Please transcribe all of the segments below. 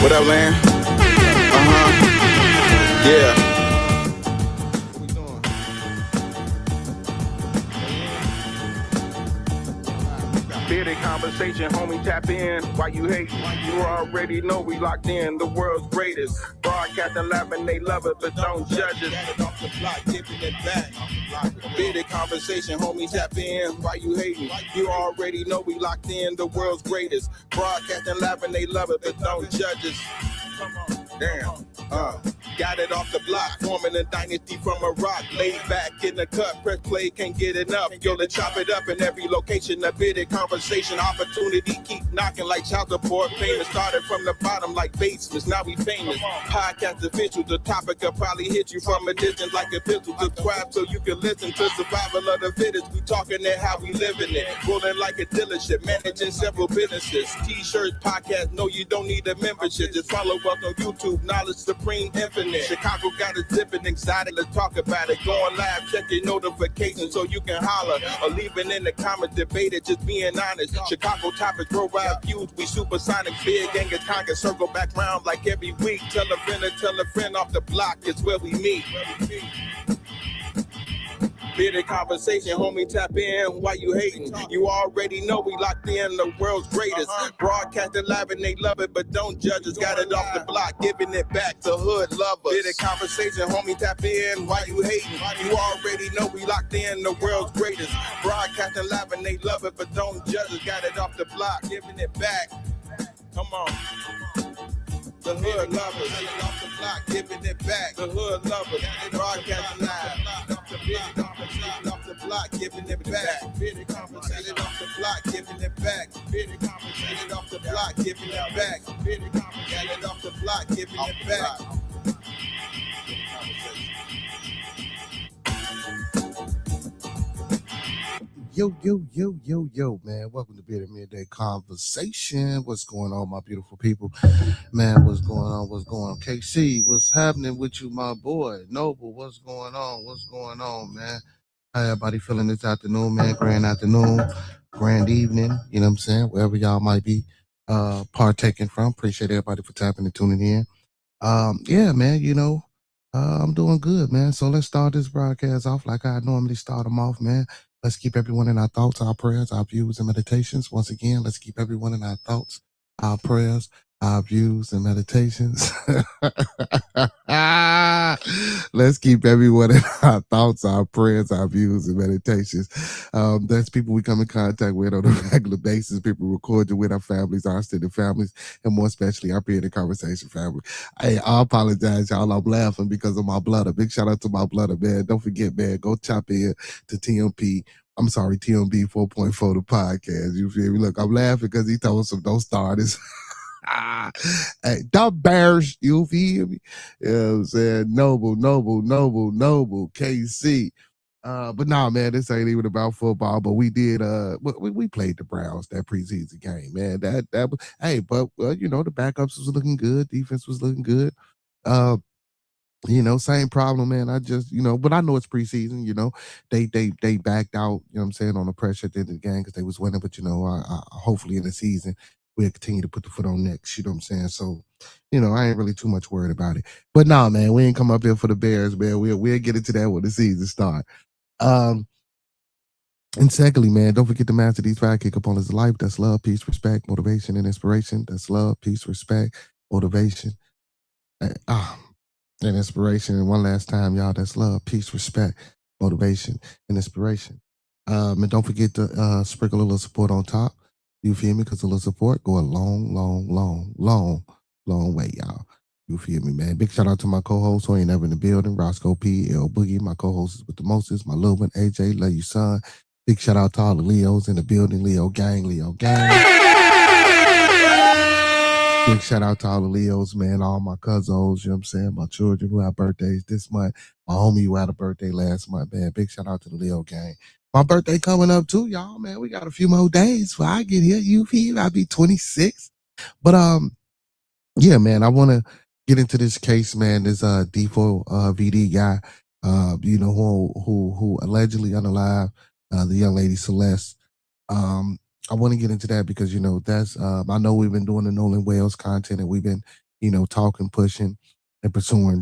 What up, man? Yeah. Bearded conversation, homie, tap in. Why you hate? You already know we locked in. The world's greatest. Broadcasting, laughing, they love it, but don't judge it. Off the block, giving it back. Bearded conversation, homie, tap in. Why you hating? You already know we locked in. The world's greatest. Broadcasting, laughing, they love it, but don't judge us. Damn. Got it off the block, forming a dynasty from a rock. Laid back in the cut, press play, can't get enough. Yo, let's chop it up in every location. A bit of conversation, opportunity keep knocking like child support. Famous started from the bottom like basements, now we famous. Podcast official, the topic will probably hit you from a distance like a pistol. Subscribe so you can listen to survival of the fittest. We talking it how we living it. Rolling like a dealership, managing several businesses. T-shirts, podcast, no, you don't need a membership. Just follow us on YouTube, knowledge supreme, infinite. Chicago got a zipping exotic, let's talk about it. Going live, check your notifications so you can holler. Or leave it in the comments, debate it, just being honest. Chicago topics, roll ride views, we supersonic. Big gang of conquer, circle back round like every week. Tell a friend off the block, it's where we meet. Bearded conversation, homie, tap in. Why you hating? You already know we locked in. The world's greatest. Broadcasting live and they love it, but don't judge us. Got it off the block, giving it back to hood lovers. Bearded conversation, homie, tap in. Why you hating? You already know we locked in. The world's greatest. Broadcasting live and they love it, but don't judge us. Got it off the block, giving it back. Come on. The hood lovers, off the block, giving it back. The hood lovers, broadcasting live. Off the block, giving it back. Bearded conversation off the block, giving it back. Bearded conversation off the block, giving it back. Bearded conversation off the block, giving it back. Yo, man. Welcome to Bearded Midday Conversation. What's going on, my beautiful people? Man, what's going on? KC, what's happening with you, my boy? Noble, what's going on, man? How everybody feeling this afternoon, man? Grand afternoon, grand evening, you know what I'm saying? Wherever y'all might be partaking from. Appreciate everybody for tapping and tuning in. Yeah, man, I'm doing good, man. So let's start this broadcast off like I normally start them off, man. Let's keep everyone in our thoughts, our prayers, our views, and meditations. Once again, let's keep everyone in our thoughts, our prayers, our views, and meditations. Let's keep everyone in our thoughts, our prayers, our views, and meditations. That's people we come in contact with on a regular basis, people recording with our families, our extended families, and more especially our Bearded Conversation family. Hey, I apologize, y'all. I'm laughing because of my blooder. Big shout out to my blooder, man. Don't forget, man, go chop in to TMB 4.4, the podcast. You feel me? Look, I'm laughing because he told us some don't start this. Hey, don't bears, you feel me? You know what I'm saying? Noble, KC. But nah, man, this ain't even about football. But we did. We played the Browns that preseason game, man. That was, hey, but the backups was looking good, defense was looking good. Same problem, man. I just, but I know it's preseason. They backed out. You know what I'm saying, on the pressure at the end of the game because they was winning. But hopefully in the season we'll continue to put the foot on necks. You know what I'm saying? So, I ain't really too much worried about it. But nah, man, we ain't come up here for the Bears, man. We'll get into that when the season start. And secondly, man, don't forget to master these 5 key components of life. That's love, peace, respect, motivation, and inspiration. That's love, peace, respect, motivation, and inspiration. And one last time, y'all, that's love, peace, respect, motivation, and inspiration. And don't forget to sprinkle a little support on top. You feel me? Because a little support go a long way, y'all. You feel me, man? Big shout out to my co-host who ain't ever in the building, Roscoe P. L. Boogie. My co-host is with the mostest, my little one, AJ. Love you, son. Big shout out to all the Leos in the building. Leo gang. Big shout out to all the Leos, man. All my cousins, you know what I'm saying? My children who have birthdays this month. My homie who had a birthday last month, man. Big shout out to the Leo gang. My birthday coming up too, y'all, man. We got a few more days before I get here. You feel? I'll be 26. But yeah, man, I want to get into this case, man. This D4VD guy, who allegedly unalived the young lady Celeste. I want to get into that because that's I know we've been doing the Nolan Wales content and we've been talking, pushing, and pursuing,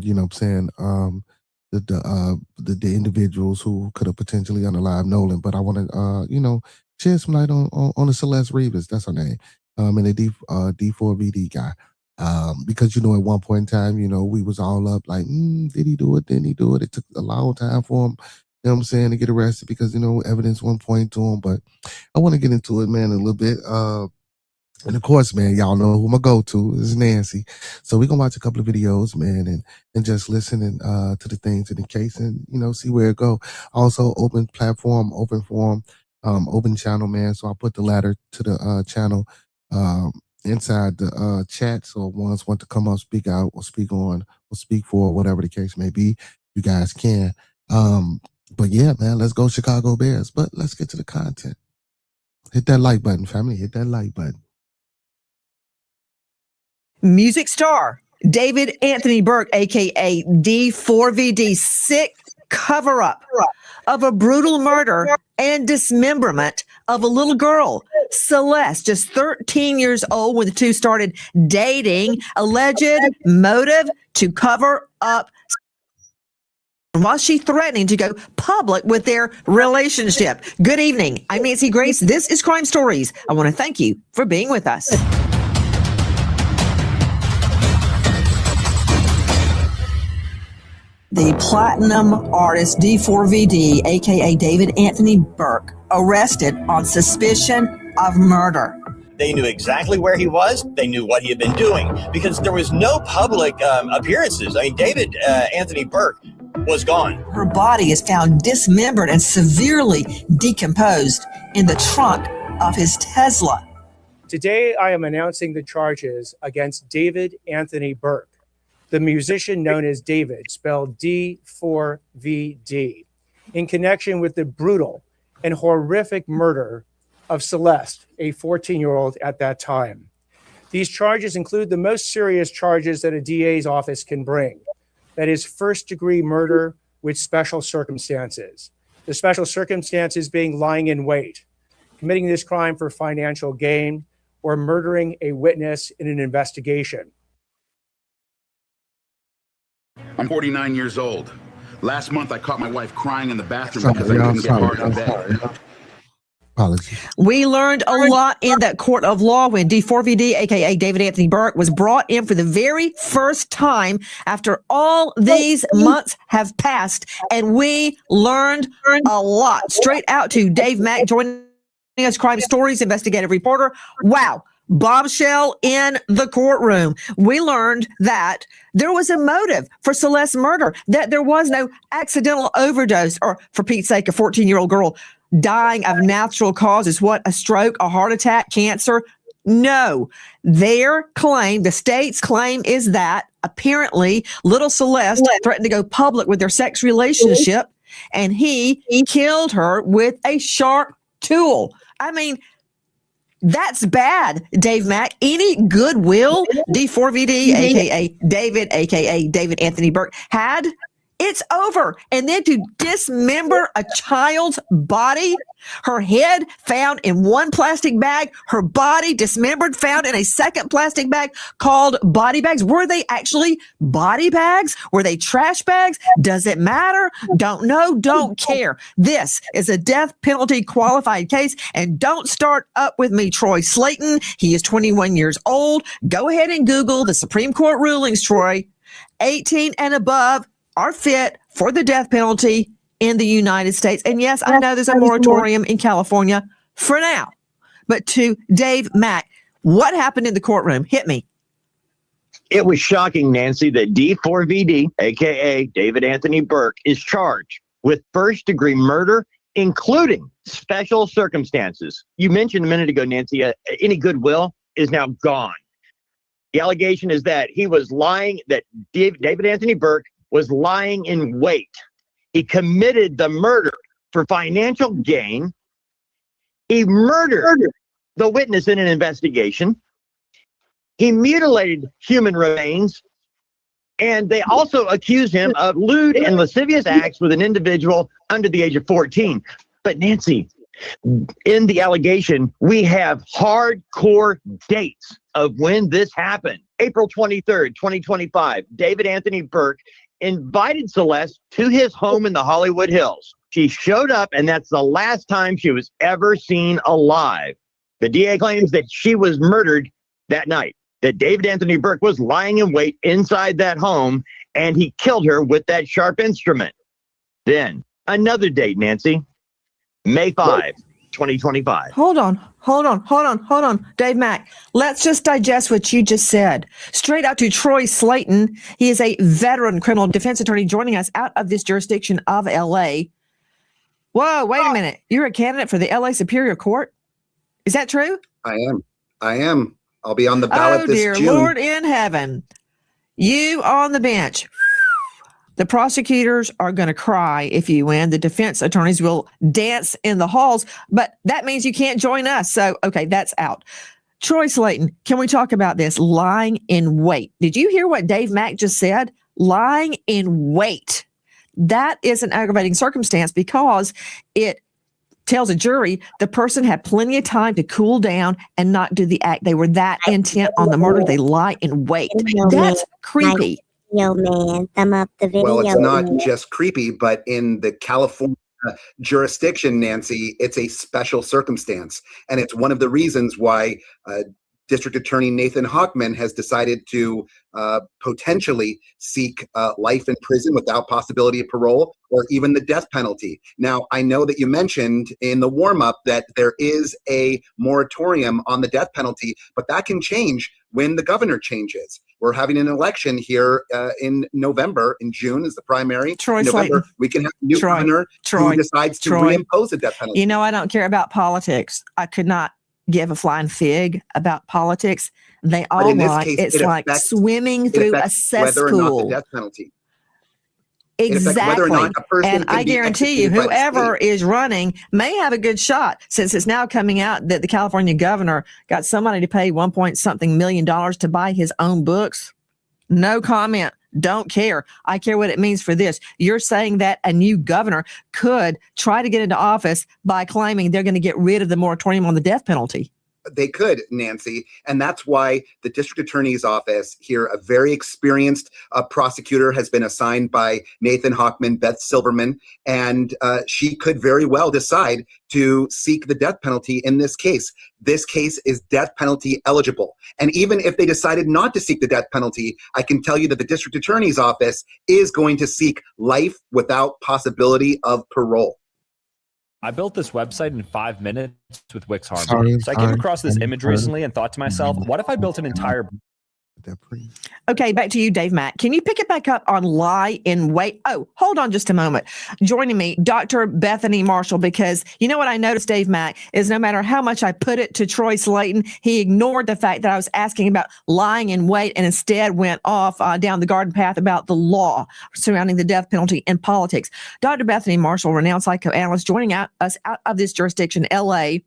the individuals who could have potentially unalived Nolan. But I want to, shed some light on the Celeste Rivas. That's her name. And the D4VD guy. Because at one point in time, we was all up like, did he do it? Didn't he do it? It took a long time for him, to get arrested because evidence won't point to him. But I want to get into it, man, a little bit. And of course, man, y'all know who my go-to is Nancy. So we're gonna watch a couple of videos, man, and just listen to the things in the case and see where it go. Also, open platform, open forum, open channel, man. So I'll put the ladder to the channel inside the chat. So if ones want to come up, speak out, or speak on, or speak for, whatever the case may be, you guys can. But yeah, man, let's go Chicago Bears. But let's get to the content. Hit that like button, family. Hit that like button. Music star David Anthony Burke, aka D4VD, sick cover-up of a brutal murder and dismemberment of a little girl, Celeste, just 13 years old when the two started dating. Alleged motive to cover up while she threatening to go public with their relationship. Good evening. I'm Nancy Grace. This is Crime Stories. I want to thank you for being with us. The platinum artist D4VD, aka David Anthony Burke, arrested on suspicion of murder. They knew exactly where he was. They knew what he had been doing because there was no public appearances. I mean, David Anthony Burke was gone. Her body is found dismembered and severely decomposed in the trunk of his Tesla. Today, I am announcing the charges against David Anthony Burke, the musician known as David, spelled D4VD, in connection with the brutal and horrific murder of Celeste, a 14-year-old at that time. These charges include the most serious charges that a DA's office can bring. That is first-degree murder with special circumstances. The special circumstances being lying in wait, committing this crime for financial gain, or murdering a witness in an investigation. I'm 49 years old. Last month, I caught my wife crying in the bathroom because I couldn't get hard in bed. Apologies. We learned a lot in that court of law when D4VD, aka David Anthony Burke, was brought in for the very first time after all these months have passed, and we learned a lot. Straight out to Dave Mack joining us, Crime Stories investigative reporter. Wow. Bombshell in the courtroom. We learned that there was a motive for Celeste's murder, that there was no accidental overdose, or for Pete's sake, a 14-year-old girl dying of natural causes. What, a stroke, a heart attack, cancer? No. Their claim, the state's claim, is that apparently little Celeste threatened to go public with their sex relationship, and he killed her with a sharp tool. I mean, that's bad, Dave Mack. Any goodwill D4VD, aka David Anthony Burke, had, it's over. And then to dismember a child's body, her head found in one plastic bag, her body dismembered, found in a second plastic bag called body bags. Were they actually body bags? Were they trash bags? Does it matter? Don't know, don't care. This is a death penalty qualified case, and don't start up with me, Troy Slayton. He is 21 years old. Go ahead and Google the Supreme Court rulings, Troy. 18 and above are fit for the death penalty in the United States. And yes, I know there's a moratorium in California for now. But to Dave Mack, what happened in the courtroom? Hit me. It was shocking, Nancy, that D4VD, a.k.a. David Anthony Burke, is charged with first-degree murder, including special circumstances. You mentioned a minute ago, Nancy, any goodwill is now gone. The allegation is that he was lying, that David Anthony Burke was lying in wait. He committed the murder for financial gain. He murdered the witness in an investigation. He mutilated human remains. And they also accused him of lewd and lascivious acts with an individual under the age of 14. But Nancy, in the allegation, we have hardcore dates. of when this happened. April 23rd, 2025, David Anthony Burke invited Celeste to his home in the Hollywood Hills. She showed up, and that's the last time she was ever seen alive. The DA claims that she was murdered that night, that David Anthony Burke was lying in wait inside that home, and he killed her with that sharp instrument. Then, another date, Nancy, May 5, 2025. Hold on. Dave Mack, let's just digest what you just said. Straight out to Troy Slayton. He is a veteran criminal defense attorney joining us out of this jurisdiction of LA. Whoa, wait a minute. You're a candidate for the LA Superior Court? Is that true? I am. I'll be on the ballot this June. Oh, dear Lord in heaven. You on the bench. The prosecutors are going to cry if you win. The defense attorneys will dance in the halls, but that means you can't join us. So, okay, that's out. Troy Slayton, can we talk about this? Lying in wait. Did you hear what Dave Mack just said? Lying in wait. That is an aggravating circumstance because it tells a jury the person had plenty of time to cool down and not do the act. They were that intent on the murder. They lie in wait. That's creepy. Man, thumb up the video. Well, it's not just creepy, but in the California jurisdiction, Nancy, it's a special circumstance. And it's one of the reasons why District Attorney Nathan Hochman has decided to potentially seek life in prison without possibility of parole or even the death penalty. Now, I know that you mentioned in the warm-up that there is a moratorium on the death penalty, but that can change when the governor changes. We're having an election here in November. In June is the primary. Troy in November, Slayton. we can have a new governor who decides to reimpose the death penalty. You know, I don't care about politics. I could not give a flying fig about politics. They all lie. It's like swimming through a cesspool. Whether or not the death penalty. Exactly. And I guarantee you, whoever is running may have a good shot, since it's now coming out that the California governor got somebody to pay $1 million to buy his own books. No comment. Don't care. I care what it means for this. You're saying that a new governor could try to get into office by claiming they're going to get rid of the moratorium on the death penalty. They could, Nancy. And that's why the district attorney's office here, a very experienced prosecutor, has been assigned by Nathan Hochman, Beth Silverman, and she could very well decide to seek the death penalty in this case. This case is death penalty eligible. And even if they decided not to seek the death penalty, I can tell you that the district attorney's office is going to seek life without possibility of parole. I built this website in 5 minutes with Wix Harmony. So I came across this image recently and thought to myself, what if I built an entire... Okay, back to you, Dave Mack. Can you pick it back up on lie in wait? Oh, hold on just a moment. Joining me, Dr. Bethany Marshall, because you know what I noticed, Dave Mack, is no matter how much I put it to Troy Slayton, he ignored the fact that I was asking about lying in wait and instead went off down the garden path about the law surrounding the death penalty in politics. Dr. Bethany Marshall, renowned psychoanalyst, joining us out of this jurisdiction, LA.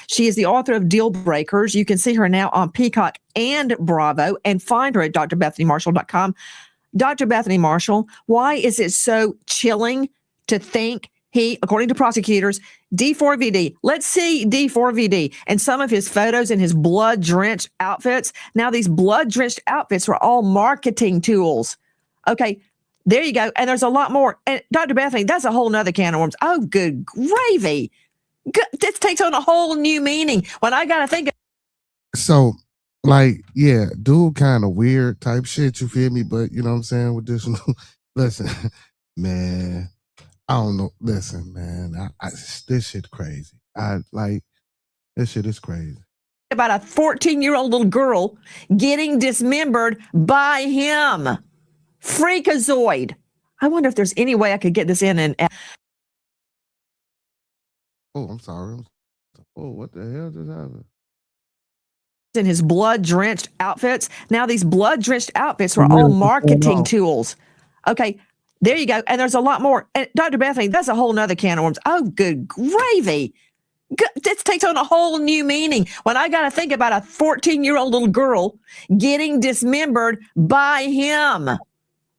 She is the author of Deal Breakers. You can see her now on Peacock and Bravo, and find her at drbethanymarshall.com. Dr. Bethany Marshall, why is it so chilling to think he, according to prosecutors, D4VD, let's see D4VD and some of his photos in his blood-drenched outfits. Now, these blood-drenched outfits were all marketing tools. Okay, there you go. And there's a lot more. And Dr. Bethany, that's a whole nother can of worms. Oh, good gravy. This takes on a whole new meaning when I got to think. So, like, yeah, dude, kind of weird type shit, you feel me? But you know what I'm saying with this one? Listen, man, I don't know. Listen, man, this shit crazy. This shit is crazy. About a 14-year-old little girl getting dismembered by him. Freakazoid. I wonder if there's any way I could get this in and... Oh, I'm sorry. Oh, what the hell just happened? In his blood-drenched outfits. Now, these blood-drenched outfits were all marketing tools. Okay, there you go. And there's a lot more. And Dr. Bethany, that's a whole nother can of worms. Oh, good gravy. This takes on a whole new meaning when I got to think about a 14-year-old little girl getting dismembered by him.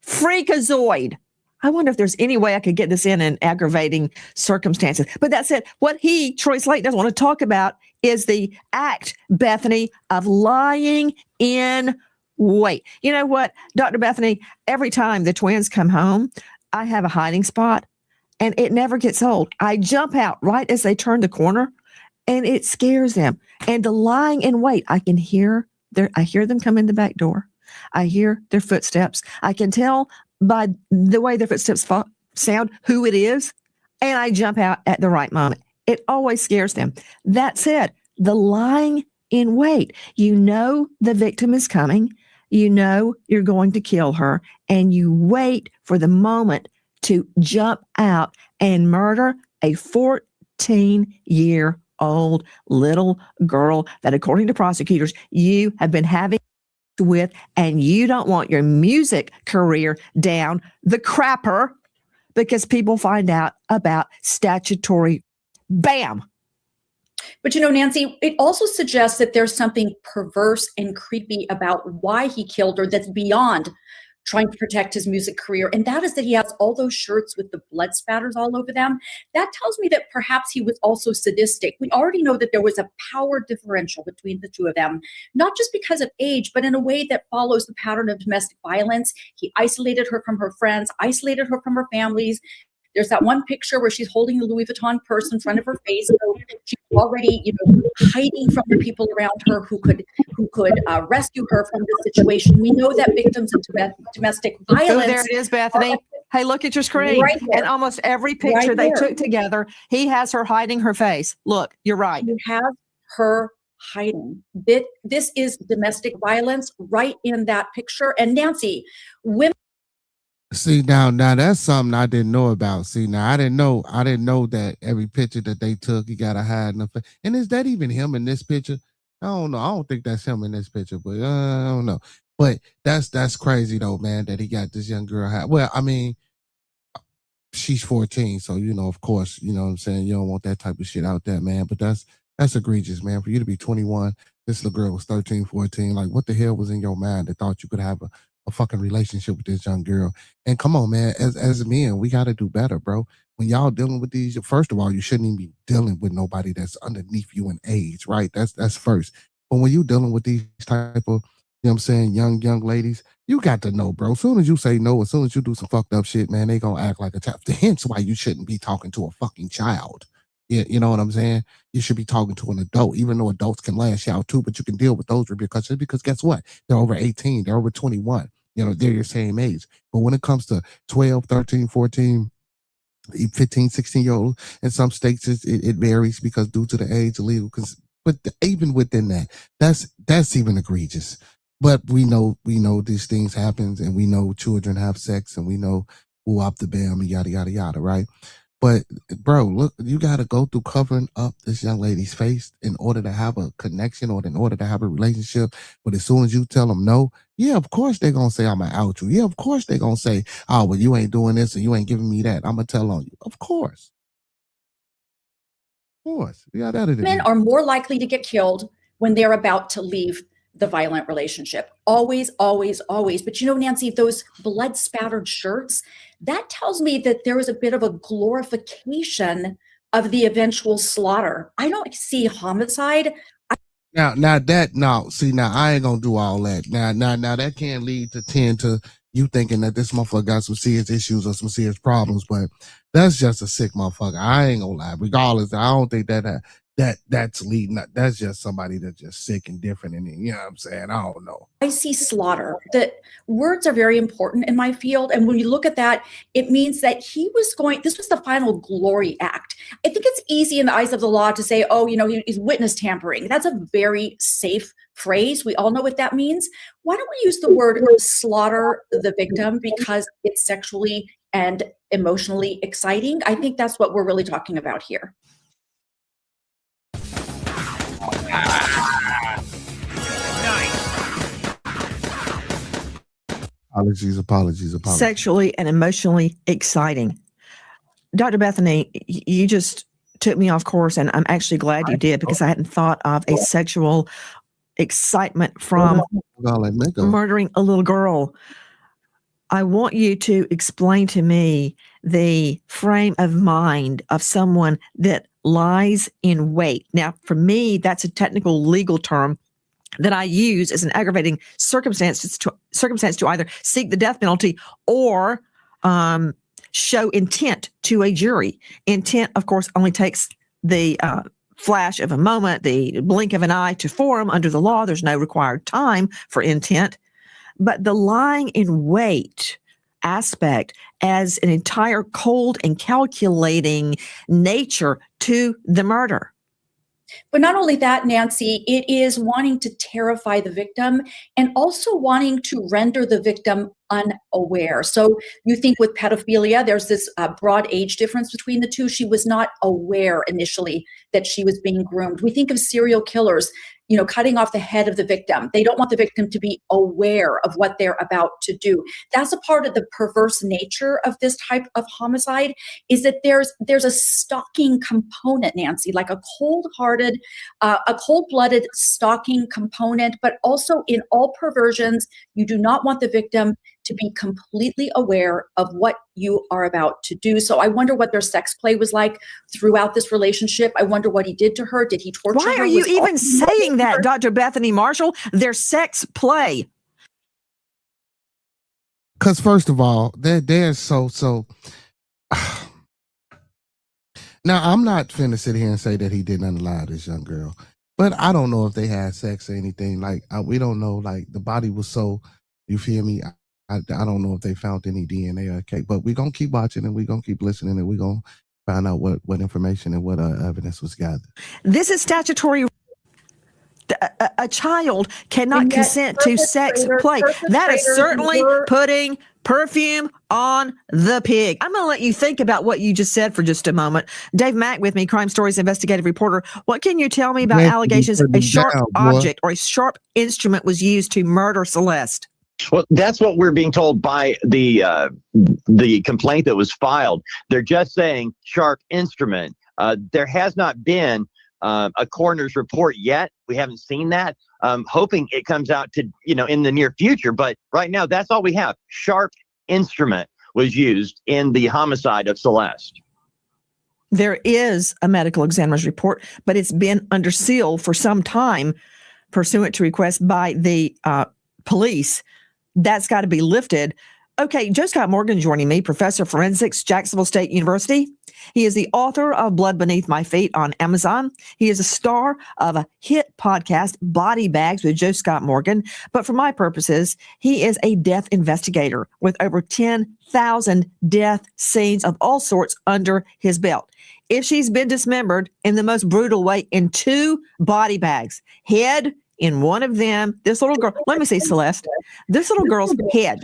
Freakazoid. I wonder if there's any way I could get this in aggravating circumstances. But that's it. What Troy Slate, doesn't want to talk about is the act, Bethany, of lying in wait. You know what, Dr. Bethany, every time the twins come home, I have a hiding spot and it never gets old. I jump out right as they turn the corner and it scares them. And the lying in wait, I hear them come in the back door. I hear their footsteps. I can tell by the way their footsteps sound who it is. And I jump out at the right moment. It always scares them. That said, the lying in wait, you know the victim is coming. You know you're going to kill her, and you wait for the moment to jump out and murder a 14-year-old little girl that, according to prosecutors, you have been having with, and you don't want your music career down the crapper because people find out about statutory bam. But Nancy, it also suggests that there's something perverse and creepy about why he killed her that's beyond trying to protect his music career. And that is that he has all those shirts with the blood spatters all over them. That tells me that perhaps he was also sadistic. We already know that there was a power differential between the two of them, not just because of age, but in a way that follows the pattern of domestic violence. He isolated her from her friends, isolated her from her families. There's that one picture where she's holding the Louis Vuitton purse in front of her face. So she's already, hiding from the people around her who could rescue her from the situation. We know that victims of domestic violence. Oh, there it is, Bethany. Hey, look at your screen. Right and almost every picture they took together, he has her hiding her face. Look, you're right. You have her hiding. This is domestic violence right in that picture. And Nancy, women. See, now that's something I didn't know about. See, now I didn't know that every picture that they took, you gotta hide nothing. And is that even him in this picture? I don't know. I don't think that's him in this picture, but I don't know. But that's crazy though, man, that he got this young girl hide. Well, I mean, she's 14, so of course, you know what I'm saying, you don't want that type of shit out there, man. But that's egregious, man. For you to be 21, this little girl was 13, 14. Like, what the hell was in your mind that thought you could have a fucking relationship with this young girl? And come on, man, as men, we got to do better, bro. When y'all dealing with these, first of all, you shouldn't even be dealing with nobody that's underneath you in age, right? That's first. But when you dealing with these type of, young ladies, you got to know, bro. As soon as you say no, as soon as you do some fucked up shit, man, they gonna act like a child. Hence why you shouldn't be talking to a fucking child. Yeah, you know what I'm saying? You should be talking to an adult, even though adults can lash out too, but you can deal with those repercussions because guess what? They're over 18, they're over 21. They're your same age. But when it comes to 12, 13, 14, 15, 16-year-old, in some states it varies because due to the age illegal. But even within that, that's even egregious. But we know these things happen, and we know children have sex, and we know who up the bam and yada yada yada, right? But bro, look, you got to go through covering up this young lady's face in order to have a connection or in order to have a relationship. But as soon as you tell them no, yeah, of course they're going to say, I'm going to out you. Yeah, of course they're going to say, oh, well, you ain't doing this and you ain't giving me that. I'm going to tell on you. Of course. Of course. Yeah, that is. Men are more likely to get killed when they're about to leave the violent relationship. Always, always, always. But Nancy, those blood spattered shirts, that tells me that there was a bit of a glorification of the eventual slaughter. I don't see homicide. Now I ain't gonna do all that. Now that can lead to tend to you thinking that this motherfucker got some serious issues or some serious problems, but that's just a sick motherfucker. I ain't gonna lie. Regardless, I don't think that's leading. That's just somebody that's just sick and different. And you know what I'm saying? I don't know. I see slaughter. That words are very important in my field. And when you look at that, it means that this was the final glory act. I think it's easy in the eyes of the law to say, oh, he's witness tampering. That's a very safe phrase. We all know what that means. Why don't we use the word slaughter the victim because it's sexually and emotionally exciting? I think that's what we're really talking about here. Apologies. Sexually and emotionally exciting. Dr. Bethany, you just took me off course, and I'm actually glad you did because I hadn't thought of a sexual excitement from murdering a little girl. I want you to explain to me the frame of mind of someone that lies in wait. Now, for me, that's a technical legal term that I use as an aggravating circumstance to either seek the death penalty or show intent to a jury. Intent, of course, only takes the flash of a moment, the blink of an eye to form. Under the law. There's no required time for intent. But the lying in wait aspect as an entire cold and calculating nature to the murder. But not only that, Nancy, it is wanting to terrify the victim and also wanting to render the victim unaware. So you think with pedophilia, there's this broad age difference between the two. She was not aware initially that she was being groomed. We think of serial killers, cutting off the head of the victim. They don't want the victim to be aware of what they're about to do. That's a part of the perverse nature of this type of homicide, is that there's a stalking component, Nancy, like a cold-blooded stalking component, but also in all perversions, you do not want the victim to be completely aware of what you are about to do. So I wonder what their sex play was like throughout this relationship. I wonder what he did to her. Did he torture her? Why are you even saying that, Dr. Bethany Marshall? Their sex play. Because first of all, they're so. Now, I'm not finna sit here and say that he didn't allow this young girl, but I don't know if they had sex or anything. Like, we don't know. Like, the body was so, you feel me? I don't know if they found any DNA or cake, but we're going to keep watching and we're going to keep listening and we're going to find out what information and what evidence was gathered. This is statutory. A child cannot consent to sex play. That is certainly putting perfume on the pig. I'm going to let you think about what you just said for just a moment. Dave Mack with me, Crime Stories investigative reporter. What can you tell me about allegations a sharp object or a sharp instrument was used to murder Celeste? Well, that's what we're being told by the complaint that was filed. They're just saying sharp instrument. There has not been a coroner's report yet. We haven't seen that. Hoping it comes out to in the near future. But right now, that's all we have. Sharp instrument was used in the homicide of Celeste. There is a medical examiner's report, but it's been under seal for some time, pursuant to request by the police. That's got to be lifted. Okay, Joe Scott Morgan joining me, professor of forensics, Jacksonville State University. He is the author of Blood Beneath My Feet on Amazon. He is a star of a hit podcast, Body Bags with Joe Scott Morgan. But for my purposes, he is a death investigator with over 10,000 death scenes of all sorts under his belt. If she's been dismembered in the most brutal way in 2 body bags, head in one of them, this little girl, let me see, Celeste, this little girl's head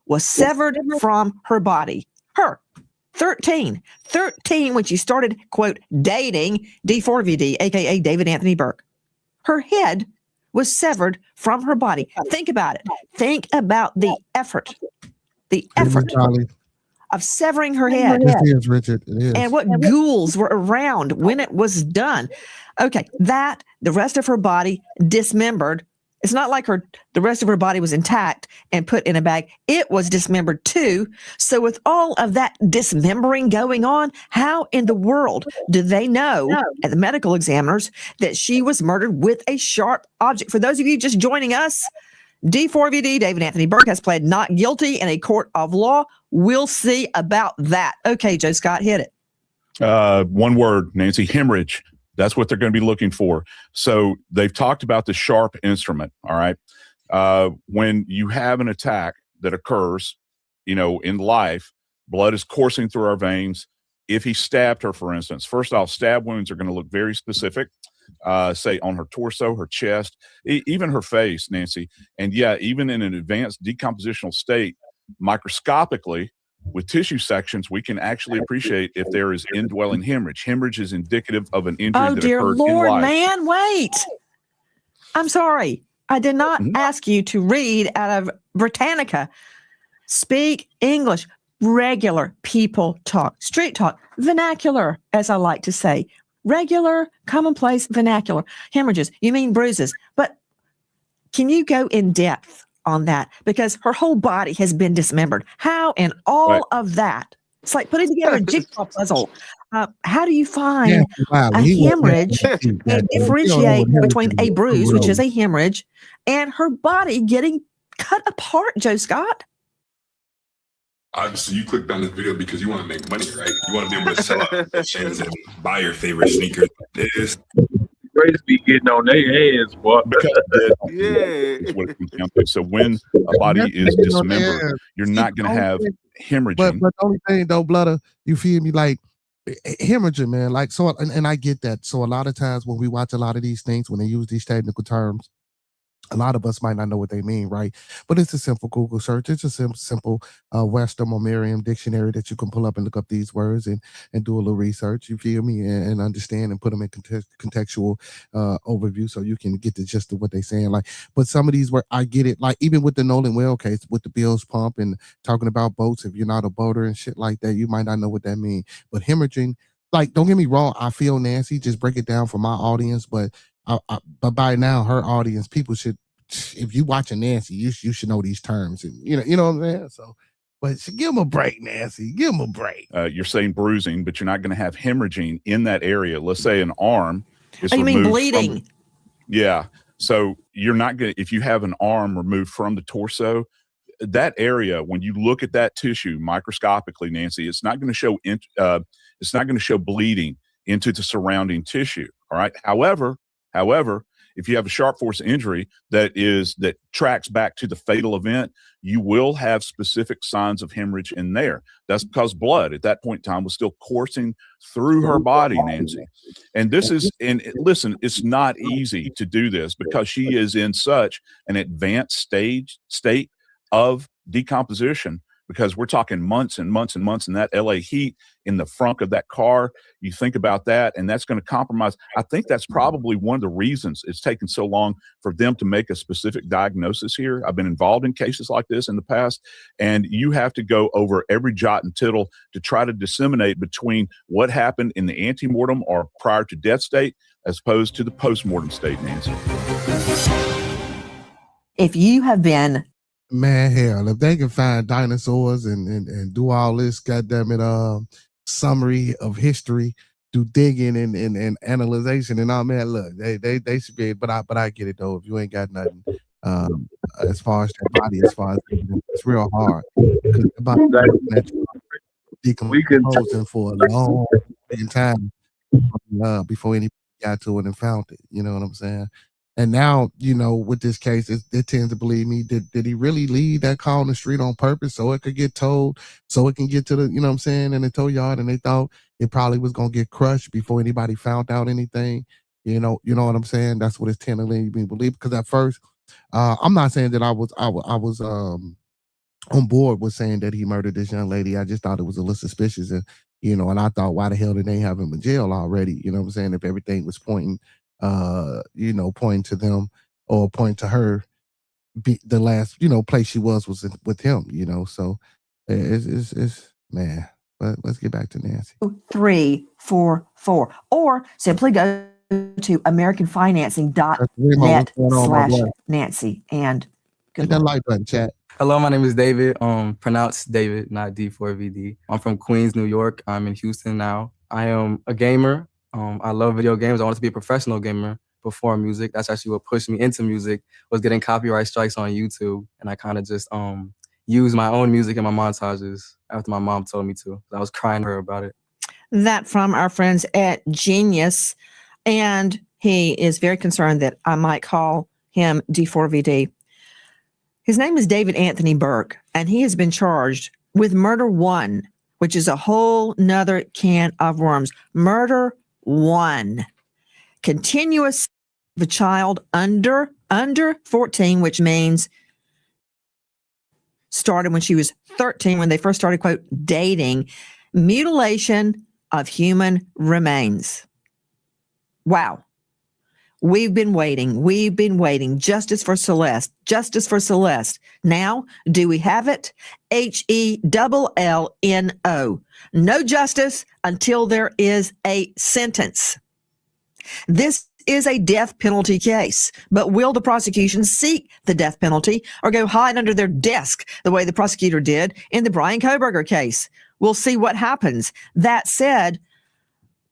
was severed from her body. Her, 13 when she started, quote, dating D4VD, aka David Anthony Burke. Her head was severed from her body. Think about it. Think about the effort of severing her head. It is, Richard. It is. And what ghouls were around when it was done. Okay, the rest of her body dismembered. It's not like the rest of her body was intact and put in a bag. It was dismembered too. So with all of that dismembering going on, how in the world do they know, at the medical examiners, that she was murdered with a sharp object? For those of you just joining us, D4VD, David Anthony Burke, has pled not guilty in a court of law. We'll see about that. Okay, Joe Scott, hit it. One word, Nancy, hemorrhage. That's what they're going to be looking for. So they've talked about the sharp instrument. All right. When you have an attack that occurs, in life, blood is coursing through our veins. If he stabbed her, for instance, first off, stab wounds are going to look very specific, say on her torso, her chest, even her face, Nancy. And yeah, even in an advanced decompositional state, microscopically, with tissue sections, we can actually appreciate if there is indwelling hemorrhage. Hemorrhage is indicative of an injury that occurred in life. Man, wait. I'm sorry. I did not ask you to read out of Britannica. Speak English. Regular people talk. Street talk. Vernacular, as I like to say. Regular, commonplace vernacular. Hemorrhages. You mean bruises. But can you go in depth on that because her whole body has been dismembered. How in all of that? It's like putting together a jigsaw puzzle. How do you find a hemorrhage and differentiate between a bruise, which is a hemorrhage, and her body getting cut apart, Joe Scott? Obviously, you clicked on this video because you want to make money, right? You want to be able to sell out and buy your favorite sneakers like this. Greatest be getting on their hands, boy. Is what it comes down to. So when a body is dismembered, you're not going to have hemorrhaging. But the only thing though, Blooder, you feel me? Like hemorrhaging, man. Like so, and I get that. So a lot of times when we watch a lot of these things, when they use these technical terms, a lot of us might not know what they mean, right? But it's a simple Google search. It's a simple Western or Merriam dictionary that you can pull up and look up these words and do a little research. You feel me? And understand and put them in contextual overview so you can get the gist of what they're saying. Like, but some of these where I get it, like even with the Nolan Well case, with the Bills pump and talking about boats, if you're not a boater and shit like that, you might not know what that means. But hemorrhaging, like, don't get me wrong, I feel Nancy, just break it down for my audience, but by now her audience, people should, if you watching Nancy, you should know these terms, and you know what I'm saying. So, but give them a break, Nancy. Give them a break. You're saying bruising, but you're not going to have hemorrhaging in that area. Let's say an arm is you mean bleeding? Yeah. So you're not going to, if you have an arm removed from the torso, that area, when you look at that tissue microscopically, Nancy, it's not going to show it's not going to show bleeding into the surrounding tissue. All right. However, if you have a sharp force injury that tracks back to the fatal event, you will have specific signs of hemorrhage in there. That's because blood at that point in time was still coursing through her body, Nancy. And listen, it's not easy to do this because she is in such an advanced state of decomposition, because we're talking months and months and months in that LA heat in the front of that car. You think about that, and that's going to compromise. I think that's probably one of the reasons it's taken so long for them to make a specific diagnosis here. I've been involved in cases like this in the past, and you have to go over every jot and tittle to try to disseminate between what happened in the antemortem or prior to death state as opposed to the postmortem state, Nancy. If you have been, man, hell, if they can find dinosaurs and do all this goddamn summary of history, do digging and analyzation and all, man, look, they should be, but I get it though. If you ain't got nothing as far as their body, as far as it's real hard because the body decomposing for a long time before anybody got to it and found it. You know what I'm saying? And now, with this case, they tend to believe me. Did he really leave that car on the street on purpose so it could get towed, so it can get to the, you know what I'm saying, in the tow yard, and they thought it probably was going to get crushed before anybody found out anything? You know what I'm saying? That's what it's tend to lead me to believe. Because at first, I'm not saying that I was on board with saying that he murdered this young lady. I just thought it was a little suspicious, and and I thought, why the hell did they have him in jail already? You know what I'm saying? If everything was pointing to them or point to her, the last, place she was with him, so it's man, but let's get back to Nancy. 344, or simply go to americanfinancing.net/Nancy and hit that like button, chat. Hello, my name is David, pronounced David, not D4VD. I'm from Queens, New York. I'm in Houston now. I am a gamer. I love video games. I wanted to be a professional gamer before music. That's actually what pushed me into music, was getting copyright strikes on YouTube. And I kind of just used my own music in my montages after my mom told me to. I was crying to her about it. That from our friends at Genius. And he is very concerned that I might call him D4VD. His name is David Anthony Burke, and he has been charged with murder one, which is a whole nother can of worms. Murder one, continuous of a child under 14, which means started when she was 13, when they first started, quote, dating, mutilation of human remains. Wow. We've been waiting. Justice for Celeste. Now, do we have it? HELLNO. No justice until there is a sentence. This is a death penalty case, but will the prosecution seek the death penalty or go hide under their desk the way the prosecutor did in the Brian Kohberger case? We'll see what happens. That said,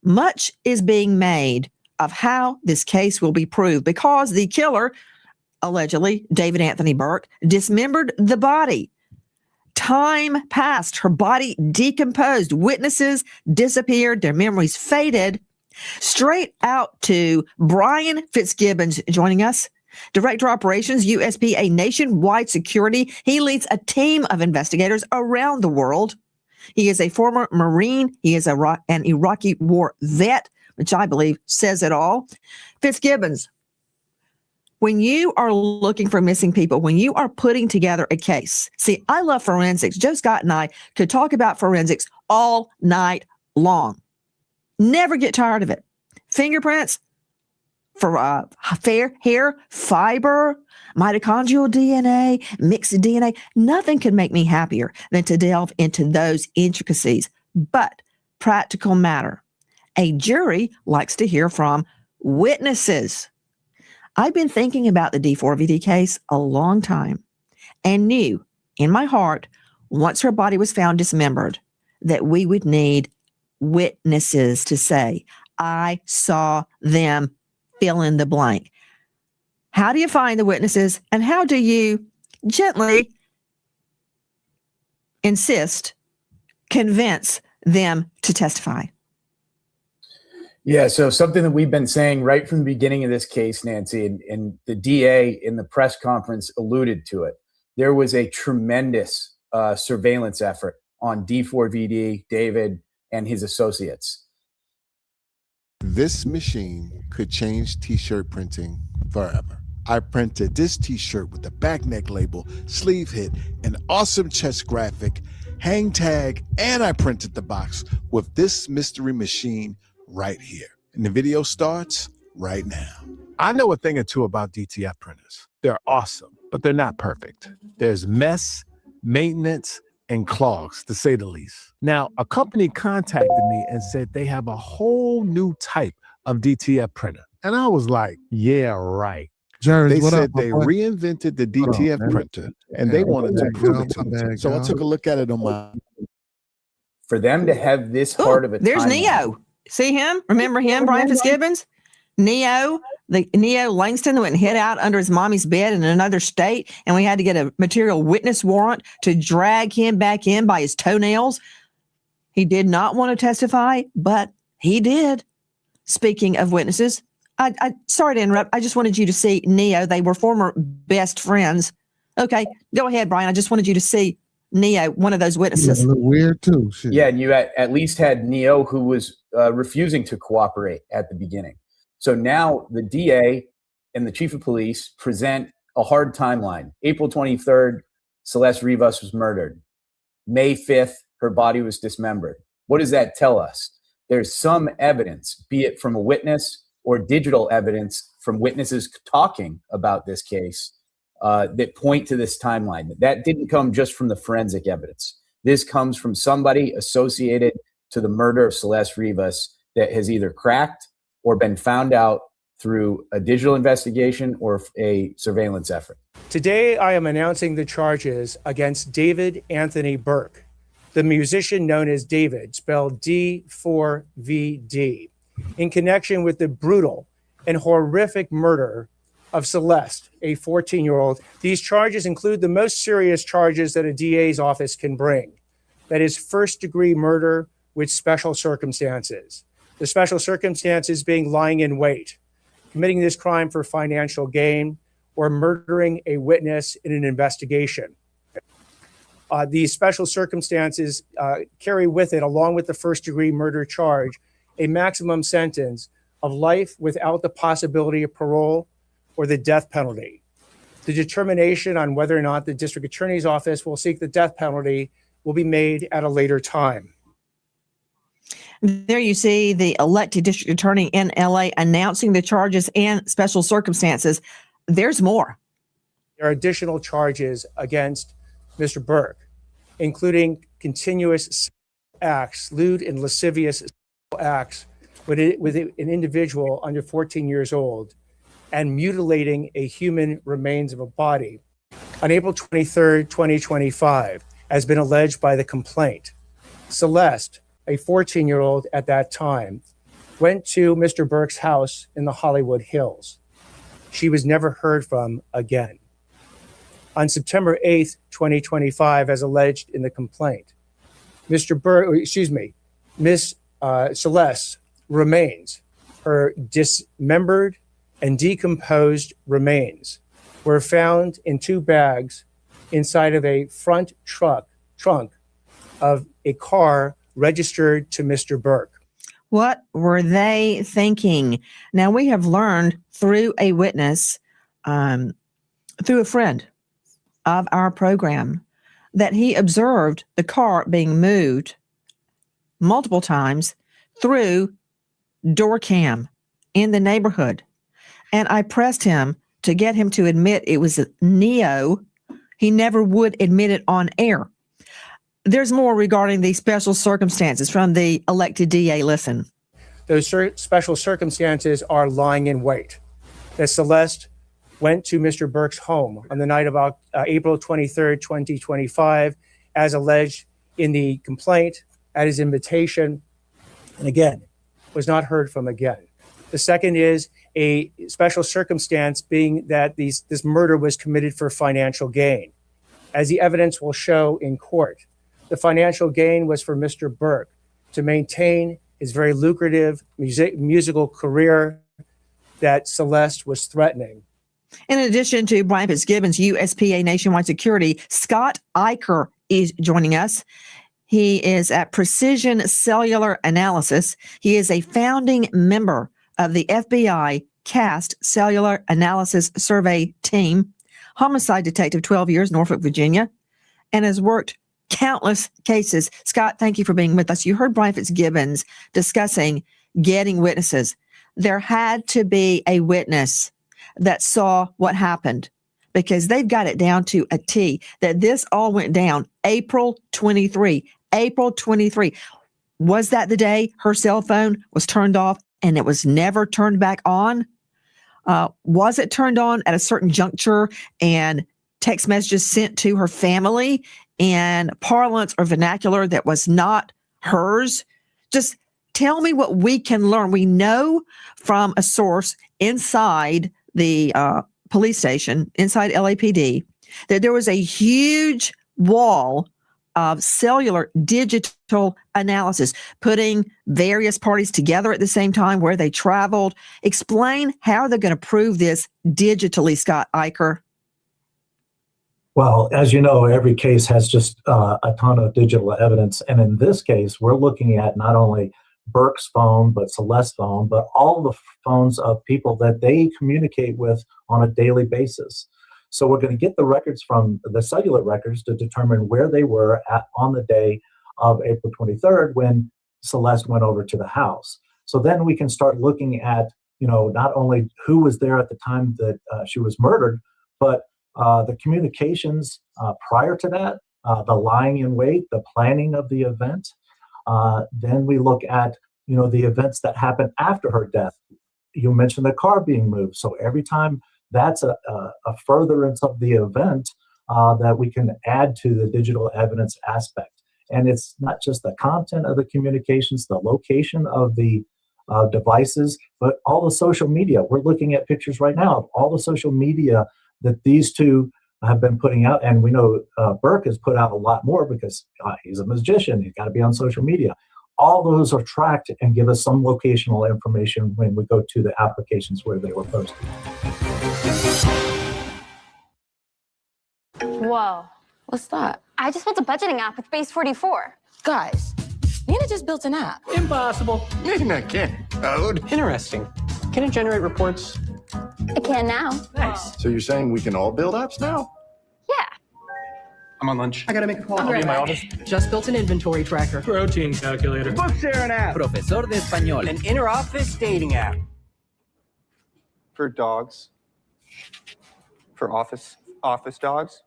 much is being made of how this case will be proved because the killer, allegedly David Anthony Burke, dismembered the body. Time passed. Her body decomposed. Witnesses disappeared. Their memories faded. Straight out to Brian Fitzgibbons joining us, Director of Operations, USPA Nationwide Security. He leads a team of investigators around the world. He is a former Marine. He is an Iraqi war vet, which I believe says it all. Fitzgibbons, when you are looking for missing people, when you are putting together a case, see, I love forensics. Joe Scott and I could talk about forensics all night long. Never get tired of it. Fingerprints for hair, fiber, mitochondrial DNA, mixed DNA. Nothing could make me happier than to delve into those intricacies. But practical matter. A jury likes to hear from witnesses. I've been thinking about the D4VD case a long time and knew in my heart, once her body was found dismembered, that we would need witnesses to say, I saw them, fill in the blank. How do you find the witnesses and how do you gently convince them to testify? Yeah, so something that we've been saying right from the beginning of this case, Nancy, and the DA in the press conference alluded to it. There was a tremendous surveillance effort on D4VD, David, and his associates. This machine could change t-shirt printing forever. I printed this t-shirt with the back neck label, sleeve hit, an awesome chest graphic, hang tag, and I printed the box with this mystery machine right here. And the video starts right now. I know a thing or two about DTF printers. They're awesome, but they're not perfect. There's mess, maintenance, and clogs, to say the least. Now, a company contacted me and said they have a whole new type of DTF printer. And I was like, yeah, right. Jerry, They what said up, my they boy? reinvented the DTF printer, and they wanted to prove it to me. So I took a look at it on my... For them to have this hard of a There's timeline- Neo. See him? Remember him, Brian Fitzgibbons? Neo Langston went and hid out under his mommy's bed in another state, and we had to get a material witness warrant to drag him back in by his toenails. He did not want to testify, but he did. Speaking of witnesses, I sorry to interrupt. I just wanted you to see Neo. They were former best friends. Okay, go ahead, Brian. I just wanted you to see Neo, one of those witnesses. A little weird too. Shit. Yeah, and you at least had Neo, who was refusing to cooperate at the beginning. So now the DA and the chief of police present a hard timeline. April 23rd, Celeste Rivas was murdered. May 5th, her body was dismembered. What does that tell us? There's some evidence, be it from a witness or digital evidence from witnesses talking about this case, that point to this timeline. That didn't come just from the forensic evidence. This comes from somebody associated to the murder of Celeste Rivas that has either cracked or been found out through a digital investigation or a surveillance effort. Today, I am announcing the charges against David Anthony Burke, the musician known as David, spelled D4VD, in connection with the brutal and horrific murder of Celeste, a 14-year-old. These charges include the most serious charges that a DA's office can bring. That is first-degree murder with special circumstances. The special circumstances being lying in wait, committing this crime for financial gain, or murdering a witness in an investigation. These special circumstances carry with it, along with the first-degree murder charge, a maximum sentence of life without the possibility of parole or the death penalty. The determination on whether or not the district attorney's office will seek the death penalty will be made at a later time. There you see the elected district attorney in LA announcing the charges and special circumstances. There's more. There are additional charges against Mr. Burke, including continuous acts, lewd and lascivious acts with an individual under 14 years old and mutilating a human remains of a body. On April 23rd, 2025, has been alleged by the complaint. Celeste, a 14-year-old at that time, went to Mr. Burke's house in the Hollywood Hills. She was never heard from again. On September 8th, 2025, as alleged in the complaint, Miss Celeste remains, her dismembered and decomposed remains, were found in 2 bags inside of a front trunk of a car registered to Mr. Burke. What were they thinking? Now, we have learned through a witness, through a friend of our program, that he observed the car being moved multiple times through door cam in the neighborhood. And I pressed him to get him to admit it was Neo. He never would admit it on air. There's more regarding the special circumstances from the elected DA. Listen. Those special circumstances are lying in wait. That Celeste went to Mr. Burke's home on the night of April 23rd, 2025, as alleged in the complaint, at his invitation, and again, was not heard from again. The second is a special circumstance being that this murder was committed for financial gain. As the evidence will show in court, the financial gain was for Mr. Burke to maintain his very lucrative musical career that Celeste was threatening. In addition to Brian Fitzgibbons, USPA Nationwide Security, Scott Eicher is joining us. He is at Precision Cellular Analysis. He is a founding member of the FBI CAST Cellular Analysis Survey Team, homicide detective, 12 years, Norfolk, Virginia, and has worked countless cases. Scott, thank you for being with us. You heard Brian Fitzgibbons discussing getting witnesses. There had to be a witness that saw what happened, because they've got it down to a T, that this all went down April 23. April 23. Was that the day her cell phone was turned off and it was never turned back on? Was it turned on at a certain juncture and text messages sent to her family in parlance or vernacular that was not hers? Just tell me what we can learn. We know from a source inside the police station, inside LAPD, that there was a huge wall of cellular digital analysis, putting various parties together at the same time, where they traveled. Explain how they're going to prove this digitally, Scott Eicher. Well, as you know, every case has just a ton of digital evidence. And in this case, we're looking at not only Burke's phone, but Celeste's phone, but all the phones of people that they communicate with on a daily basis. So we're going to get the records from the cellular records to determine where they were at on the day of April 23rd when Celeste went over to the house. So then we can start looking at, not only who was there at the time that she was murdered, but the communications prior to that, the lying in wait, the planning of the event. Then we look at, the events that happened after her death. You mentioned the car being moved. So every time that's a furtherance of the event that we can add to the digital evidence aspect. And it's not just the content of the communications, the location of the devices, but all the social media. We're looking at pictures right now of all the social media that these two have been putting out. And we know Burke has put out a lot more because he's a magician. He's got to be on social media. All those are tracked and give us some locational information when we go to the applications where they were posted. Whoa. What's that? I just built a budgeting app with Base 44. Guys, Nina just built an app. Impossible. Nina can't code. Interesting. Can it generate reports? It can now. Nice. So you're saying we can all build apps now? Yeah. I'm on lunch. I gotta make a call. I'll be in my office. Just built an inventory tracker. Protein calculator. Book sharing app. Profesor de Español. An inter-office dating app. For dogs. For office dogs.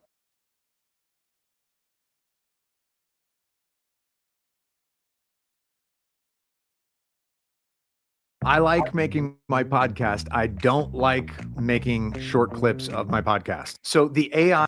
I like making my podcast. I don't like making short clips of my podcast. So the AI.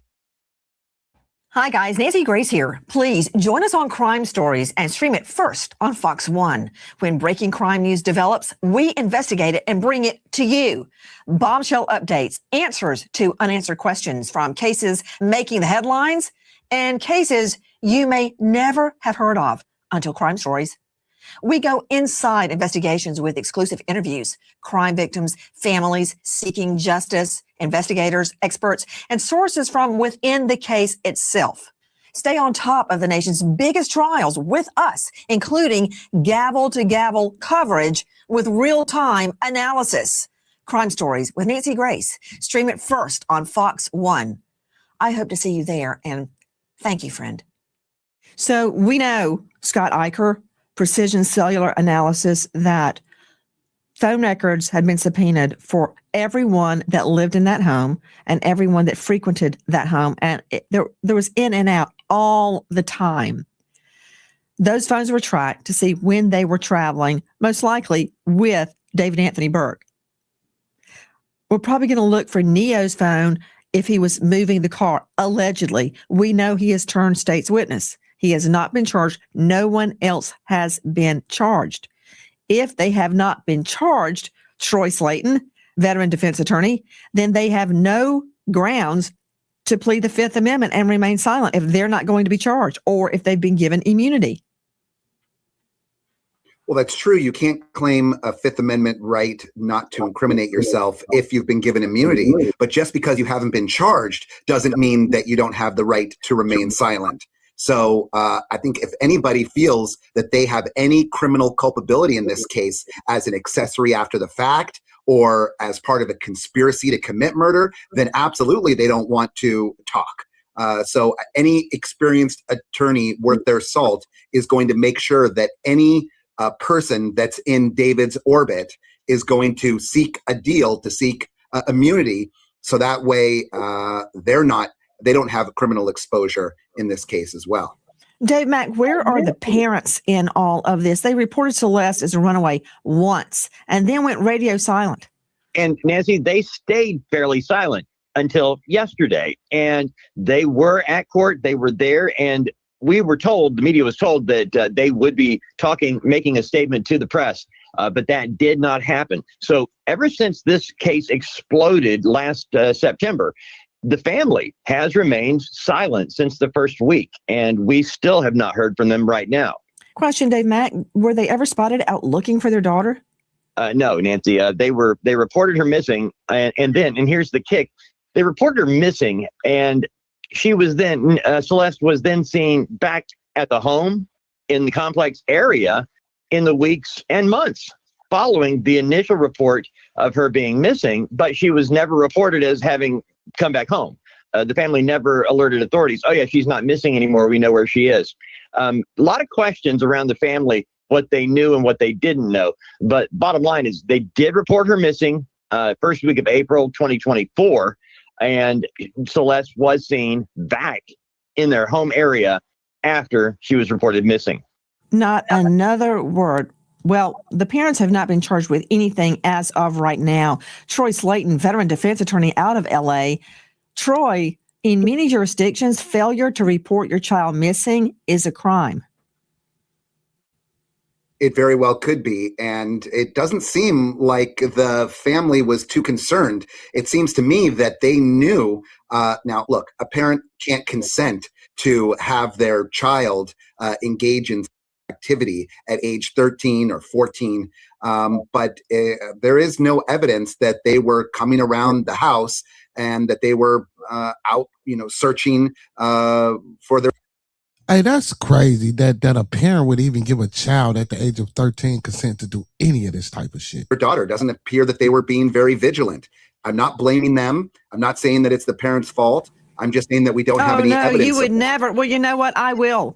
Hi, guys. Nancy Grace here. Please join us on Crime Stories and stream it first on Fox One. When breaking crime news develops, we investigate it and bring it to you. Bombshell updates, answers to unanswered questions from cases making the headlines and cases you may never have heard of until Crime Stories. We go inside investigations with exclusive interviews, crime victims, families seeking justice, investigators, experts, and sources from within the case itself. Stay on top of the nation's biggest trials with us, including gavel-to-gavel coverage with real-time analysis. Crime Stories with Nancy Grace. Stream it first on Fox One. I hope to see you there, and thank you, friend. So we know, Scott Eicher, Precision Cellular Analysis, that phone records had been subpoenaed for everyone that lived in that home and everyone that frequented that home. And there was in and out all the time. Those phones were tracked to see when they were traveling, most likely with David Anthony Burke. We're probably going to look for Neo's phone if he was moving the car, allegedly. We know he has turned state's witness. He has not been charged. No one else has been charged. If they have not been charged, Troy Slayton, veteran defense attorney, then they have no grounds to plead the Fifth Amendment and remain silent if they're not going to be charged or if they've been given immunity. Well, that's true. You can't claim a Fifth Amendment right not to incriminate yourself if you've been given immunity. But just because you haven't been charged doesn't mean that you don't have the right to remain silent. So I think if anybody feels that they have any criminal culpability in this case as an accessory after the fact or as part of a conspiracy to commit murder, then absolutely they don't want to talk. So any experienced attorney worth their salt is going to make sure that any person that's in David's orbit is going to seek a deal to seek immunity. So that way they don't have a criminal exposure in this case as well. Dave Mack, where are the parents in all of this? They reported Celeste as a runaway once and then went radio silent. And Nancy, they stayed fairly silent until yesterday. And they were at court. They were there. And we were told, the media was told that they would be making a statement to the press. But that did not happen. So ever since this case exploded last September, the family has remained silent since the first week, and we still have not heard from them right now. Question, Dave Mack, were they ever spotted out looking for their daughter? No, Nancy. They reported her missing, and here's the kick: they reported her missing, and she was then Celeste was then seen back at the home in the complex area in the weeks and months following the initial report of her being missing, but she was never reported as having come back home. The family never alerted authorities. Oh yeah, she's not missing anymore. We know where she is. A lot of questions around the family, what they knew and what they didn't know. But bottom line is they did report her missing first week of April 2024. And Celeste was seen back in their home area after she was reported missing. Not another word. Well, the parents have not been charged with anything as of right now. Troy Slayton, veteran defense attorney out of LA. Troy, in many jurisdictions, failure to report your child missing is a crime. It very well could be. And it doesn't seem like the family was too concerned. It seems to me that they knew. Now, look, a parent can't consent to have their child engage in activity at age 13 or 14. But there is no evidence that they were coming around the house and that they were out, searching for their. Hey, that's crazy that a parent would even give a child at the age of 13 consent to do any of this type of shit. Their daughter. Doesn't appear that they were being very vigilant. I'm not blaming them. I'm not saying that it's the parents' fault. I'm just saying that we don't have any evidence. You would never. Well, you know what? I will.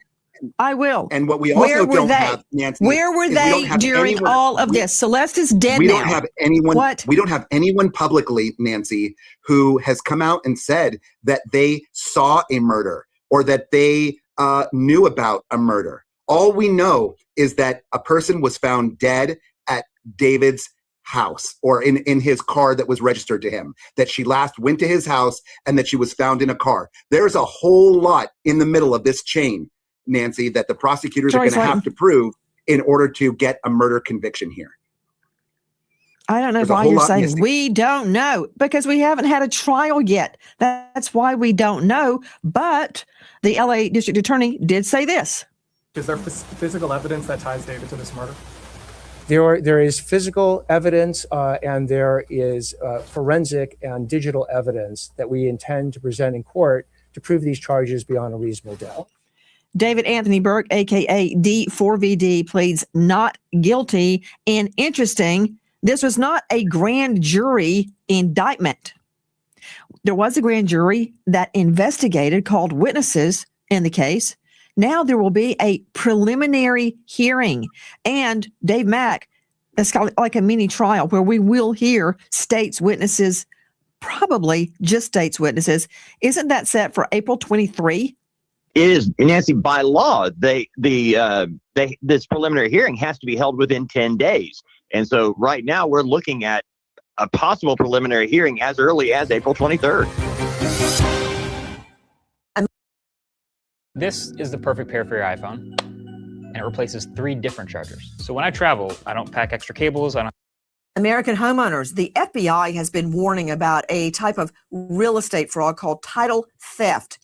And what we also don't have, Nancy, where were they during all of this? Celeste is dead now. We don't have anyone. What? We don't have anyone publicly, Nancy, who has come out and said that they saw a murder or that they knew about a murder. All we know is that a person was found dead at David's house, or in his car that was registered to him, that she last went to his house and that she was found in a car. There's a whole lot in the middle of this chain, Nancy, that the prosecutors are going to have to prove in order to get a murder conviction here. I don't know why you're saying we don't know, because we haven't had a trial yet. That's why we don't know. But the LA District Attorney did say this. Is there physical evidence that ties David to this murder? There is physical evidence and there is forensic and digital evidence that we intend to present in court to prove these charges beyond a reasonable doubt. David Anthony Burke, a.k.a. D4VD, pleads not guilty. And interesting, this was not a grand jury indictment. There was a grand jury that investigated, called witnesses in the case. Now there will be a preliminary hearing. And Dave Mack, it's like a mini trial where we will hear state's witnesses, probably just state's witnesses. Isn't that set for April 23? It is, Nancy, by law, this preliminary hearing has to be held within 10 days. And so right now we're looking at a possible preliminary hearing as early as April 23rd. This is the perfect pair for your iPhone, and it replaces 3 different chargers. So when I travel, I don't pack extra cables. American homeowners, the FBI has been warning about a type of real estate fraud called title theft.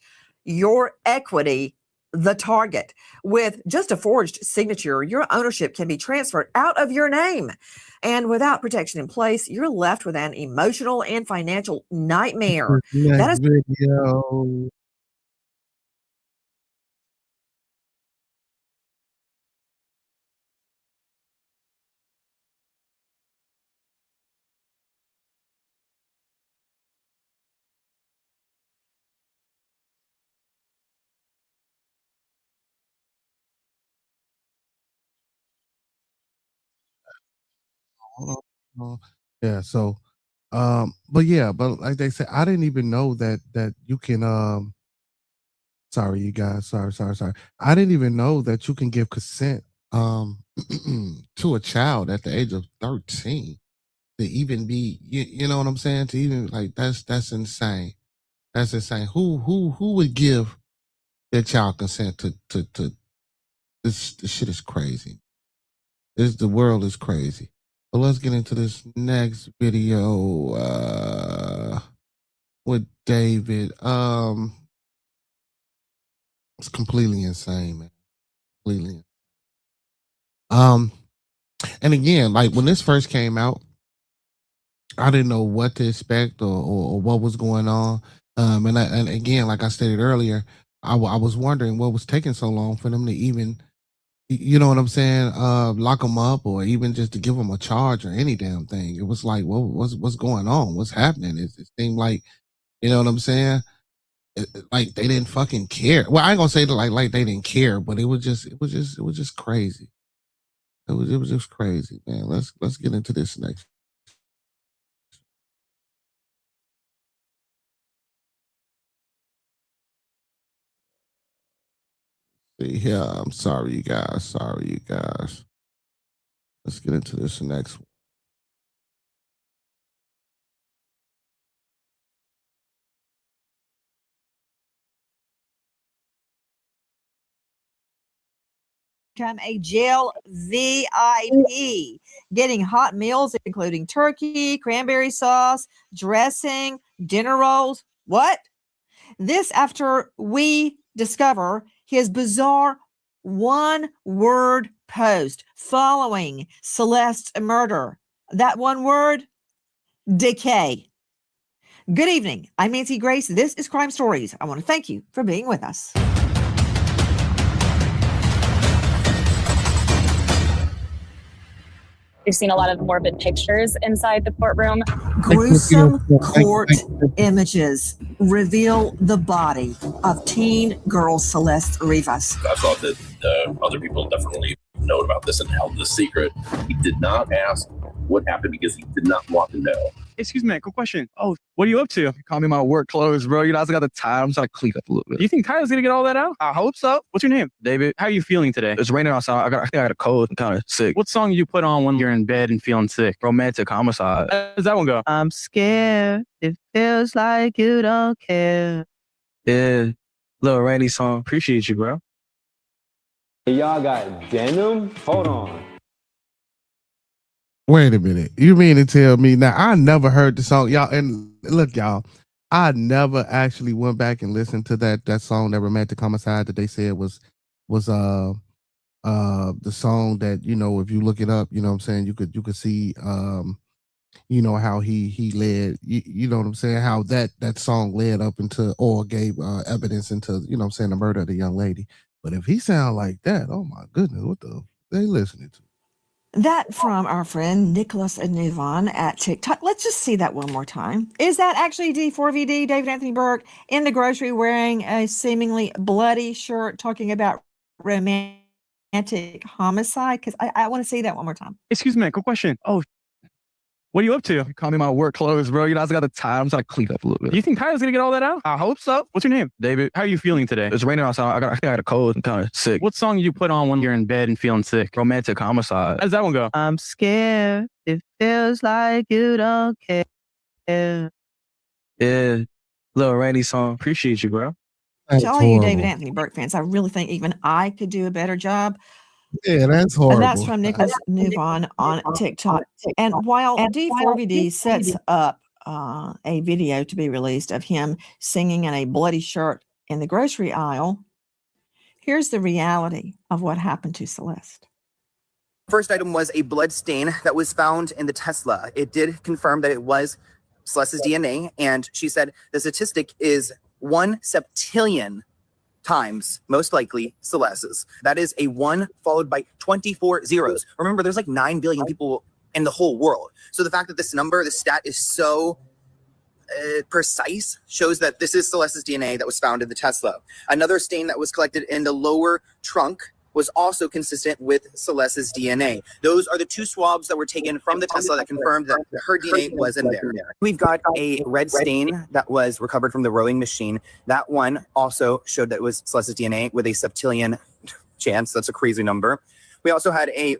Your equity, the target. With just a forged signature, your ownership can be transferred out of your name. And without protection in place, you're left with an emotional and financial nightmare. That is video. Hold on. Yeah, so but like they said, I didn't even know that you can sorry you guys, sorry. I didn't even know that you can give consent to a child at the age of 13 to even be you know what I'm saying? To even like that's insane. That's insane. Who would give their child consent to this shit is crazy. The world is crazy. But let's get into this next video with David. It's completely insane, man. Completely. And again, like when this first came out, I didn't know what to expect or what was going on. And again, like I stated earlier, I was wondering what was taking so long for them to even, you know what I'm saying, lock them up or even just to give them a charge or any damn thing. It was like, what's going on? What's happening? It seemed like, you know what I'm saying, like they didn't fucking care. Well, I ain't gonna say that like they didn't care, but it was just crazy. It was just crazy, man. Let's get into this next. See here, I'm sorry, you guys. Let's get into this next one. Become a jail VIP, getting hot meals including turkey, cranberry sauce, dressing, dinner rolls. What? This after we discover his bizarre one-word post following Celeste's murder. That one word, decay. Good evening. I'm Nancy Grace. This is Crime Stories. I want to thank you for being with us. We've seen a lot of morbid pictures inside the courtroom. Gruesome court images reveal the body of teen girl Celeste Rivas. I thought that other people definitely know about this and held this secret. He did not ask what happened because he did not want to know. Excuse me, quick question. Oh, what are you up to? Call me my work clothes, bro. I also got the tie. I'm trying to clean up a little bit. Do you think Tyler's gonna get all that out? I hope so. What's your name? David. How are you feeling today? It's raining outside. I think I got a cold. I'm kind of sick. What song do you put on when you're in bed and feeling sick? Romantic Homicide. How does that one go? I'm scared. It feels like you don't care. Yeah. Little rainy song. Appreciate you, bro. Y'all got denim? Hold on. Wait a minute. You mean to tell me now? I never heard the song, y'all. And look, y'all, I never actually went back and listened to that song, that Romantic Homicide, that they said was the song that, you know, if you look it up, you know what I'm saying, you could see you know, how he led, you know what I'm saying, how that song led up into, or gave evidence into, you know what I'm saying, the murder of the young lady. But if he sound like that, oh my goodness, what the they listening to? That from our friend Nicholas Nuvon at TikTok. Let's just see that one more time. Is that actually D4VD, David Anthony Burke, in the grocery wearing a seemingly bloody shirt talking about romantic homicide? Because I want to see that one more time. Excuse me, quick question. Oh, what are you up to? Call me my work clothes, bro. I also got the tie. I'm trying to clean up a little bit. Do you think Tyler's gonna get all that out? I hope so. What's your name? David. How are you feeling today? It's raining outside. I think I got a cold. I'm kind of sick. What song do you put on when you're in bed and feeling sick? Romantic Homicide. How does that one go? I'm scared. It feels like you don't care. Yeah. Little rainy song. Appreciate you, bro. To all you David Anthony Burke fans, I really think even I could do a better job. Yeah, that's horrible. And that's from Nicholas Nuvon on TikTok. And while D4VD sets up a video to be released of him singing in a bloody shirt in the grocery aisle, here's the reality of what happened to Celeste. First item was a blood stain that was found in the Tesla. It did confirm that it was Celeste's DNA, and she said the statistic is 1 septillion times, most likely, Celeste's. That is a 1 followed by 24 zeros. Remember, there's like 9 billion people in the whole world. So the fact that this number, the stat is so precise, shows that this is Celeste's DNA that was found in the Tesla. Another stain that was collected in the lower trunk was also consistent with Celeste's DNA. Those are the 2 swabs that were taken from the Tesla that confirmed that her DNA was in there. We've got a red stain that was recovered from the rowing machine. That one also showed that it was Celeste's DNA with a septillion chance. That's a crazy number. We also had a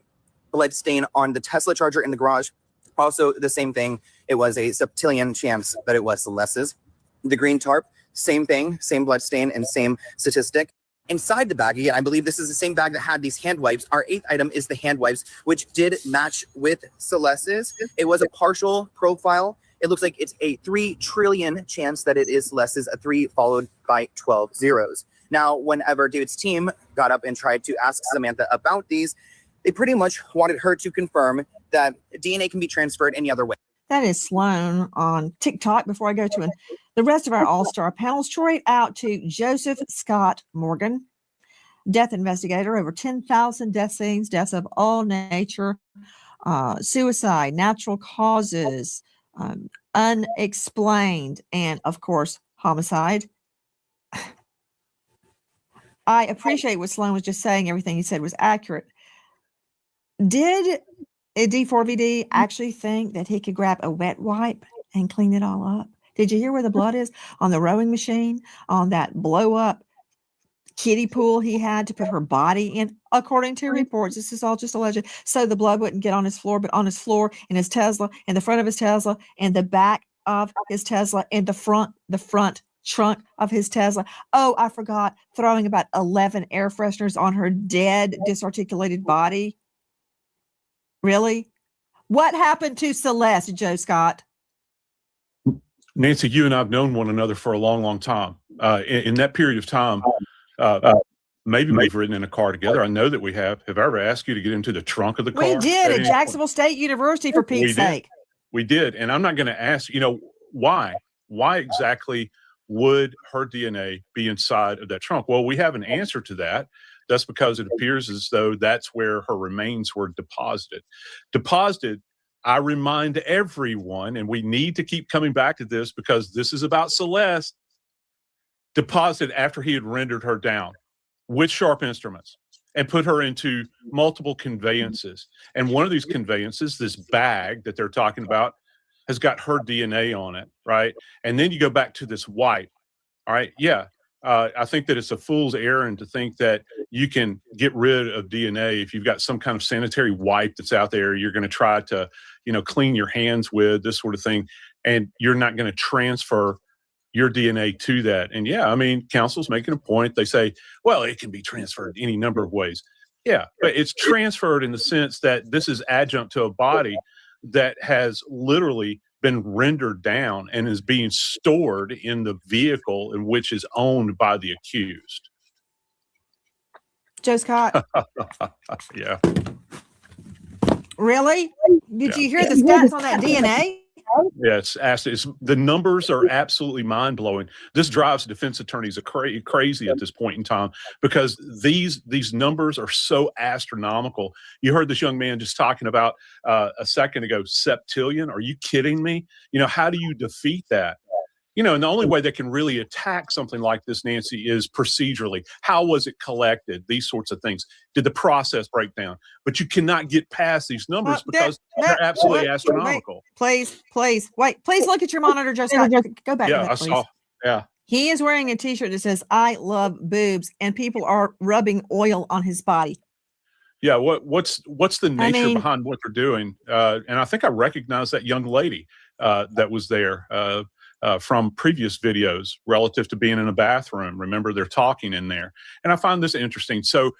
blood stain on the Tesla charger in the garage. Also the same thing. It was a septillion chance that it was Celeste's. The green tarp, same thing, same blood stain and same statistic. Inside the bag, again, I believe this is the same bag that had these hand wipes. Our 8th item is the hand wipes, which did match with Celeste's. It was a partial profile. It looks like it's a 3 trillion chance that it is Celeste's, a 3 followed by 12 zeros. Now, whenever David's team got up and tried to ask Samantha about these, they pretty much wanted her to confirm that DNA can be transferred any other way. That is Sloan on TikTok. Before I go to the rest of our all-star panels, straight out to Joseph Scott Morgan, death investigator, over 10,000 death scenes, deaths of all nature, suicide, natural causes, unexplained, and of course, homicide. I appreciate what Sloan was just saying. Everything he said was accurate. Did D4VD actually think that he could grab a wet wipe and clean it all up? Did you hear where the blood is? On the rowing machine, on that blow up kiddie pool he had to put her body in. According to reports, this is all just alleged. So the blood wouldn't get on his floor, but on his floor, in his Tesla, in the front of his Tesla, in the back of his Tesla, in the front trunk of his Tesla. Oh, I forgot, throwing about 11 air fresheners on her dead, disarticulated body. Really? What happened to Celeste, Joe Scott? Nancy, you and I have known one another for a long, long time. In that period of time, maybe we've ridden in a car together. I know that we have. Have I ever asked you to get into the trunk of the car? We did at Jacksonville State University, for Pete's sake. We did. And I'm not going to ask, why? Why exactly would her DNA be inside of that trunk? Well, we have an answer to that. That's because it appears as though that's where her remains were deposited. I remind everyone, and we need to keep coming back to this because this is about Celeste, deposited after he had rendered her down with sharp instruments and put her into multiple conveyances. And one of these conveyances, this bag that they're talking about, has got her DNA on it, right? And then you go back to this wipe. All right. Yeah. I think that it's a fool's errand to think that you can get rid of DNA if you've got some kind of sanitary wipe that's out there. You're going to try to, clean your hands with this sort of thing, and you're not going to transfer your DNA to that. And yeah, I mean, counsel's making a point. They say, well, it can be transferred any number of ways. Yeah, but it's transferred in the sense that this is adjunct to a body that has literally been rendered down and is being stored in the vehicle in which is owned by the accused. Joe Scott. Yeah. Really? Did you hear the stats on that DNA? Yes, the numbers are absolutely mind-blowing. This drives defense attorneys crazy at this point in time, because these numbers are so astronomical. You heard this young man just talking about a second ago, septillion. Are you kidding me? How do you defeat that? And the only way they can really attack something like this, Nancy, is procedurally. How was it collected? These sorts of things. Did the process break down? But you cannot get past these numbers because they're absolutely astronomical. Please look at your monitor, Joe Scott. Go back. Yeah, I saw. Yeah. He is wearing a t-shirt that says, "I love boobs," and people are rubbing oil on his body. Yeah, what's the nature behind what they're doing? And I think I recognize that young lady that was there from previous videos relative to being in a bathroom. Remember, they're talking in there, and I find this interesting. So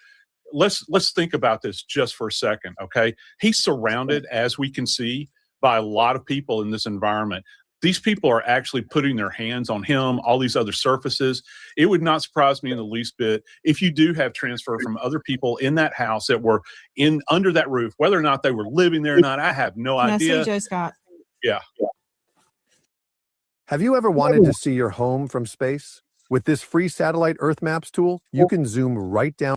let's think about this just for a second, okay? He's surrounded, as we can see, by a lot of people in this environment. These people are actually putting their hands on him, all these other surfaces. It would not surprise me in the least bit if you do have transfer from other people in that house that were under that roof, whether or not they were living there or not. I have no idea. See, Joe Scott. Yeah. Have you ever wanted to see your home from space? With this free satellite Earth Maps tool, you can zoom right down.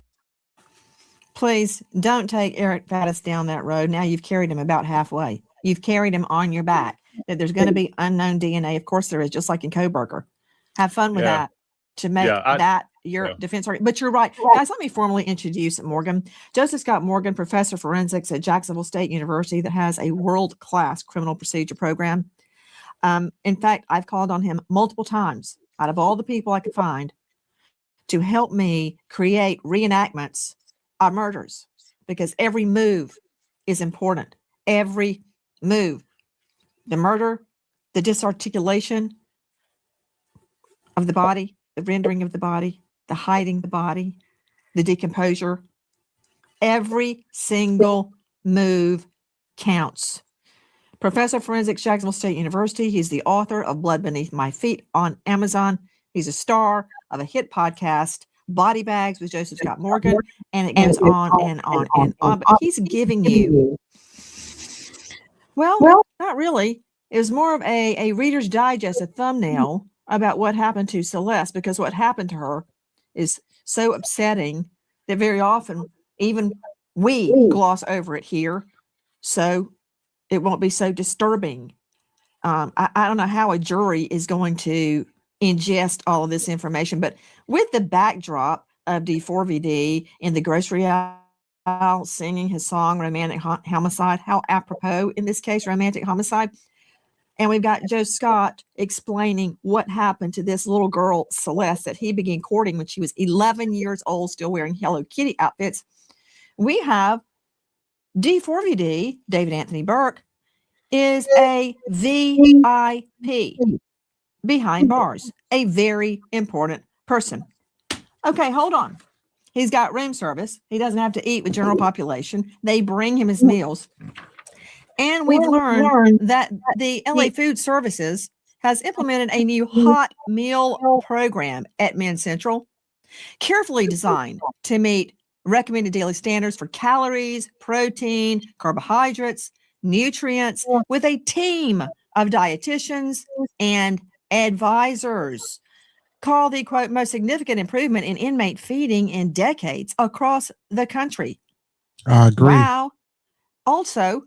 Please don't take Eric Faddis down that road. Now you've carried him about halfway. You've carried him on your back. That there's going to be unknown DNA. Of course there is, just like in Coburger. Have fun with that to make that your defense argument. But you're right. Guys, let me formally introduce Morgan. Joseph Scott Morgan, professor of forensics at Jacksonville State University, that has a world-class criminal procedure program. In fact, I've called on him multiple times out of all the people I could find to help me create reenactments of murders, because every move is important. Every move. The murder, the disarticulation of the body, the rendering of the body, the hiding the body, the decomposure. Every single move counts. Professor of Forensics, Jacksonville State University. He's the author of Blood Beneath My Feet on Amazon. He's a star of a hit podcast, Body Bags with Joseph Scott Morgan, and it goes on and on and on. But he's giving you, well, not really. It was more of a Reader's Digest, a thumbnail about what happened to Celeste, because what happened to her is so upsetting that very often even we gloss over it here. So it won't be so disturbing. I don't know how a jury is going to ingest all of this information, but with the backdrop of D4VD in the grocery aisle singing his song, Romantic Homicide, how apropos in this case, Romantic Homicide. And we've got Joe Scott explaining what happened to this little girl, Celeste, that he began courting when she was 11 years old, still wearing Hello Kitty outfits. We have D4VD, David Anthony Burke, is a VIP behind bars, a very important person. Okay, hold on. He's got room service. He doesn't have to eat with general population. They bring him his meals. And we've learned that the LA Food Services has implemented a new hot meal program at Men's Central, carefully designed to meet recommended daily standards for calories, protein, carbohydrates, nutrients, with a team of dietitians and advisors. Called the, quote, most significant improvement in inmate feeding in decades across the country. I agree. Wow. Also,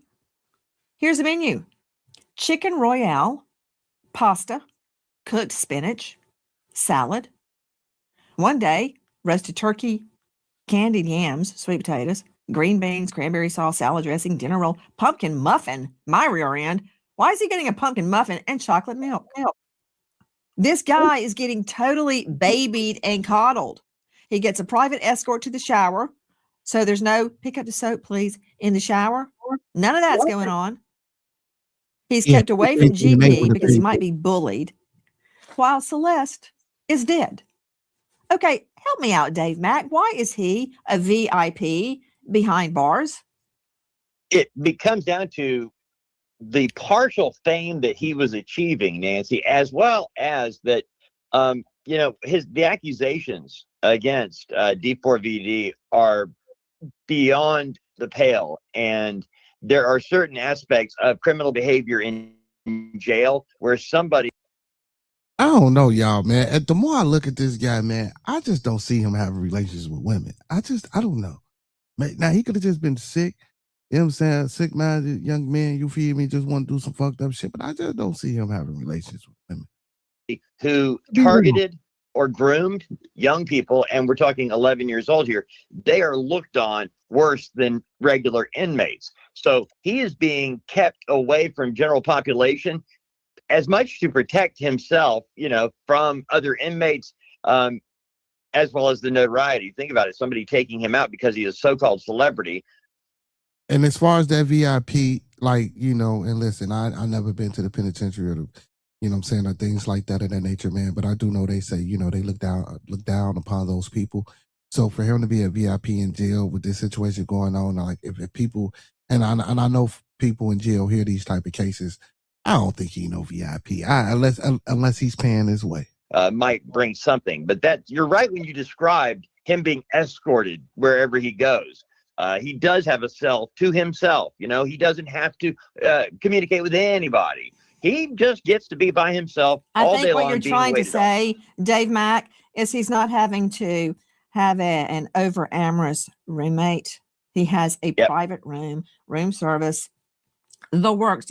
here's the menu: chicken royale, pasta, cooked spinach, salad. One day, roasted turkey, candied yams, sweet potatoes, green beans, cranberry sauce, salad dressing, dinner roll, pumpkin muffin, my rear end. Why is he getting a pumpkin muffin and chocolate milk? This guy is getting totally babied and coddled. He gets a private escort to the shower. So there's no pick up the soap, please, in the shower. None of that's going on. He's kept away from GP because he might be bullied, while Celeste is dead. Okay, help me out, Dave Mack. Why is he a VIP behind bars? It comes down to the partial fame that he was achieving, Nancy, as well as that, the accusations against D4VD are beyond the pale. And there are certain aspects of criminal behavior in jail where somebody. I don't know, y'all, man. The more I look at this guy, man, I just don't see him having relations with women. I don't know. Now, he could have just been sick. You know what I'm saying? Sick-minded young man, you feel me, just want to do some fucked up shit. But I just don't see him having relations with women. Who targeted or groomed young people, and we're talking 11 years old here, they are looked on worse than regular inmates. So he is being kept away from general population as much to protect himself, from other inmates, as well as the notoriety. Think about it, somebody taking him out because he is a so-called celebrity. And as far as that VIP, and listen, I never been to the penitentiary or or things like that of that nature, man. But I do know they say, they look down upon those people. So for him to be a VIP in jail with this situation going on, like if people, and I know people in jail hear these type of cases, I don't think he no VIP, unless he's paying his way. Might bring something, but you're right when you described him being escorted wherever he goes. He does have a cell to himself. He doesn't have to communicate with anybody. He just gets to be by himself all day long. I think what you're trying to say, Dave Mack, is he's not having to have an over amorous roommate. He has a private room service, the works.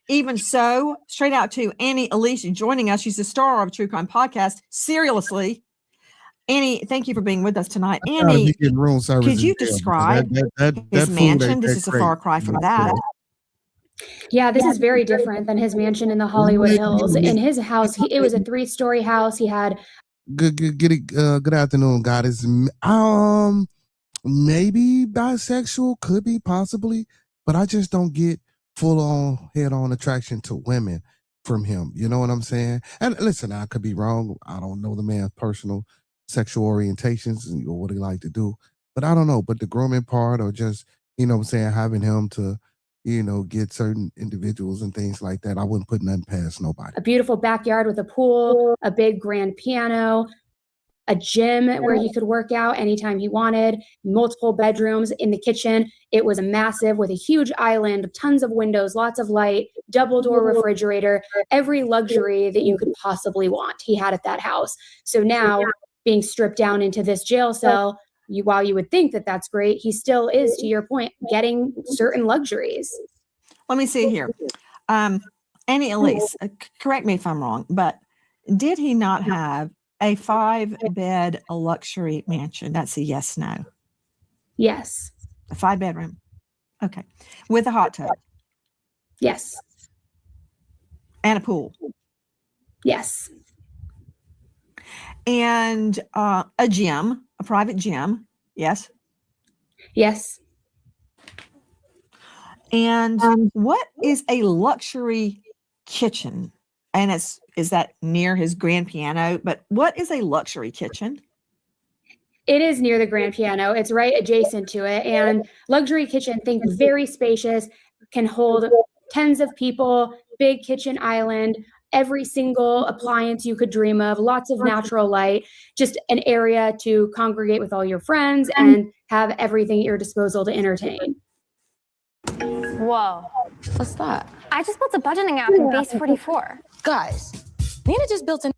Even so, straight out to Annie Elise joining us. She's the star of True Crime Podcast, Seriously. Annie, thank you for being with us tonight. Annie, could you describe his mansion? This is a far cry from that. Yeah, this is very different than his mansion in the Hollywood Hills. In his house, it was a 3-story house. He had good afternoon, guys. Maybe bisexual, could be possibly, but I just don't get full on head on attraction to women from him. You know what I'm saying? And listen, I could be wrong. I don't know the man's personal sexual orientations or what he like to do, but I don't know. But the grooming part, or just having him to get certain individuals and things like that, I wouldn't put nothing past nobody. A beautiful backyard with a pool, a big grand piano, a gym where he could work out anytime he wanted, multiple bedrooms in the kitchen. It was massive with a huge island, tons of windows, lots of light, double door refrigerator, every luxury that you could possibly want he had at that house. So now being stripped down into this jail cell, while you would think that that's great, he still is, to your point, getting certain luxuries. Let me see here. Annie Elise, correct me if I'm wrong, but did he not have a 5-bed luxury mansion? That's a yes, no. Yes. A 5-bedroom. Okay. With a hot tub. Yes. And a pool. Yes. And a gym, a private gym. Yes. Yes. And what is a luxury kitchen? And is that near his grand piano? But what is a luxury kitchen? It is near the grand piano. It's right adjacent to it. And luxury kitchen, think very spacious, can hold tens of people, big kitchen island, every single appliance you could dream of, lots of natural light, just an area to congregate with all your friends and have everything at your disposal to entertain. Whoa. What's that? I just built a budgeting app in Base 44. Guys, Nina just built an...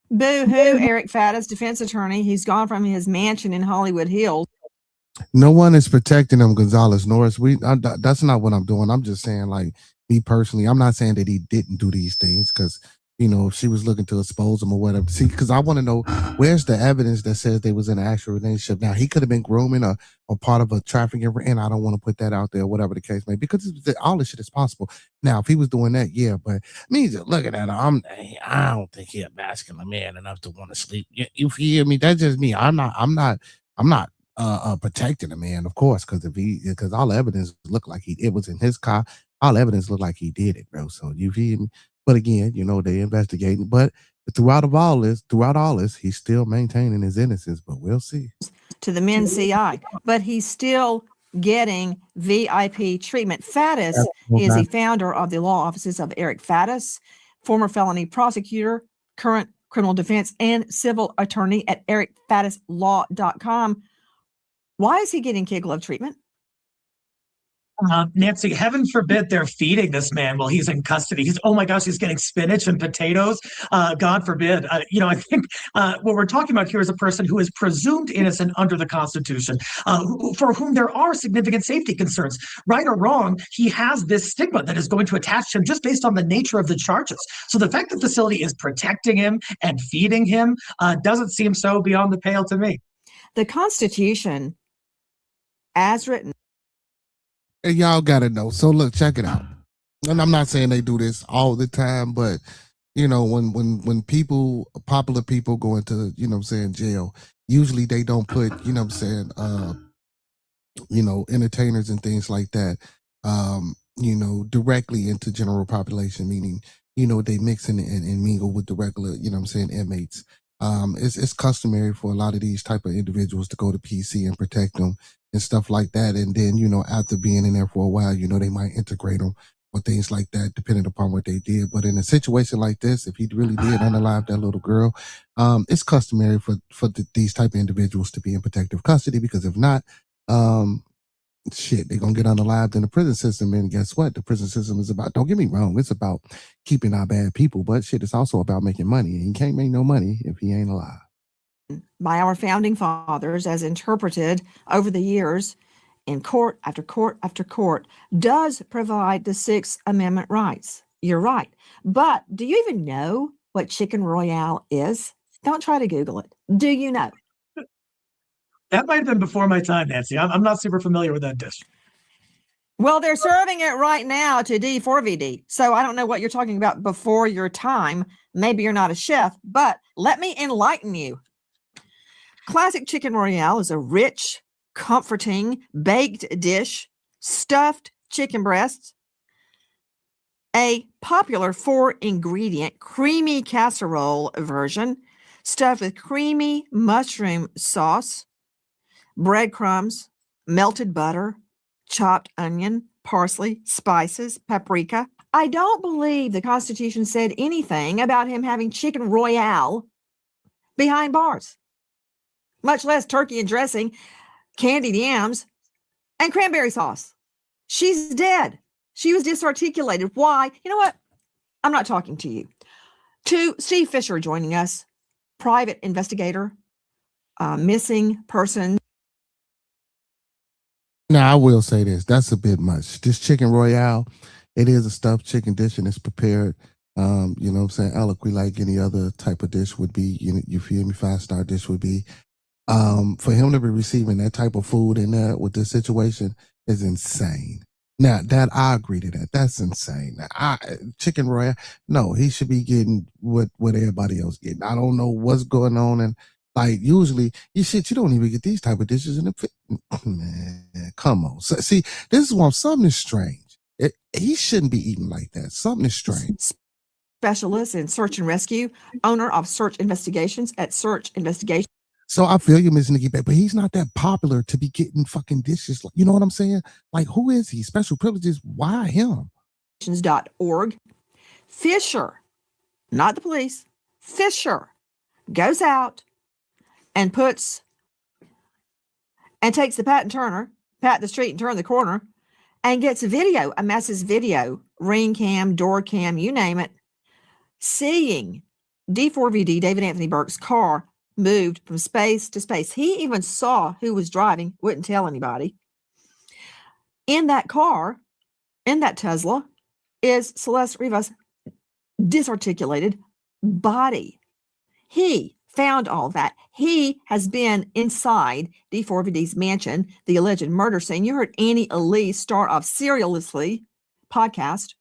Boo-hoo, Eric Faddis, defense attorney. He's gone from his mansion in Hollywood Hills. No one is protecting him, Gonzalez Norris. That's not what I'm doing. I'm just saying, like, me personally, I'm not saying that he didn't do these things, because if she was looking to expose him or whatever. See, because I want to know where's the evidence that says they was in an actual relationship. Now, he could have been grooming or part of a trafficking, and I don't want to put that out there, whatever the case may be, because all this shit is possible. Now, if he was doing that, yeah, but me just looking at her, I don't think he a masculine man enough to want to sleep. You feel me? That's just me. I'm not protecting a man, of course, because all evidence looked like it was in his car. All evidence looked like he did it, bro. So you feel me? But again, they investigating. But throughout all this, he's still maintaining his innocence. But we'll see. To the men's CI, but he's still getting VIP treatment. Faddis is the founder of the law offices of Eric Faddis, former felony prosecutor, current criminal defense and civil attorney at ericfaddislaw.com. Why is he getting kid glove treatment? Nancy, heaven forbid they're feeding this man while he's in custody. Oh my gosh, he's getting spinach and potatoes. God forbid. I think what we're talking about here is a person who is presumed innocent under the Constitution, for whom there are significant safety concerns. Right or wrong, he has this stigma that is going to attach to him just based on the nature of the charges. So the fact that the facility is protecting him and feeding him doesn't seem so beyond the pale to me. The Constitution, as written, and y'all gotta know. So look, check it out. And I'm not saying they do this all the time, but when popular people go into, jail, usually they don't put, entertainers and things like that, directly into general population, meaning, they mix and mingle with the regular, inmates. It's customary for a lot of these type of individuals to go to PC and protect them and stuff like that. And then, after being in there for a while, they might integrate them or things like that, depending upon what they did. But in a situation like this, if he really did unalive that little girl, it's customary for these type of individuals to be in protective custody, because if not, they're going to get unalived in the prison system. And guess what? The prison system is about, don't get me wrong, it's about keeping our bad people, but it's also about making money. And you can't make no money if he ain't alive. By our founding fathers, as interpreted over the years in court after court after court, does provide the Sixth Amendment rights. You're right. But do you even know what Chicken Royale is? Don't try to Google it. Do you know? That might have been before my time, Nancy. I'm not super familiar with that dish. Well, they're serving it right now to D4VD. So I don't know what you're talking about before your time. Maybe you're not a chef, but let me enlighten you. Classic Chicken Royale is a rich, comforting, baked dish, stuffed chicken breasts, a popular 4-ingredient creamy casserole version, stuffed with creamy mushroom sauce, breadcrumbs, melted butter, chopped onion, parsley, spices, paprika. I don't believe the Constitution said anything about him having chicken royale behind bars, much less turkey and dressing, candied yams, and cranberry sauce. She's dead. She was disarticulated. Why? You know what? I'm not talking to you. To Steve Fisher joining us, private investigator, missing person. Now, I will say this. That's a bit much. This chicken royale, it is a stuffed chicken dish, and it's prepared, eloquently like any other type of dish would be. You feel me? 5-star dish would be. For him to be receiving that type of food in there with this situation is insane. Now, that I agree to that. That's insane. Chicken royale, no, he should be getting what everybody else getting. I don't know what's going on, and usually, you don't even get these type of dishes in the man, come on. So, see, this is why something is strange. He shouldn't be eating like that. Something is strange. Specialist in search and rescue, owner of Search Investigations at Search Investigation. So I feel you, Ms. Nikki, but he's not that popular to be getting fucking dishes. You know what I'm saying? Who is he? Special privileges? Why him? .org. Fisher, not the police, Fisher goes out and takes the pat the street and turn the corner, and gets a video, a massive video, ring cam, door cam, you name it, seeing D4VD, David Anthony Burke's car moved from space to space. He even saw who was driving, wouldn't tell anybody. In that car, in that Tesla, is Celeste Rivas, disarticulated, body. He found all that. He has been inside D4VD's mansion, the alleged murder scene. You heard Annie Elise, star of Serialously podcast,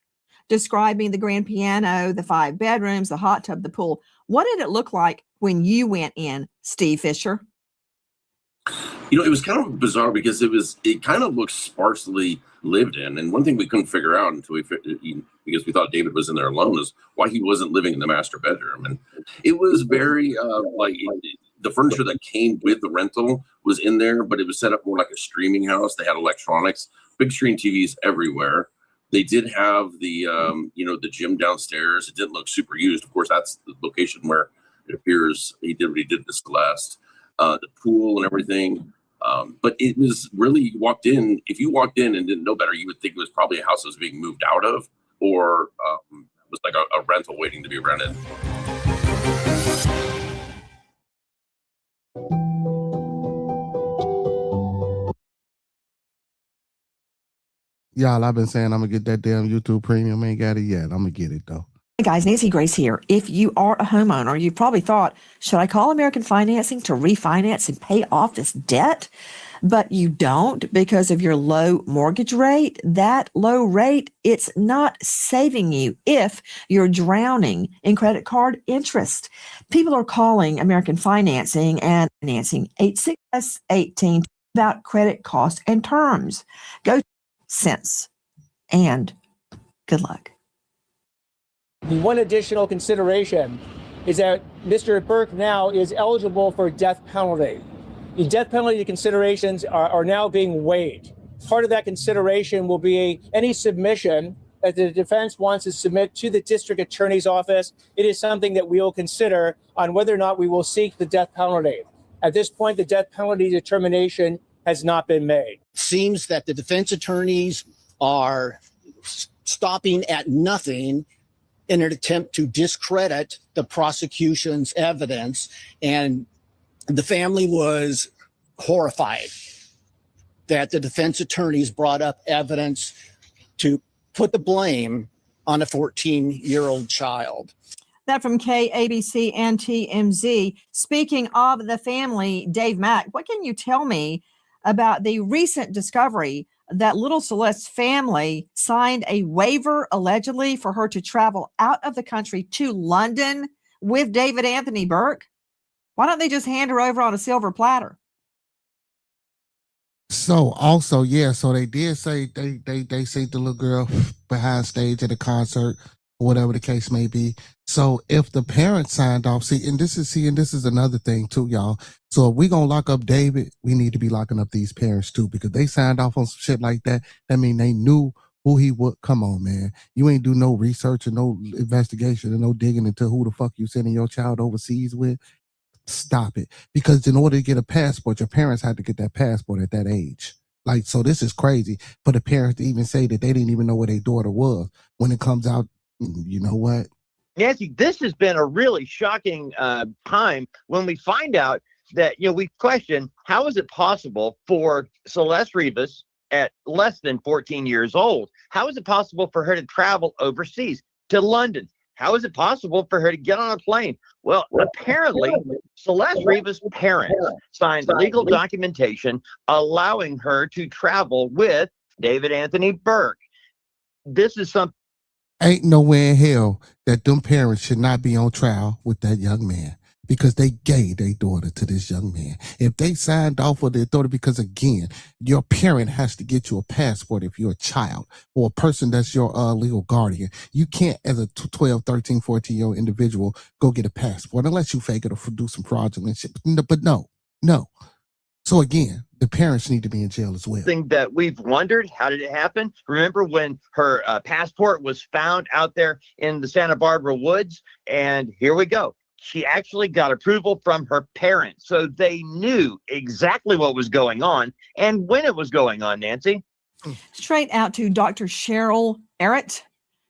describing the grand piano, the 5 bedrooms, the hot tub, the pool. What did it look like when you went in, Steve Fisher? You know, it was kind of bizarre because it kind of looked sparsely lived in. And one thing we couldn't figure out until because we thought David was in there alone is why he wasn't living in the master bedroom. And it was very the furniture that came with the rental was in there, but it was set up more like a streaming house. They had electronics, big screen TVs everywhere. They did have the the gym downstairs. It didn't look super used. Of course, that's the location where it appears he did what he did to Celeste. The pool and everything. But it was really, if you walked in and didn't know better, you would think it was probably a house that was being moved out of, or it was like a rental waiting to be rented. Y'all, I've been saying I'm gonna get that damn YouTube premium. Ain't got it yet. I'm gonna get it though. Hey guys, Nancy Grace here. If you are a homeowner, you probably thought, should I call American Financing to refinance and pay off this debt? But you don't because of your low mortgage rate. That low rate, it's not saving you if you're drowning in credit card interest. People are calling American Financing and financing 8618 about credit costs and terms. Go sense and good luck. The one additional consideration is that Mr. Burke now is eligible for death penalty. The death penalty considerations are now being weighed. Part of that consideration will be any submission that the defense wants to submit to the district attorney's office. It is something that we will consider on whether or not we will seek the death penalty. At this point, the death penalty determination has not been made. Seems that the defense attorneys are stopping at nothing in an attempt to discredit the prosecution's evidence. And the family was horrified that the defense attorneys brought up evidence to put the blame on a 14-year-old child. That from KABC and TMZ. Speaking of the family, Dave Mack, what can you tell me about the recent discovery that little Celeste's family signed a waiver allegedly for her to travel out of the country to London with David Anthony Burke? Why don't they just hand her over on a silver platter? So also, yeah, so they did say they see the little girl behind stage at a concert, or whatever the case may be. So if the parents signed off, and this is another thing too, y'all. So if we gonna lock up David, we need to be locking up these parents too, because they signed off on some shit like that. That mean they knew who he would. Come on, man. You ain't do no research or no investigation or no digging into who the fuck you sending your child overseas with. Stop it. Because in order to get a passport, your parents had to get that passport at that age. Like, so this is crazy for the parents to even say that they didn't even know where their daughter was. When it comes out, you know what? Nancy, this has been a really shocking time when we find out that, we question, how is it possible for Celeste Rivas at less than 14 years old? How is it possible for her to travel overseas to London? How is it possible for her to get on a plane? Well, apparently, Celeste Rivas' parents signed legal documentation allowing her to travel with David Anthony Burke. This is something. Ain't nowhere in hell that them parents should not be on trial with that young man, because they gave their daughter to this young man. If they signed off with their daughter, because again, your parent has to get you a passport if you're a child or a person that's your legal guardian. You can't, as a 12, 13, 14-year-old individual, go get a passport unless you fake it or do some fraudulent shit. But no. So again, the parents need to be in jail as well. Thing that we've wondered, how did it happen? Remember when her passport was found out there in the Santa Barbara woods? And here we go. She actually got approval from her parents. So they knew exactly what was going on and when it was going on, Nancy. Straight out to Dr. Cheryl Errett,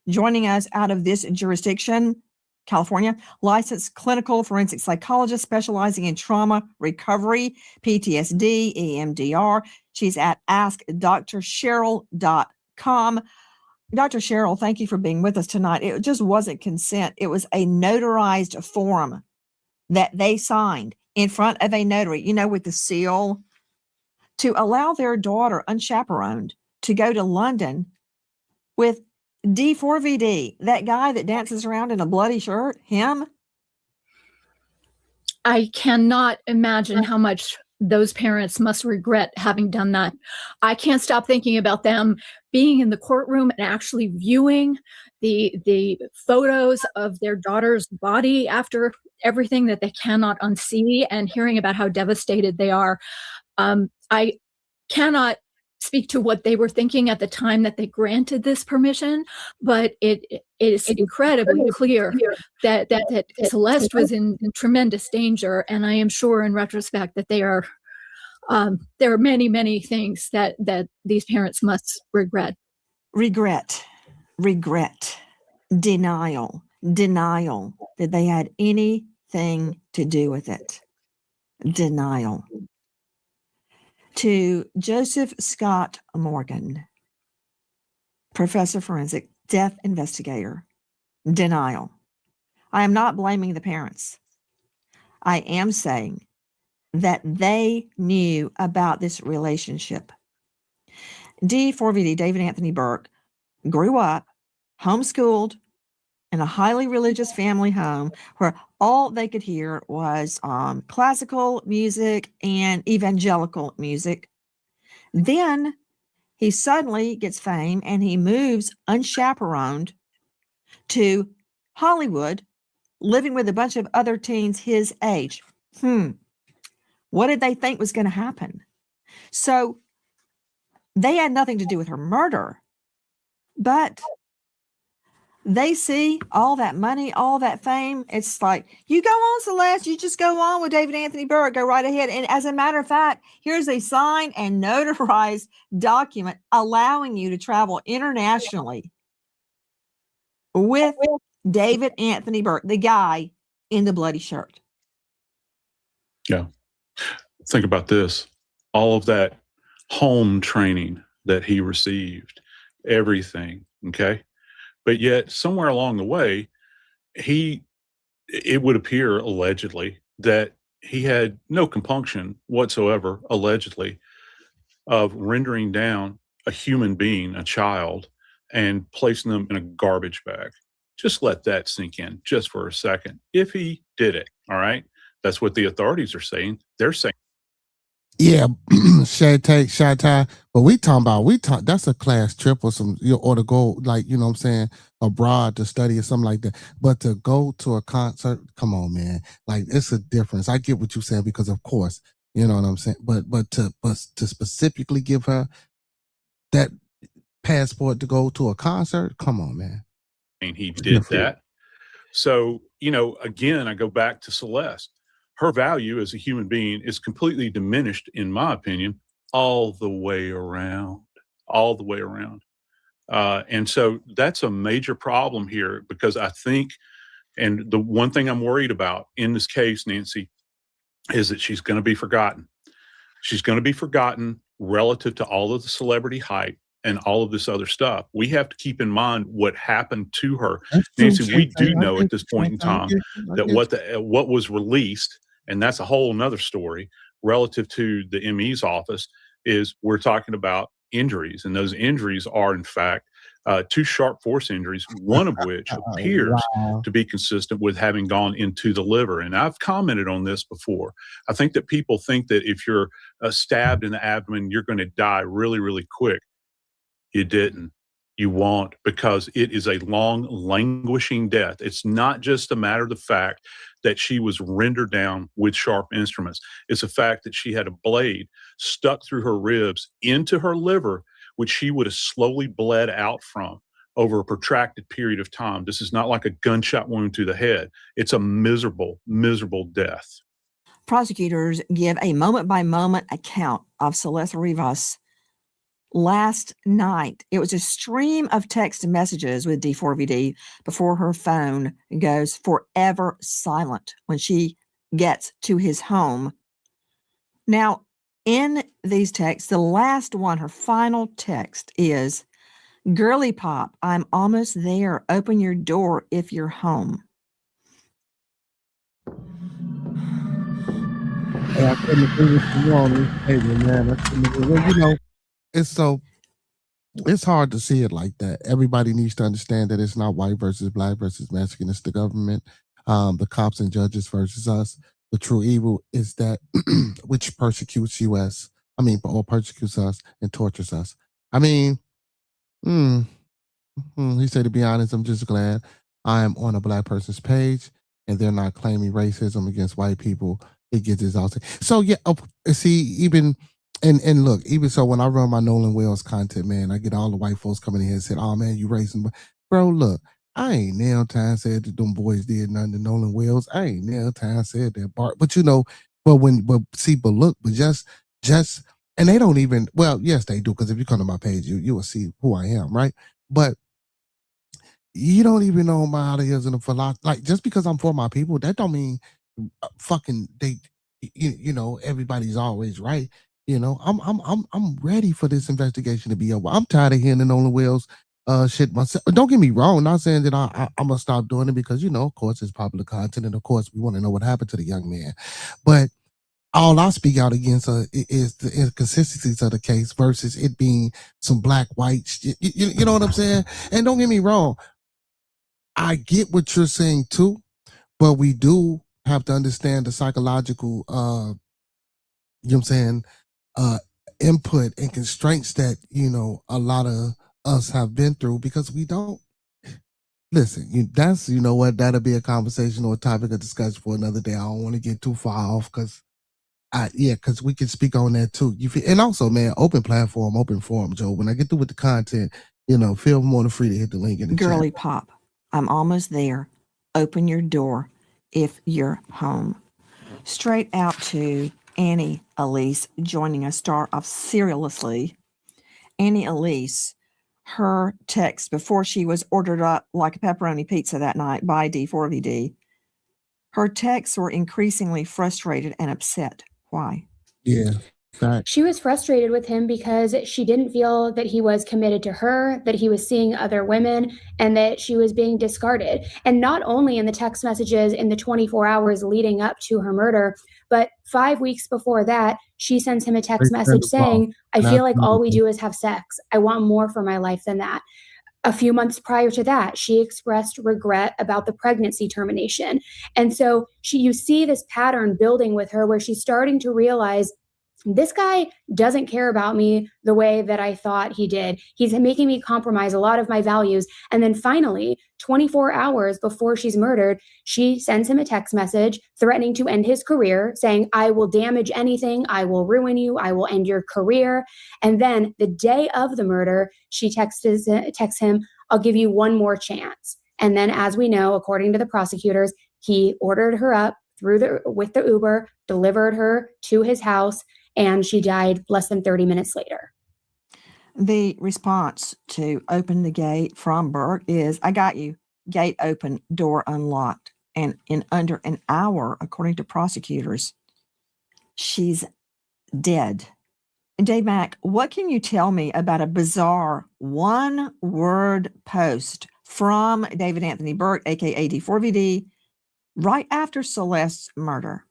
joining us out of this jurisdiction, California, licensed clinical forensic psychologist specializing in trauma recovery, PTSD, EMDR. She's at askdrcheryl.com. Dr. Cheryl, thank you for being with us tonight. It just wasn't consent. It was a notarized form that they signed in front of a notary, with the seal, to allow their daughter unchaperoned to go to London with D4VD, that guy that dances around in a bloody shirt, him. I cannot imagine how much those parents must regret having done that. I can't stop thinking about them being in the courtroom and actually viewing the photos of their daughter's body after everything that they cannot unsee, and hearing about how devastated they are. I cannot speak to what they were thinking at the time that they granted this permission, but it is incredibly clear that Celeste was in tremendous danger, and I am sure in retrospect that there are many things that these parents must regret. Regret, denial that they had anything to do with it. Denial. To Joseph Scott Morgan, professor forensic, death investigator, denial. I am not blaming the parents. I am saying that they knew about this relationship. D4VD, David Anthony Burke, grew up homeschooled in a highly religious family home where all they could hear was classical music and evangelical music. Then he suddenly gets fame and he moves unchaperoned to Hollywood, living with a bunch of other teens his age. What did they think was going to happen? So they had nothing to do with her murder, but they see all that money, all that fame. It's like, you go on, Celeste, you just go on with David Anthony Burke, go right ahead. And as a matter of fact, here's a signed and notarized document allowing you to travel internationally with David Anthony Burke, the guy in the bloody shirt. Yeah. Think about this. All of that home training that he received, everything, okay? But yet, somewhere along the way, it would appear, allegedly, that he had no compunction whatsoever, allegedly, of rendering down a human being, a child, and placing them in a garbage bag. Just let that sink in just for a second. If he did it, all right? That's what the authorities are saying. They're saying. Yeah, Shy tie. But we talking that's a class trip or some, or to go, like, you know what I'm saying, abroad to study or something like that. But to go to a concert, come on, man. Like, it's a difference. I get what you're saying, because of course, you know what I'm saying. But to specifically give her that passport to go to a concert, come on, man. And he did that. So, again, I go back to Celeste. Her value as a human being is completely diminished, in my opinion, all the way around. And so that's a major problem here, because I think, and the one thing I'm worried about in this case, Nancy, is that she's going to be forgotten. She's going to be forgotten relative to all of the celebrity hype and all of this other stuff. We have to keep in mind what happened to her. Nancy, we do know at this point in time that what was released, and that's a whole nother story relative to the ME's office, is we're talking about injuries. And those injuries are, in fact, 2 sharp force injuries, one of which appears to be consistent with having gone into the liver. And I've commented on this before. I think that people think that if you're stabbed in the abdomen, you're going to die really, really quick. You didn't. You won't, because it is a long, languishing death. It's not just a matter of the fact that she was rendered down with sharp instruments. It's a fact that she had a blade stuck through her ribs into her liver, which she would have slowly bled out from over a protracted period of time. This is not like a gunshot wound to the head. It's a miserable, miserable death. Prosecutors give a moment-by-moment account of Celeste Rivas last night. It was a stream of text messages with D4VD before her phone goes forever silent when she gets to his home. Now, in these texts, the last one, her final text is, Girly Pop, I'm almost there. Open your door if you're home. Hey, I couldn't agree with you more on this statement, man. I couldn't agree. Well, you know, it's hard to see it like that. Everybody needs to understand that it's not white versus black versus Mexican. It's the government, the cops and judges versus us. The true evil is that which persecutes us. Or persecutes us and tortures us. He said, to be honest, I'm just glad I am on a black person's page and they're not claiming racism against white people. It gets exhausting. So yeah, see, even and look, even so, when I run my Nolan Wells content, man, I get all the white folks coming in here and said, "Oh man, you racing?" Bro, look, I ain't nail time said that them boys did nothing to Nolan Wells. I ain't nail time said that Bart. But just and they don't even. Well, yes, they do, because if you come to my page, you will see who I am, right? But you don't even know my ideas and the philosophy. Like, just because I'm for my people, that don't mean fucking they. Everybody's always right. I'm ready for this investigation to be over. I'm tired of hearing the Nolan Wells shit myself. Don't get me wrong. Not saying that I'm gonna stop doing it, because of course it's popular content, and of course we want to know what happened to the young man. But all I speak out against is the inconsistencies of the case versus it being some black white shit. You know what I'm saying? And don't get me wrong, I get what you're saying too, but we do have to understand the psychological input and constraints that a lot of us have been through, because we don't listen. That'll be a conversation or a topic of discussion for another day. I don't want to get too far off, because we can speak on that too. And also, man, open platform, open forum, Joe. When I get through with the content, feel more than free to hit the link in the Girly chat. Pop, I'm almost there. Open your door if you're home. Straight out to Annie Elise joining us, star of Seriously. Annie Elise, her text before she was ordered up like a pepperoni pizza that night by D4VD, her texts were increasingly frustrated and upset. Why? Yeah. She was frustrated with him because she didn't feel that he was committed to her, that he was seeing other women, and that she was being discarded. And not only in the text messages in the 24 hours leading up to her murder, but 5 weeks before that, she sends him a text message saying, I feel like all we do is have sex. I want more for my life than that. A few months prior to that, she expressed regret about the pregnancy termination. And so you see this pattern building with her where she's starting to realize, this guy doesn't care about me the way that I thought he did. He's making me compromise a lot of my values. And then finally, 24 hours before she's murdered, she sends him a text message threatening to end his career, saying, I will damage anything. I will ruin you. I will end your career. And then the day of the murder, she texts him, I'll give you one more chance. And then, as we know, according to the prosecutors, he ordered her up with the Uber, delivered her to his house, and she died less than 30 minutes later. The response to open the gate from Burke is, I got you. Gate open, door unlocked. And in under an hour, according to prosecutors, she's dead. Dave Mack, what can you tell me about a bizarre one-word post from David Anthony Burke, aka D4VD, right after Celeste's murder?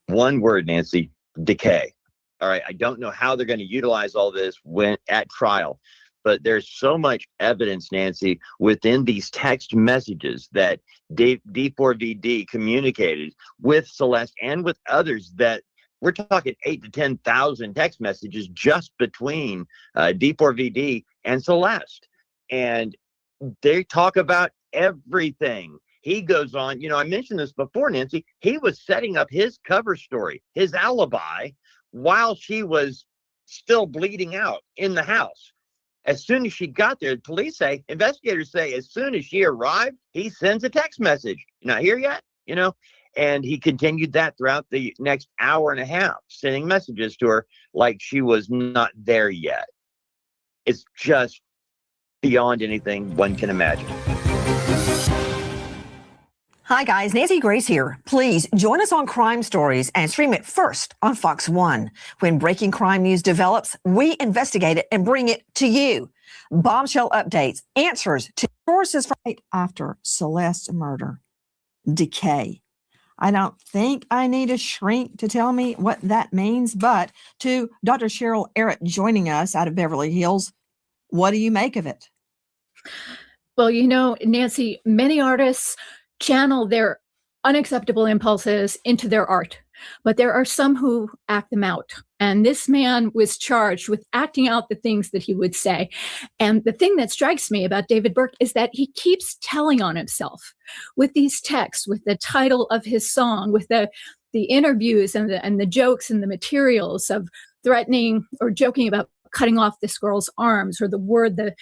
One word, Nancy: decay. All right. I don't know how they're going to utilize all this when at trial, but there's so much evidence, Nancy, within these text messages that D4VD communicated with Celeste and with others, that we're talking 8,000 to 10,000 text messages just between D4VD and Celeste. And they talk about everything. He goes on, I mentioned this before, Nancy, he was setting up his cover story, his alibi, while she was still bleeding out in the house. As soon as she got there, investigators say, as soon as she arrived, he sends a text message. You're not here yet? And he continued that throughout the next hour and a half, sending messages to her like she was not there yet. It's just beyond anything one can imagine. Hi, guys. Nancy Grace here. Please join us on Crime Stories and stream it first on Fox One. When breaking crime news develops, we investigate it and bring it to you. Bombshell updates, answers to sources right after Celeste's murder. Decay. I don't think I need a shrink to tell me what that means, but to Dr. Cheryl Arrett joining us out of Beverly Hills, what do you make of it? Well, Nancy, many artists channel their unacceptable impulses into their art, but there are some who act them out. And this man was charged with acting out the things that he would say. And the thing that strikes me about David Burke is that he keeps telling on himself with these texts, with the title of his song, with the interviews and the jokes and the materials of threatening or joking about cutting off this girl's arms, or the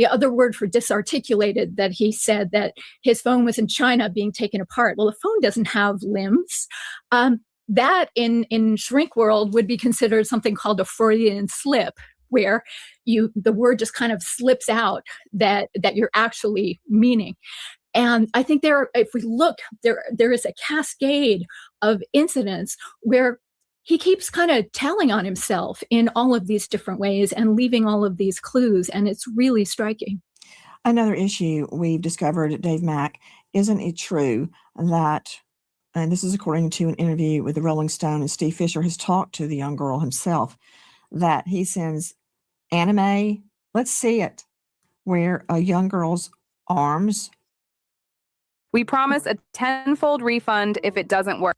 other word for disarticulated, that he said that his phone was in China being taken apart. Well, a phone doesn't have limbs. That in shrink world would be considered something called a Freudian slip, where the word just kind of slips out that you're actually meaning. And I think if we look, there is a cascade of incidents where he keeps kind of telling on himself in all of these different ways and leaving all of these clues, and it's really striking. Another issue we've discovered, Dave Mack, isn't it true that, and this is according to an interview with the Rolling Stone, and Steve Fisher has talked to the young girl himself, that he sends anime, let's see it, where a young girl's arms. We promise a 10-fold refund if it doesn't work.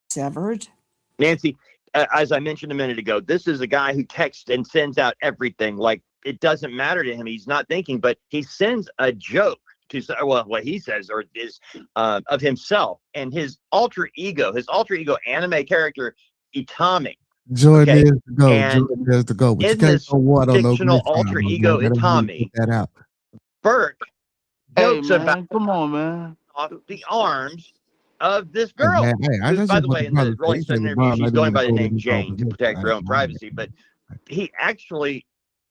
Severed. Nancy, as I mentioned a minute ago, this is a guy who texts and sends out everything. Like, it doesn't matter to him. He's not thinking, but he sends a joke to, well, what he says or is of himself and his alter ego anime character, Itami. Jordan is the go. And Jordan is the go. But you in can't this go water on no fictional grease alter fire, ego, man. Itami, That out. Burke jokes man, about come on, man. off the arms of this Hey, girl. man, I Who, just by the want way, to in the brother Rolling say Stone the interview, bomb. I she's didn't going by the go name to Jane to protect her own privacy, but he actually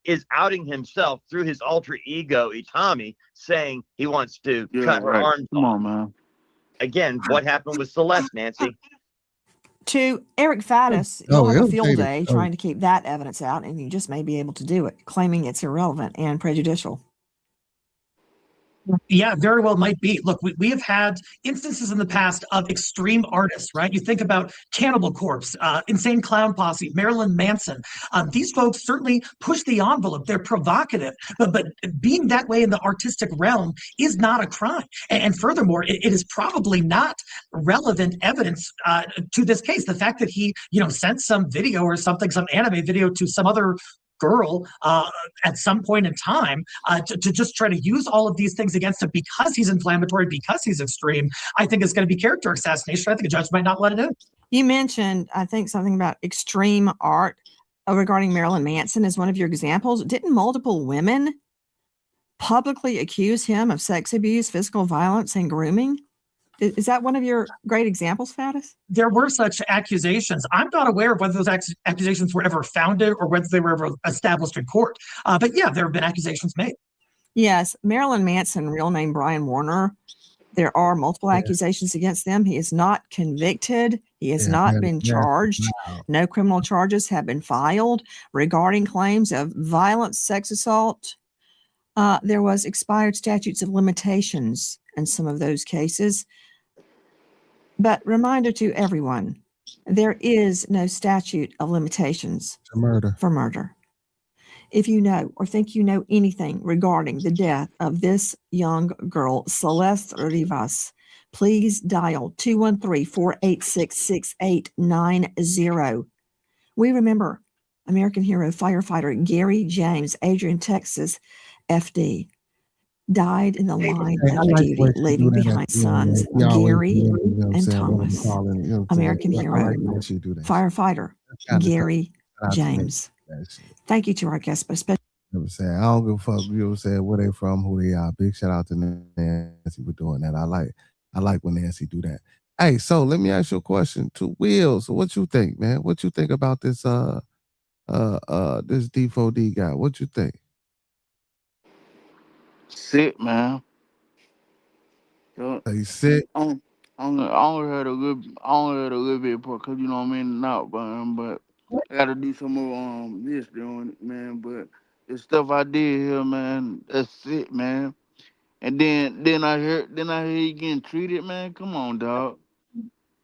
is outing himself through his alter ego, Itami, saying he wants to cut her arms Come off. on, man. Again, what happened with Celeste, Nancy? To Eric Faddis, Oh, you'll have a he'll field take it. day Oh. trying to keep that evidence out, and you just may be able to do it, claiming it's irrelevant and prejudicial. Yeah, very well might be. Look, we have had instances in the past of extreme artists, right? You think about Cannibal Corpse, Insane Clown Posse, Marilyn Manson. These folks certainly push the envelope. They're provocative, but being that way in the artistic realm is not a crime. And furthermore, it is probably not relevant evidence to this case. The fact that he, sent some video or something, some anime video to some other girl at some point in time to just try to use all of these things against him because he's inflammatory, because he's extreme, I think it's going to be character assassination. I think a judge might not let it in. You mentioned, I think, something about extreme art regarding Marilyn Manson as one of your examples. Didn't multiple women publicly accuse him of sex abuse, physical violence, and grooming? Is that one of your great examples, Faddis? There were such accusations. I'm not aware of whether those accusations were ever founded or whether they were ever established in court. But yeah, there have been accusations made. Yes, Marilyn Manson, real name Brian Warner. There are multiple accusations against them. He is not convicted. He has not been charged. No criminal charges have been filed regarding claims of violence, sex assault. There was expired statutes of limitations in some of those cases. But reminder to everyone, there is no statute of limitations for murder. If you know or think you know anything regarding the death of this young girl, Celeste Rivas, please dial 213-486-6890. We remember American hero firefighter Gary James, Adrian, Texas, FD, died in the line of duty, leaving behind sons Gary and Thomas. American hero, firefighter Gary James. Thank you to our guests, but especially. I don't give a fuck. Where they from, who they are. Big shout out to Nancy for doing that. I like when Nancy do that. Hey, so let me ask you a question. To Will, so what you think, man? What you think about this this D4D guy? What you think? Sick, man. Yo, They sick. I only heard a little bit because you know I'm in and out, but I gotta do some more this doing it, man. But the stuff I did here, man, that's it, man. And then I hear you getting treated, man. Come on, dog.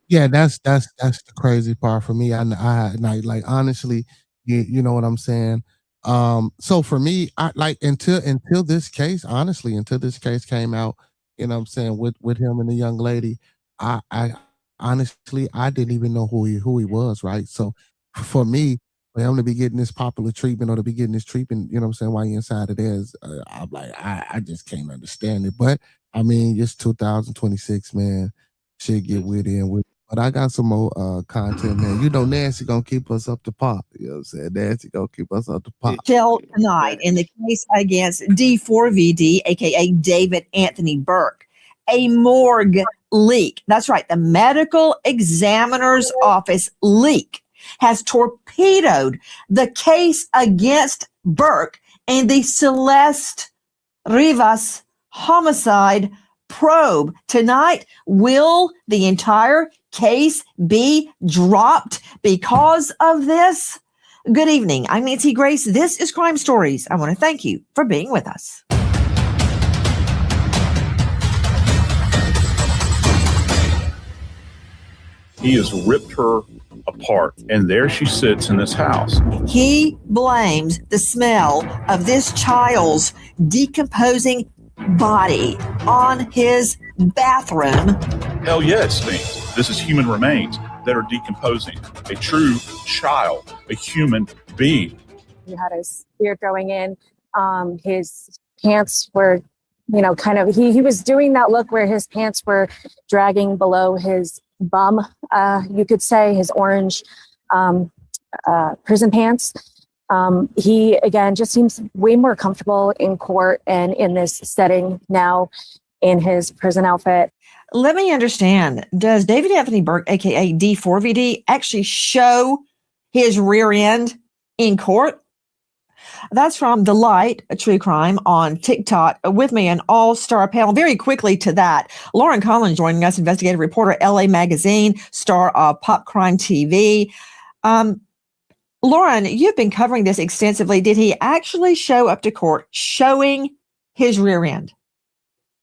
Yeah, that's the crazy part for me. Like honestly, you know what I'm saying. So for me, I like until this case, honestly, until this case came out, you know what I'm saying, with him and the young lady, I honestly I didn't even know who he was, right? So for me, for him to be getting this popular treatment or to be getting this treatment, you know what I'm saying, while you're inside of theirs, I'm like, I just can't understand it. But I mean, it's 2026, man. Shit get witty and witty. But I got some more content, man. You know, Nancy gonna keep us up to par. You know what I'm saying? Nancy gonna keep us up to par. Till tonight in the case against D4VD, aka David Anthony Burke, a morgue leak. That's right, the medical examiner's office leak has torpedoed the case against Burke and the Celeste Rivas homicide probe. Tonight, will the entire case be dropped because of this? Good evening. I'm Nancy Grace. This is Crime Stories. I want to thank you for being with us. He has ripped her apart, and there she sits in this house. He blames the smell of this child's decomposing body on his bathroom. Hell yes, stinks. This is human remains that are decomposing. A true child, a human being. He had his beard growing in. His pants were, kind of, he was doing that look where his pants were dragging below his bum, you could say, his orange prison pants. He, again, just seems way more comfortable in court and in this setting now in his prison outfit. Let me understand. Does David Anthony Burke, aka D4VD, actually show his rear end in court? That's from Delight, a true crime on TikTok. With me, an all-star panel. Very quickly to that, Lauren Collins joining us, investigative reporter, LA Magazine, star of Pop Crime TV. Lauren, you've been covering this extensively. Did he actually show up to court showing his rear end?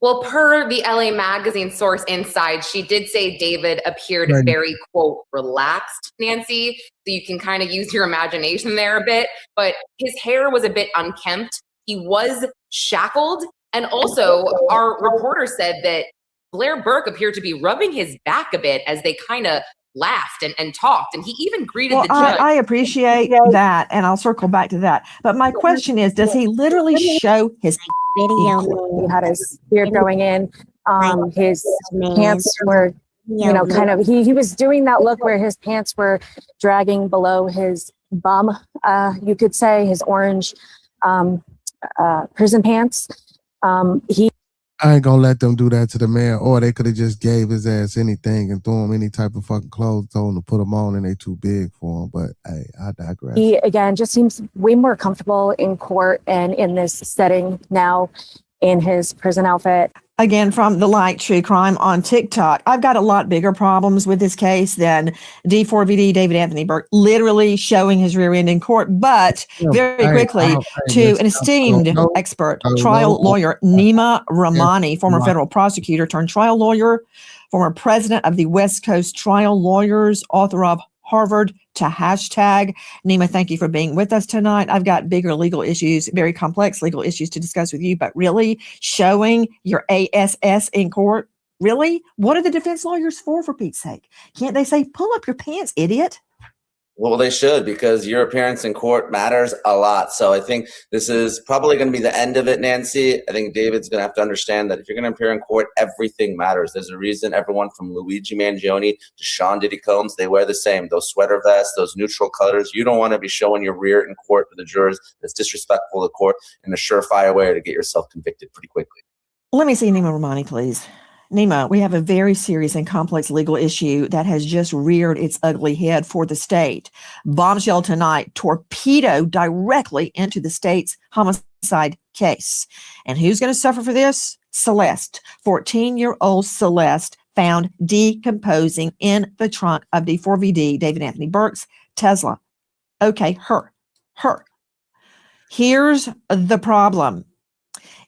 Well, per the LA Magazine source inside, she did say David appeared very, quote, relaxed, Nancy. So you can kind of use your imagination there a bit. But his hair was a bit unkempt. He was shackled. And also, our reporter said that Blair Burke appeared to be rubbing his back a bit as they kind of laughed and talked. And he even greeted the judge. I appreciate that, and I'll circle back to that. But my question is, does he literally show his video? He had his beard growing in. His pants were, kind of, he was doing that look where his pants were dragging below his bum, you could say, his orange prison pants. I ain't gonna let them do that to the man, or they could have just gave his ass anything and threw him any type of fucking clothes, told him to put them on, and they too big for him. But hey, I digress. He, again, just seems way more comfortable in court and in this setting now in his prison outfit. Again, from the Light True Crime on TikTok. I've got a lot bigger problems with this case than D4VD David Anthony Burke literally showing his rear end in court. But very quickly, to an esteemed expert, trial lawyer, Nima Rahmani, former federal prosecutor turned trial lawyer, former president of the West Coast Trial Lawyers, author of Harvard to hashtag. Nima, thank you for being with us tonight. I've got bigger legal issues, very complex legal issues to discuss with you, but really showing your ASS in court, really? What are the defense lawyers for Pete's sake? Can't they say, pull up your pants, idiot? Well, they should, because your appearance in court matters a lot. So I think this is probably going to be the end of it, Nancy. I think David's going to have to understand that if you're going to appear in court, everything matters. There's a reason everyone from Luigi Mangione to Sean Diddy Combs, they wear the same. Those sweater vests, those neutral colors. You don't want to be showing your rear in court to the jurors. That's disrespectful to court and a surefire way to get yourself convicted pretty quickly. Let me see Nima Rahmani, please. Nima, we have a very serious and complex legal issue that has just reared its ugly head for the state. Bombshell tonight, torpedo directly into the state's homicide case. And who's going to suffer for this? Celeste, 14-year-old Celeste, found decomposing in the trunk of D4VD, David Anthony Burke's Tesla. Okay, her. Here's the problem.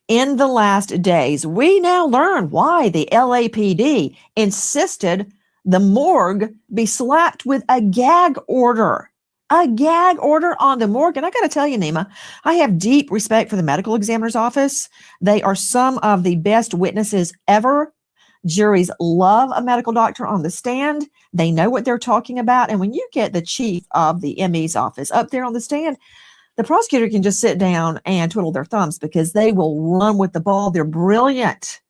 In the last days, we now learn why the LAPD insisted the morgue be slapped with a gag order. A gag order on the morgue. And I got to tell you, Nima, I have deep respect for the medical examiner's office. They are some of the best witnesses ever. Juries love a medical doctor on the stand. They know what they're talking about. And when you get the chief of the ME's office up there on the stand, the prosecutor can just sit down and twiddle their thumbs because they will run with the ball. They're brilliant.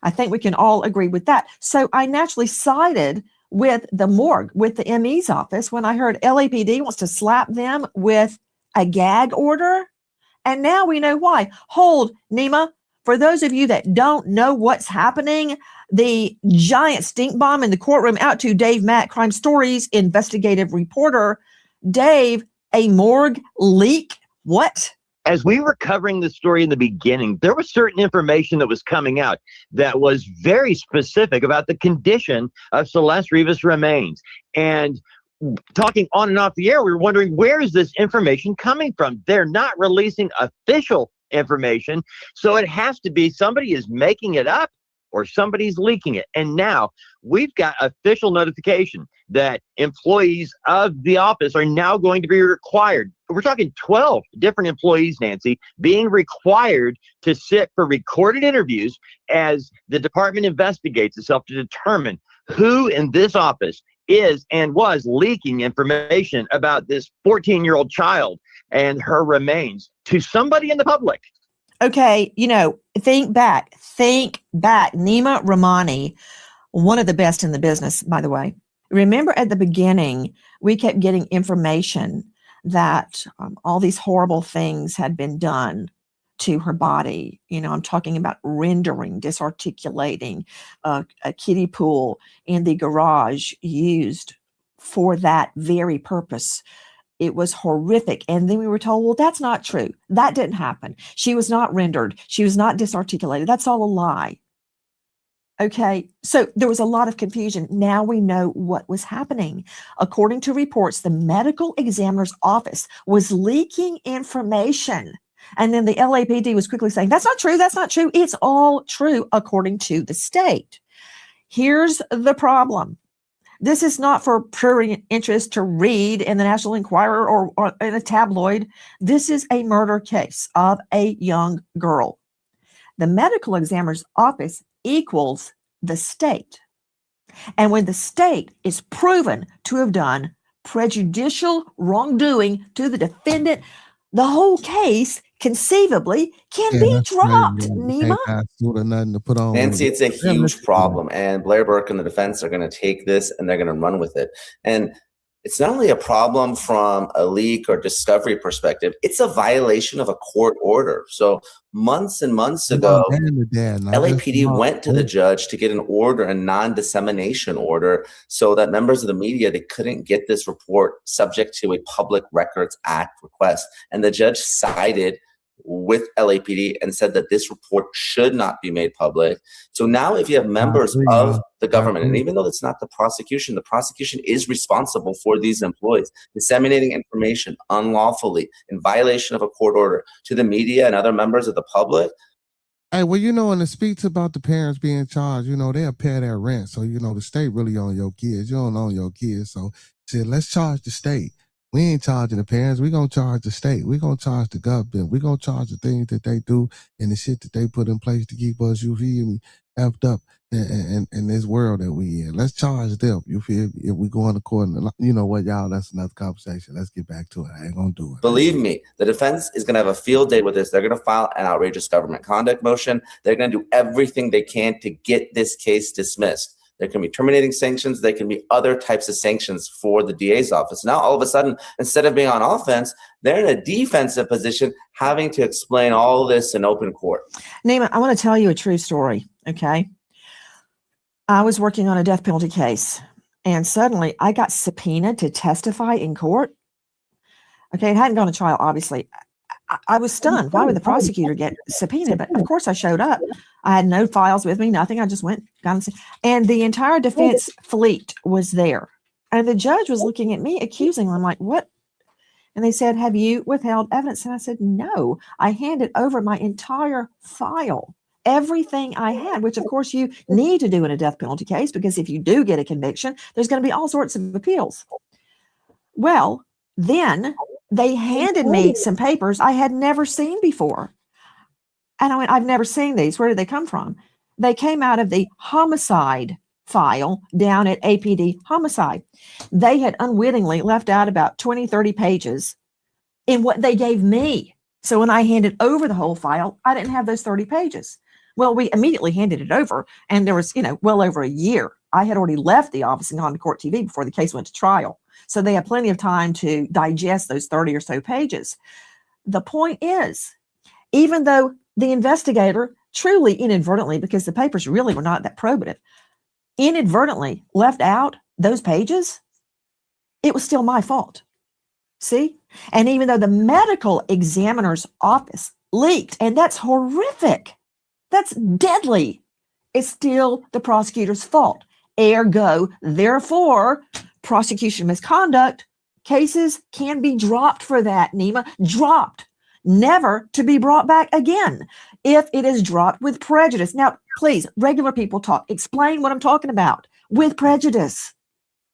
I think we can all agree with that. So I naturally sided with the morgue, with the ME's office, when I heard LAPD wants to slap them with a gag order. And now we know why. Hold, Nima. For those of you that don't know what's happening, the giant stink bomb in the courtroom, out to Dave Mack, Crime Stories investigative reporter. Dave, a morgue leak? What? As we were covering the story in the beginning, there was certain information that was coming out that was very specific about the condition of Celeste Rivas' remains. And talking on and off the air, we were wondering, where is this information coming from? They're not releasing official information, so it has to be somebody is making it up or somebody's leaking it. And now we've got official notification that employees of the office are now going to be required. We're talking 12 different employees, Nancy, being required to sit for recorded interviews as the department investigates itself to determine who in this office is and was leaking information about this 14-year-old child and her remains to somebody in the public. Okay, think back. Nima Rahmani, one of the best in the business, by the way. Remember at the beginning, we kept getting information that all these horrible things had been done to her body. I'm talking about rendering, disarticulating, a kiddie pool in the garage used for that very purpose. It was horrific. And then we were told, well, that's not true. That didn't happen. She was not rendered. She was not disarticulated. That's all a lie. Okay, so there was a lot of confusion. Now we know what was happening. According to reports, the medical examiner's office was leaking information. And then the LAPD was quickly saying, that's not true. That's not true. It's all true, according to the state. Here's the problem. This is not for prurient interest to read in the National Enquirer or in a tabloid. This is a murder case of a young girl. The medical examiner's office equals the state. And when the state is proven to have done prejudicial wrongdoing to the defendant, the whole case conceivably can be dropped, Nima. Nothing to put on. Nancy, it's a huge problem, and Blair Burke and the defense are going to take this and they're going to run with it. And it's not only a problem from a leak or discovery perspective, it's a violation of a court order. So months and months ago, LAPD went to the judge to get an order, a non-dissemination order, so that members of the media, they couldn't get this report subject to a Public Records Act request. And the judge sided with LAPD and said that this report should not be made public. So now if you have members of the government, and even though it's not the prosecution is responsible for these employees disseminating information unlawfully in violation of a court order to the media and other members of the public. Hey, well, and it speaks about the parents being charged, they'll pay their rent. So, the state really own your kids. You don't own your kids. So, said, let's charge the state. We ain't charging the parents. We're going to charge the state. We're going to charge the government. We're going to charge the things that they do and the shit that they put in place to keep us, you feel me, effed up in this world that we in. Let's charge them, you feel me, if we go on the court. You know what, y'all, that's another conversation. Let's get back to it. I ain't going to do it. Believe me, the defense is going to have a field day with this. They're going to file an outrageous government conduct motion. They're going to do everything they can to get this case dismissed. There can be terminating sanctions. There can be other types of sanctions for the DA's office. Now, all of a sudden, instead of being on offense, they're in a defensive position, having to explain all this in open court. Nima, I want to tell you a true story, okay? I was working on a death penalty case, and suddenly I got subpoenaed to testify in court. Okay, it hadn't gone to trial, obviously. I was stunned. Why would the prosecutor get subpoenaed? But of course I showed up. I had no files with me, nothing. I just went, and the entire defense fleet was there. And the judge was looking at me accusingly. I'm like, what? And they said, have you withheld evidence? And I said, no, I handed over my entire file, everything I had, which of course you need to do in a death penalty case, because if you do get a conviction, there's going to be all sorts of appeals. Well, then they handed me some papers I had never seen before. And I went, I've never seen these. Where did they come from? They came out of the homicide file down at APD homicide. They had unwittingly left out about 20, 30 pages in what they gave me. So when I handed over the whole file, I didn't have those 30 pages. Well, we immediately handed it over, and there was, well over a year. I had already left the office and gone to Court TV before the case went to trial. So they had plenty of time to digest those 30 or so pages. The point is, even though the investigator truly inadvertently, because the papers really were not that probative, inadvertently left out those pages, it was still my fault. See? And even though the medical examiner's office leaked, and that's horrific, that's deadly, it's still the prosecutor's fault. Ergo, therefore, prosecution misconduct cases can be dropped for that, Nima. Dropped. Never to be brought back again if it is dropped with prejudice. Now, please, regular people talk. Explain what I'm talking about. With prejudice.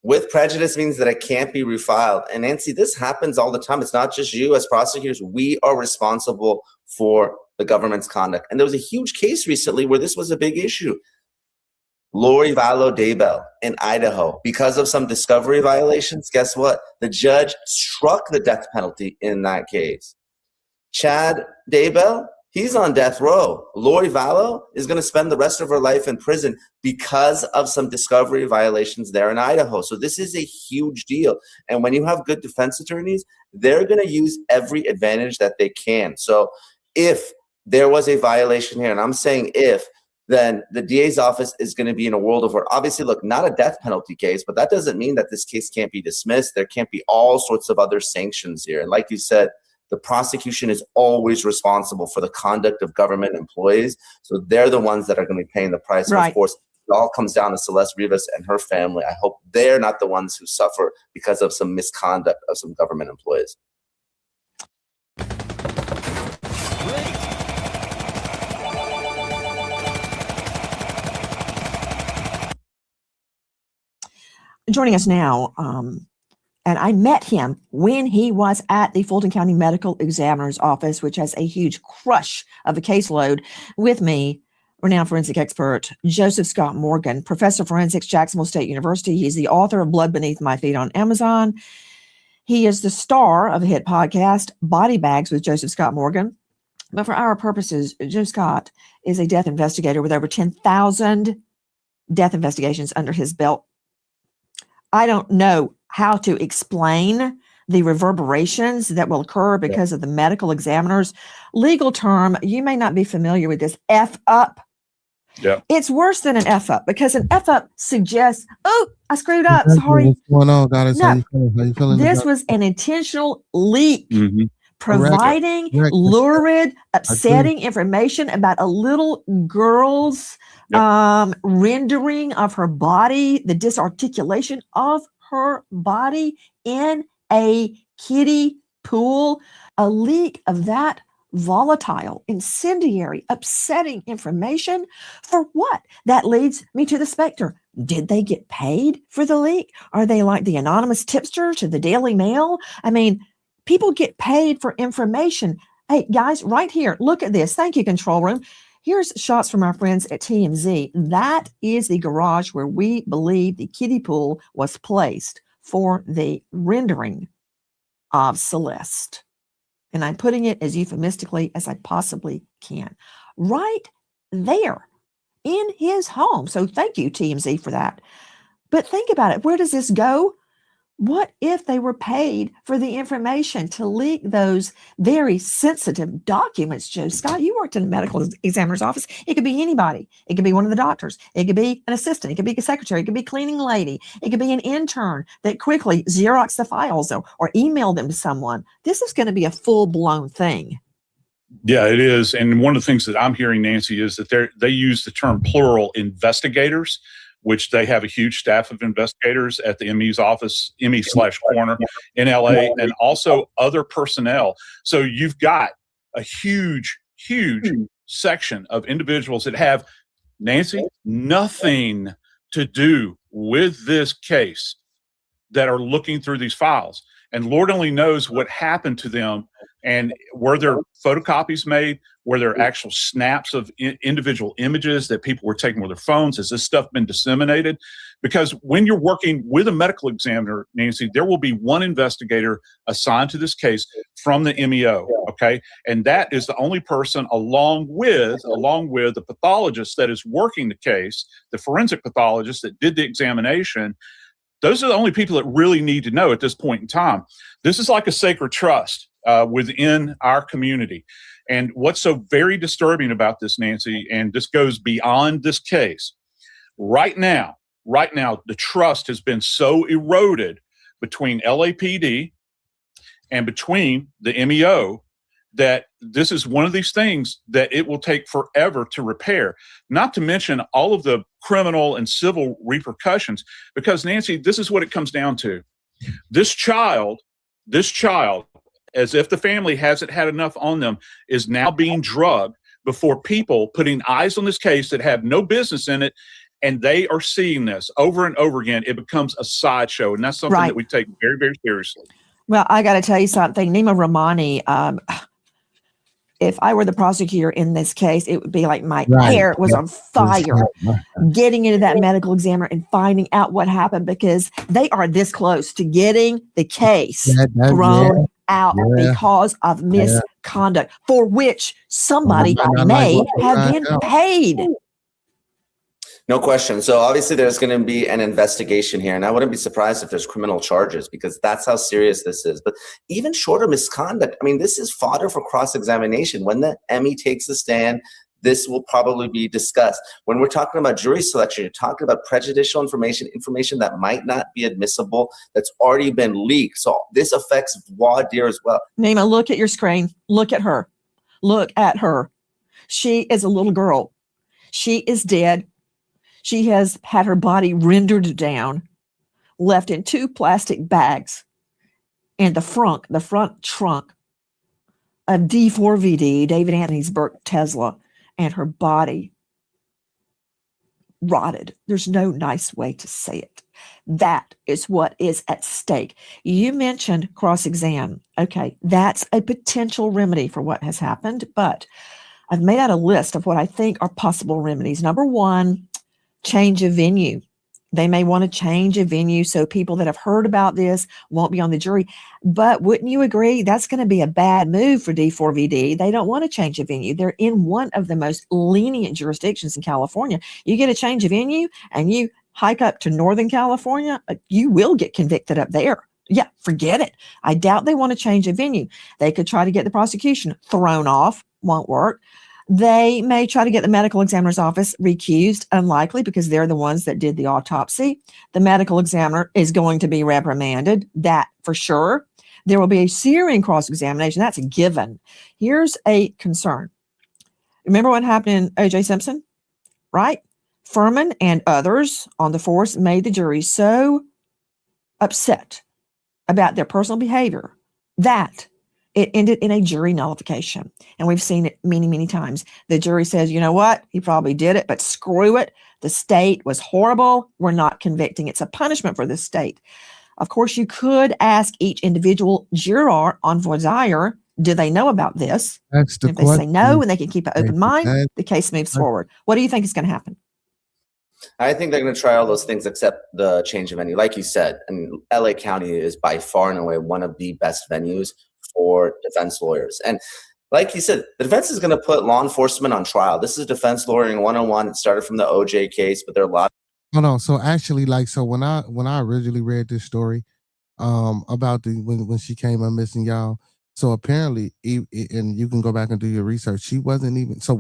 With prejudice means that it can't be refiled. And Nancy, this happens all the time. It's not just you as prosecutors. We are responsible for the government's conduct. And there was a huge case recently where this was a big issue. Lori Vallow Daybell in Idaho, because of some discovery violations, guess what? The judge struck the death penalty in that case. Chad Daybell, he's on death row. Lori Vallow is going to spend the rest of her life in prison because of some discovery violations there in Idaho. So this is a huge deal. And when you have good defense attorneys, they're going to use every advantage that they can. So if there was a violation here, and I'm saying if, then the DA's office is going to be in a world of hurt. Obviously, look, not a death penalty case, but that doesn't mean that this case can't be dismissed. There can't be all sorts of other sanctions here. And like you said, the prosecution is always responsible for the conduct of government employees. So they're the ones that are going to be paying the price. Right. And of course, it all comes down to Celeste Rivas and her family. I hope they're not the ones who suffer because of some misconduct of some government employees. Joining us now, and I met him when he was at the Fulton County Medical Examiner's Office, which has a huge crush of a caseload, with me, renowned forensic expert Joseph Scott Morgan, professor of forensics, Jacksonville State University. He's the author of Blood Beneath My Feet on Amazon. He is the star of the hit podcast, Body Bags with Joseph Scott Morgan. But for our purposes, Joe Scott is a death investigator with over 10,000 death investigations under his belt. I don't know how to explain the reverberations that will occur because of the medical examiner's legal term. You may not be familiar with this, F up. Yeah. It's worse than an F up, because an F up suggests, oh, I screwed up. Sorry. What's going on, guys? No, How you feeling? this was an intentional leak. Mm-hmm. Providing Correct. lurid, upsetting information about a little girl's rendering of her body, the disarticulation of her body in a kiddie pool. A leak of that volatile, incendiary, upsetting information for what? That leads me to the specter. Did they get paid for the leak? Are they like the anonymous tipster to the Daily Mail? I mean, people get paid for information. Hey, guys, right here, look at this. Thank you, control room. Here's shots from our friends at TMZ. That is the garage where we believe the kiddie pool was placed for the rendering of Celeste. And I'm putting it as euphemistically as I possibly can. Right there in his home. So thank you, TMZ, for that. But think about it. Where does this go? What if they were paid for the information to leak those very sensitive documents, Joe Scott? You worked in a medical examiner's office. It could be anybody. It could be one of the doctors. It could be an assistant. It could be a secretary. It could be a cleaning lady. It could be an intern that quickly Xerox the files or email them to someone. This is going to be a full-blown thing. Yeah, it is. And one of the things that I'm hearing, Nancy, is that they use the term plural investigators, which they have a huge staff of investigators at the ME's office, ME/corner in LA, and also other personnel. So you've got a huge section of individuals that have, Nancy, nothing to do with this case that are looking through these files. And Lord only knows what happened to them. And were there photocopies made? Were there actual snaps of individual images that people were taking with their phones? Has this stuff been disseminated? Because when you're working with a medical examiner, Nancy, there will be one investigator assigned to this case from the MEO, okay? And that is the only person along with the pathologist that is working the case, the forensic pathologist that did the examination. Those are the only people that really need to know at this point in time. This is like a sacred trust within our community. And what's so very disturbing about this, Nancy, and this goes beyond this case, right now, the trust has been so eroded between LAPD and between the MEO that this is one of these things that it will take forever to repair, not to mention all of the criminal and civil repercussions. Because, Nancy, this is what it comes down to. This child, as if the family hasn't had enough on them, is now being drugged before people putting eyes on this case that have no business in it, and they are seeing this over and over again. It becomes a sideshow, and that's something that we take very, very seriously. Well, I got to tell you something. Nima Rahmani, if I were the prosecutor in this case, it would be like my hair was on fire getting into that medical examiner and finding out what happened, because they are this close to getting the case thrown out because of misconduct for which somebody may have been paid. No question. So obviously there's going to be an investigation here, and I wouldn't be surprised if there's criminal charges, because that's how serious this is. But even short of misconduct, I mean, this is fodder for cross-examination. When the ME takes the stand, this will probably be discussed. When we're talking about jury selection, you're talking about prejudicial information that might not be admissible, that's already been leaked. So this affects voir dire as well. Nima, look at your screen. Look at her. Look at her. She is a little girl. She is dead. She has had her body rendered down, left in 2 plastic bags, and the front trunk of D4VD, David Anthony Burke Tesla, and her body rotted. There's no nice way to say it. That is what is at stake. You mentioned cross-exam. Okay, that's a potential remedy for what has happened, but I've made out a list of what I think are possible remedies. Number 1, change of venue. They may want to change a venue so people that have heard about this won't be on the jury. But wouldn't you agree that's going to be a bad move for D4VD? They don't want to change a venue. They're in one of the most lenient jurisdictions in California. You get a change of venue and you hike up to Northern California, you will get convicted up there. Yeah, forget it. I doubt they want to change a venue. They could try to get the prosecution thrown off. Won't work. They may try to get the medical examiner's office recused, unlikely, because they're the ones that did the autopsy. The medical examiner is going to be reprimanded, that for sure. There will be a searing cross-examination. That's a given. Here's a concern. Remember what happened in O.J. Simpson, right? Furman and others on the force made the jury so upset about their personal behavior that it ended in a jury nullification. And we've seen it many, many times. The jury says, you know what? He probably did it, but screw it. The state was horrible. We're not convicting. It's a punishment for the state. Of course, you could ask each individual juror on voir dire, do they know about this? That's the If they say no and they can keep an open mind, the case moves forward. What do you think is going to happen? I think they're going to try all those things except the change of venue. Like you said, I mean, LA County is by far and away one of the best venues for defense lawyers. And like you said, the defense is going to put law enforcement on trial. This is defense lawyering 101. It started from the OJ case, but there are a lot. Hold on. So actually, when I originally read this story about when she came up missing, y'all. So apparently, and you can go back and do your research. She wasn't even so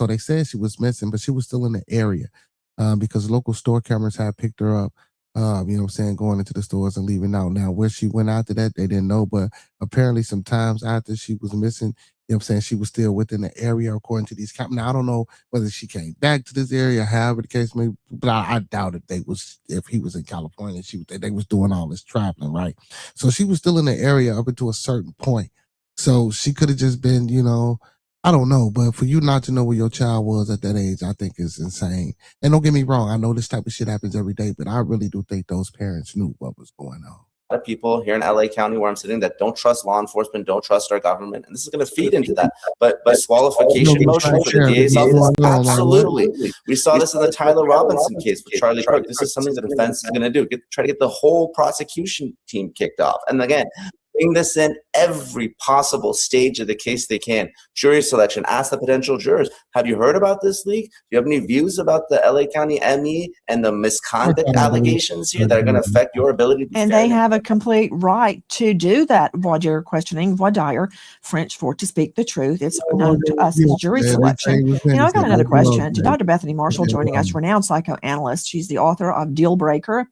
they said she was missing, but she was still in the area because local store cameras had picked her up. You know what I'm saying, going into the stores and leaving out. Now, where she went after that, they didn't know, but apparently sometimes after she was missing, you know what I'm saying, she was still within the area according to these Now, I don't know whether she came back to this area, however the case may be, but I doubt if he was in California, they was doing all this traveling, right? So she was still in the area up until a certain point. So she could have just been, you know, I don't know, but for you not to know where your child was at that age, I think is insane. And don't get me wrong, I know this type of shit happens every day, but I really do think those parents knew what was going on. A lot of people here in LA County where I'm sitting that don't trust law enforcement, don't trust our government, and this is going to feed into that. But disqualification motion for the DA's office, absolutely. We saw this in the Tyler Robinson case with Charlie Kirk. This is something the defense is going to do. Try to get the whole prosecution team kicked off. And again, bring this in every possible stage of the case they can. Jury selection, ask the potential jurors, have you heard about this leak? Do you have any views about the LA County ME and the misconduct allegations here that are going to affect your ability to be And they have a complete right to do that. Voir dire questioning, voir dire, French for to speak the truth. It's known to us as jury selection. You know, I got another question to Dr. Bethany Marshall joining us, renowned psychoanalyst. She's the author of Deal Breaker.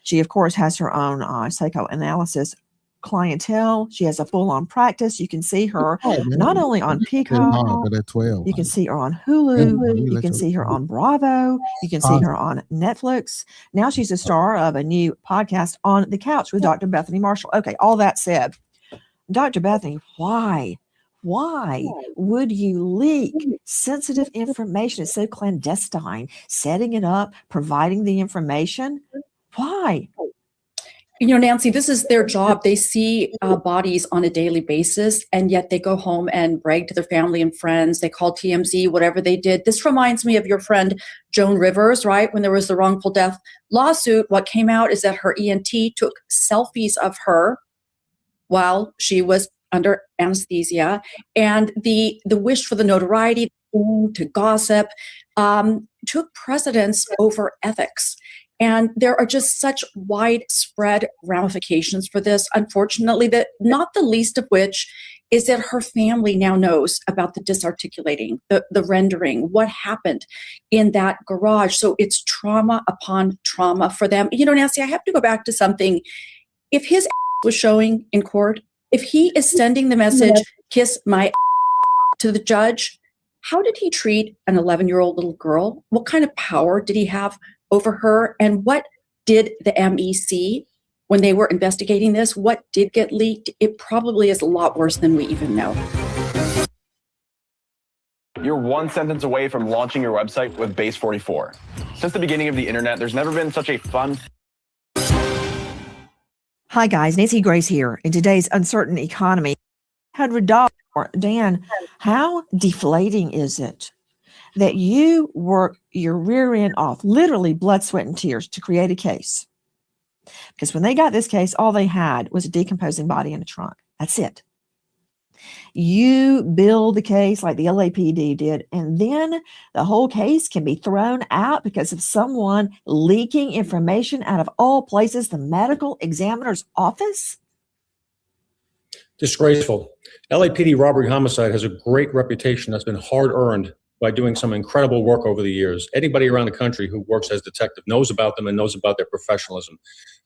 She, of course, has her own psychoanalysis clientele. She has a full-on practice. You can see her not only on Peacock, but at 12, you can see her on Hulu, you can see her on Bravo, you can see her on Netflix. Now she's a star of a new podcast, On the Couch with Dr. Bethany Marshall. Okay, all that said, Dr. Bethany, why would you leak sensitive information? It's so clandestine, setting it up, providing the information. Why? You know, Nancy, this is their job. They see bodies on a daily basis, and yet they go home and brag to their family and friends. They call TMZ, whatever they did. This reminds me of your friend, Joan Rivers, right? When there was the wrongful death lawsuit, what came out is that her ENT took selfies of her while she was under anesthesia. And the wish for the notoriety, to gossip, took precedence over ethics. And there are just such widespread ramifications for this, unfortunately, that not the least of which is that her family now knows about the disarticulating, the rendering, what happened in that garage. So it's trauma upon trauma for them. You know, Nancy, I have to go back to something. If his was showing in court, if he is sending the message, kiss my to the judge, how did he treat an 11-year-old little girl? What kind of power did he have over her? And what did the ME see when they were investigating this? What did get leaked? It probably is a lot worse than we even know. You're one sentence away from launching your website with Base 44. Since the beginning of the internet, there's never been such a fun... Hi guys, Nancy Grace here. In today's uncertain economy, $100. Dan, how deflating is it that you work your rear end off, literally blood, sweat, and tears to create a case? Because when they got this case, all they had was a decomposing body in a trunk. That's it. You build the case like the LAPD did, and then the whole case can be thrown out because of someone leaking information out of all places, the medical examiner's office? Disgraceful. LAPD robbery homicide has a great reputation that's been hard-earned by doing some incredible work over the years. Anybody around the country who works as detective knows about them and knows about their professionalism.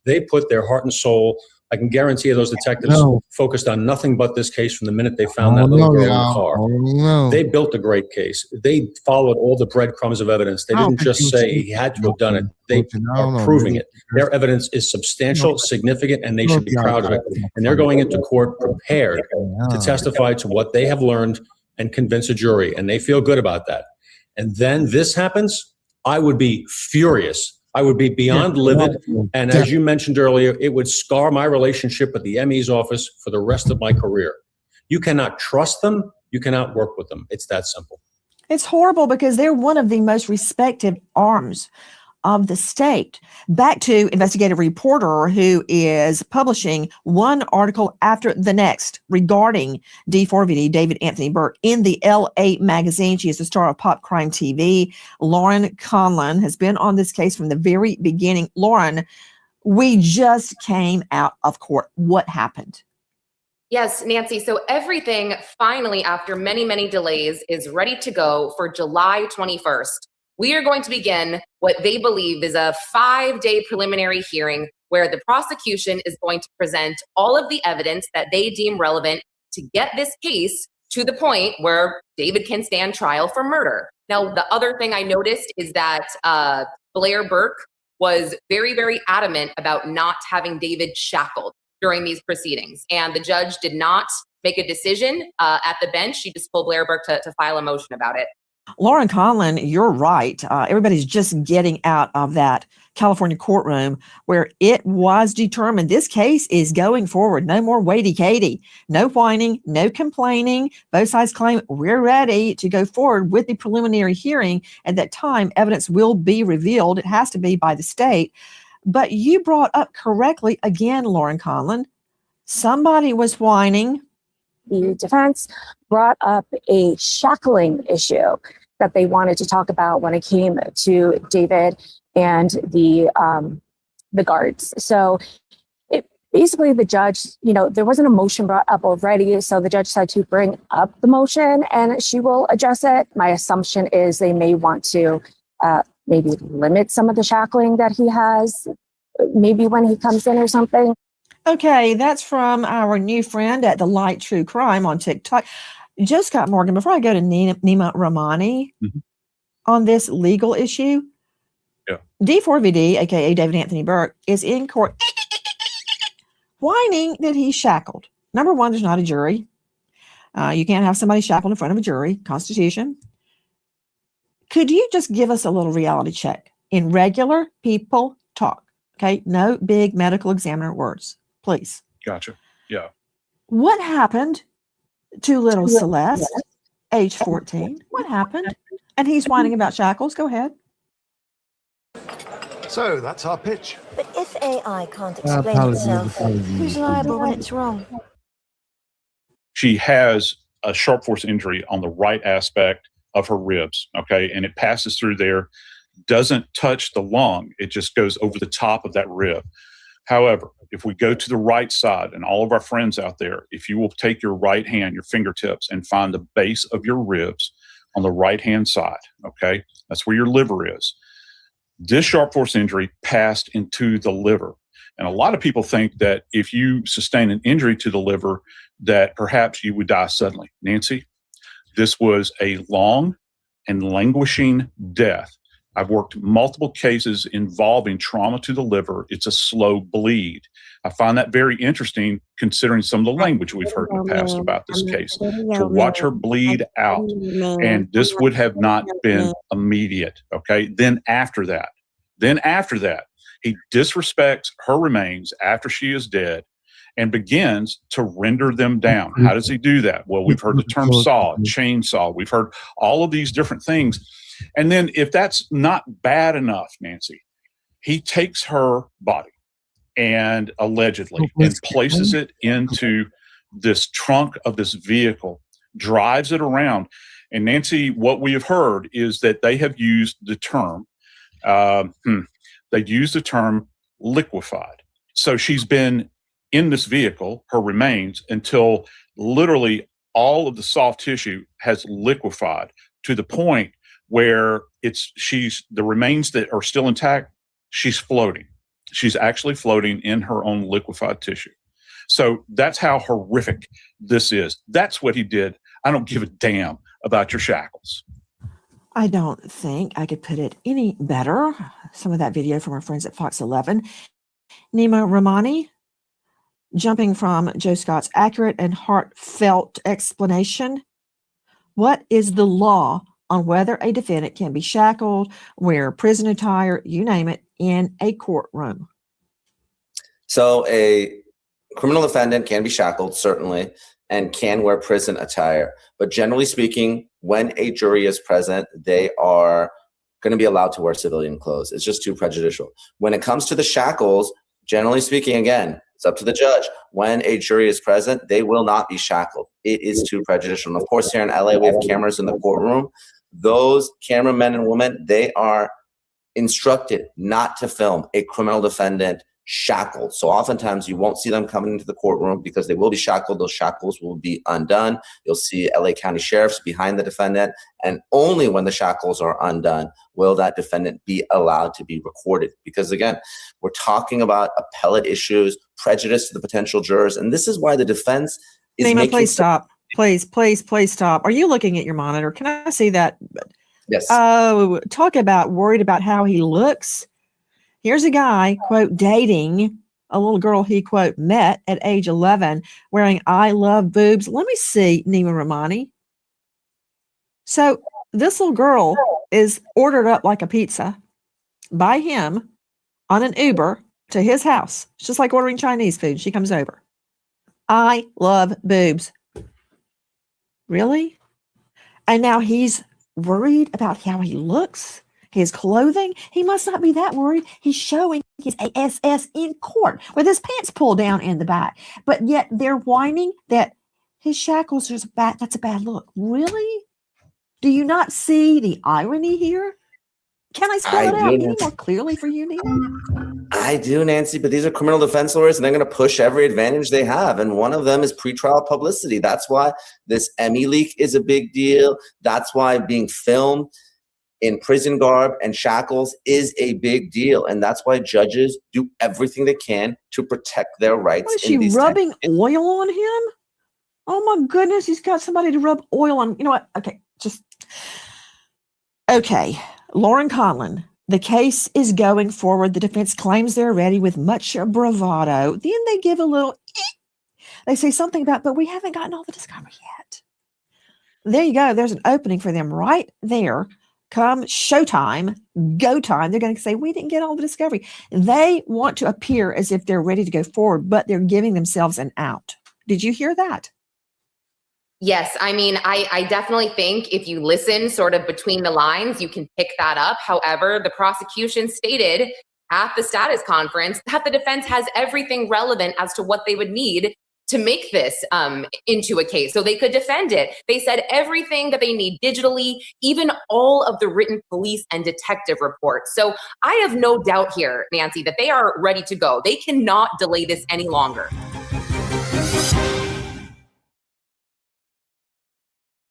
They put their heart and soul, I can guarantee you those detectives focused on nothing but this case from the minute they found that little girl in the car. They built a great case. They followed all the breadcrumbs of evidence. They didn't just say he had to have done it. They are proving it. Their evidence is substantial, significant, and they should be proud of it. And they're going into court prepared to testify to what they have learned and convince a jury, and they feel good about that. And then this happens, I would be furious. I would be beyond livid. And as you mentioned earlier, it would scar my relationship with the ME's office for the rest of my career. You cannot trust them. You cannot work with them. It's that simple. It's horrible because they're one of the most respected arms of the state. Back to investigative reporter who is publishing one article after the next regarding D4VD, David Anthony Burke, in the LA magazine. She is the star of Pop Crime TV. Lauren Conlon has been on this case from the very beginning. Lauren, we just came out of court. What happened? Yes, Nancy. So everything finally, after many, many delays, is ready to go for July 21st. we are going to begin what they believe is a 5-day preliminary hearing where the prosecution is going to present all of the evidence that they deem relevant to get this case to the point where David can stand trial for murder. Now, the other thing I noticed is that Blair Burke was very, very adamant about not having David shackled during these proceedings. And the judge did not make a decision at the bench. She just told Blair Burke to file a motion about it. Lauren Conlon, you're right. Everybody's just getting out of that California courtroom where it was determined this case is going forward. No more waity Katie, no whining, no complaining. Both sides claim we're ready to go forward with the preliminary hearing. At that time, evidence will be revealed. It has to be by the state. But you brought up correctly again, Lauren Conlon, somebody was whining. The defense brought up a shackling issue that they wanted to talk about when it came to David and the guards. So basically the judge, there wasn't a motion brought up already. So the judge said to bring up the motion and she will address it. My assumption is they may want to maybe limit some of the shackling that he has, maybe when he comes in or something. Okay, that's from our new friend at The Light True Crime on TikTok. Joe Scott Morgan, before I go to Nima Rahmani on this legal issue, D4VD, aka David Anthony Burke, is in court whining that he's shackled. Number one, there's not a jury. You can't have somebody shackled in front of a jury, Constitution. Could you just give us a little reality check in regular people talk? Okay, no big medical examiner words. Please. Gotcha. Yeah. What happened to little Celeste, age 14? What happened? And he's whining about shackles. Go ahead. So that's our pitch. But if AI can't explain itself, who's liable when it's wrong? She has a sharp force injury on the right aspect of her ribs. Okay. And it passes through there, doesn't touch the lung. It just goes over the top of that rib. However, if we go to the right side, and all of our friends out there, if you will take your right hand, your fingertips, and find the base of your ribs on the right-hand side, okay? That's where your liver is. This sharp force injury passed into the liver. And a lot of people think that if you sustain an injury to the liver, that perhaps you would die suddenly. Nancy, this was a long and languishing death. I've worked multiple cases involving trauma to the liver. It's a slow bleed. I find that very interesting considering some of the language we've heard in the past about this case. To watch her bleed out, and this would have not been immediate, okay? Then after that, he disrespects her remains after she is dead and begins to render them down. How does he do that? Well, we've heard the term saw, chainsaw. We've heard all of these different things. And then if that's not bad enough, Nancy, he takes her body and allegedly and places it into this trunk of this vehicle, drives it around. And Nancy, what we have heard is that they have used the term, liquefied. So she's been in this vehicle, her remains, until literally all of the soft tissue has liquefied to the point where the remains that are still intact, she's floating. She's actually floating in her own liquefied tissue. So that's how horrific this is. That's what he did. I don't give a damn about your shackles. I don't think I could put it any better. Some of that video from our friends at Fox 11. Nima Rahmani, jumping from Joe Scott's accurate and heartfelt explanation. What is the law on whether a defendant can be shackled, wear prison attire, you name it, in a courtroom? So a criminal defendant can be shackled, certainly, and can wear prison attire. But generally speaking, when a jury is present, they are going to be allowed to wear civilian clothes. It's just too prejudicial. When it comes to the shackles, generally speaking, again, it's up to the judge. When a jury is present, they will not be shackled. It is too prejudicial. And of course, here in LA, we have cameras in the courtroom. Those cameramen and women, they are instructed not to film a criminal defendant shackled. So oftentimes you won't see them coming into the courtroom because they will be shackled. Those shackles will be undone. You'll see LA County sheriffs behind the defendant. And only when the shackles are undone will that defendant be allowed to be recorded. Because again, we're talking about appellate issues, prejudice to the potential jurors. And this is why the defense is Nima, making— please stop. Please stop. Are you looking at your monitor? Can I see that? Yes. Oh, talk about worried about how he looks. Here's a guy, quote, dating a little girl he, quote, met at age 11 wearing I love boobs. Let me see, Nima Rahmani. So this little girl is ordered up like a pizza by him on an Uber to his house. It's just like ordering Chinese food. She comes over. I love boobs. Really? And now he's worried about how he looks, his clothing. He must not be that worried. He's showing his ASS in court with his pants pulled down in the back. But yet they're whining that his shackles are bad. That's a bad look. Really? Do you not see the irony here? Can I spell it out any more clearly for you, Nina? I do, Nancy, but these are criminal defense lawyers and they're going to push every advantage they have. And one of them is pretrial publicity. That's why this Emmy leak is a big deal. That's why being filmed in prison garb and shackles is a big deal. And that's why judges do everything they can to protect their rights. Is she rubbing oil on him? Oh my goodness, he's got somebody to rub oil on. You know what? Okay. Lauren Conlon, the case is going forward. The defense claims they're ready with much bravado. Then they give a little, they say something about, but we haven't gotten all the discovery yet. There you go. There's an opening for them right there. Come showtime, go time. They're going to say, we didn't get all the discovery. They want to appear as if they're ready to go forward, but they're giving themselves an out. Did you hear that? Yes, I mean, I definitely think if you listen sort of between the lines, you can pick that up. However, the prosecution stated at the status conference that the defense has everything relevant as to what they would need to make this into a case so they could defend it. They said everything that they need digitally, even all of the written police and detective reports. So I have no doubt here, Nancy, that they are ready to go. They cannot delay this any longer.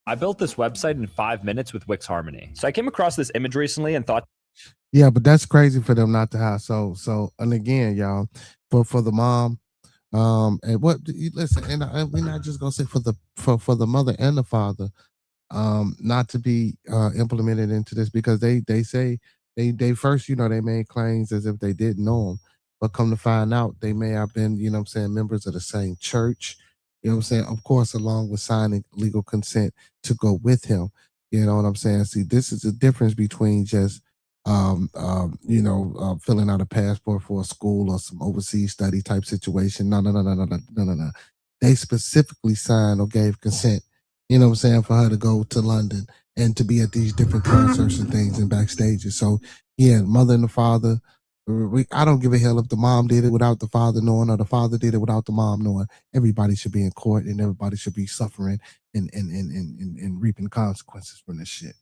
I built this website in 5 minutes with Wix Harmony. So I came across this image recently and thought, yeah, but that's crazy for them not to have. So, and again, y'all, for the mom, and what, listen, and we're not just gonna say for the mother and the father, not to be implemented into this, because they say they first, they made claims as if they didn't know him, but come to find out they may have been, members of the same church. You know what I'm saying? Of course, along with signing legal consent to go with him. You know what I'm saying? See, this is the difference between just, filling out a passport for a school or some overseas study type situation. No. They specifically signed or gave consent, you know what I'm saying, for her to go to London and to be at these different concerts and things and backstages. So, yeah, mother and the father, I don't give a hell if the mom did it without the father knowing or the father did it without the mom knowing. Everybody should be in court and everybody should be suffering and reaping consequences from this shit.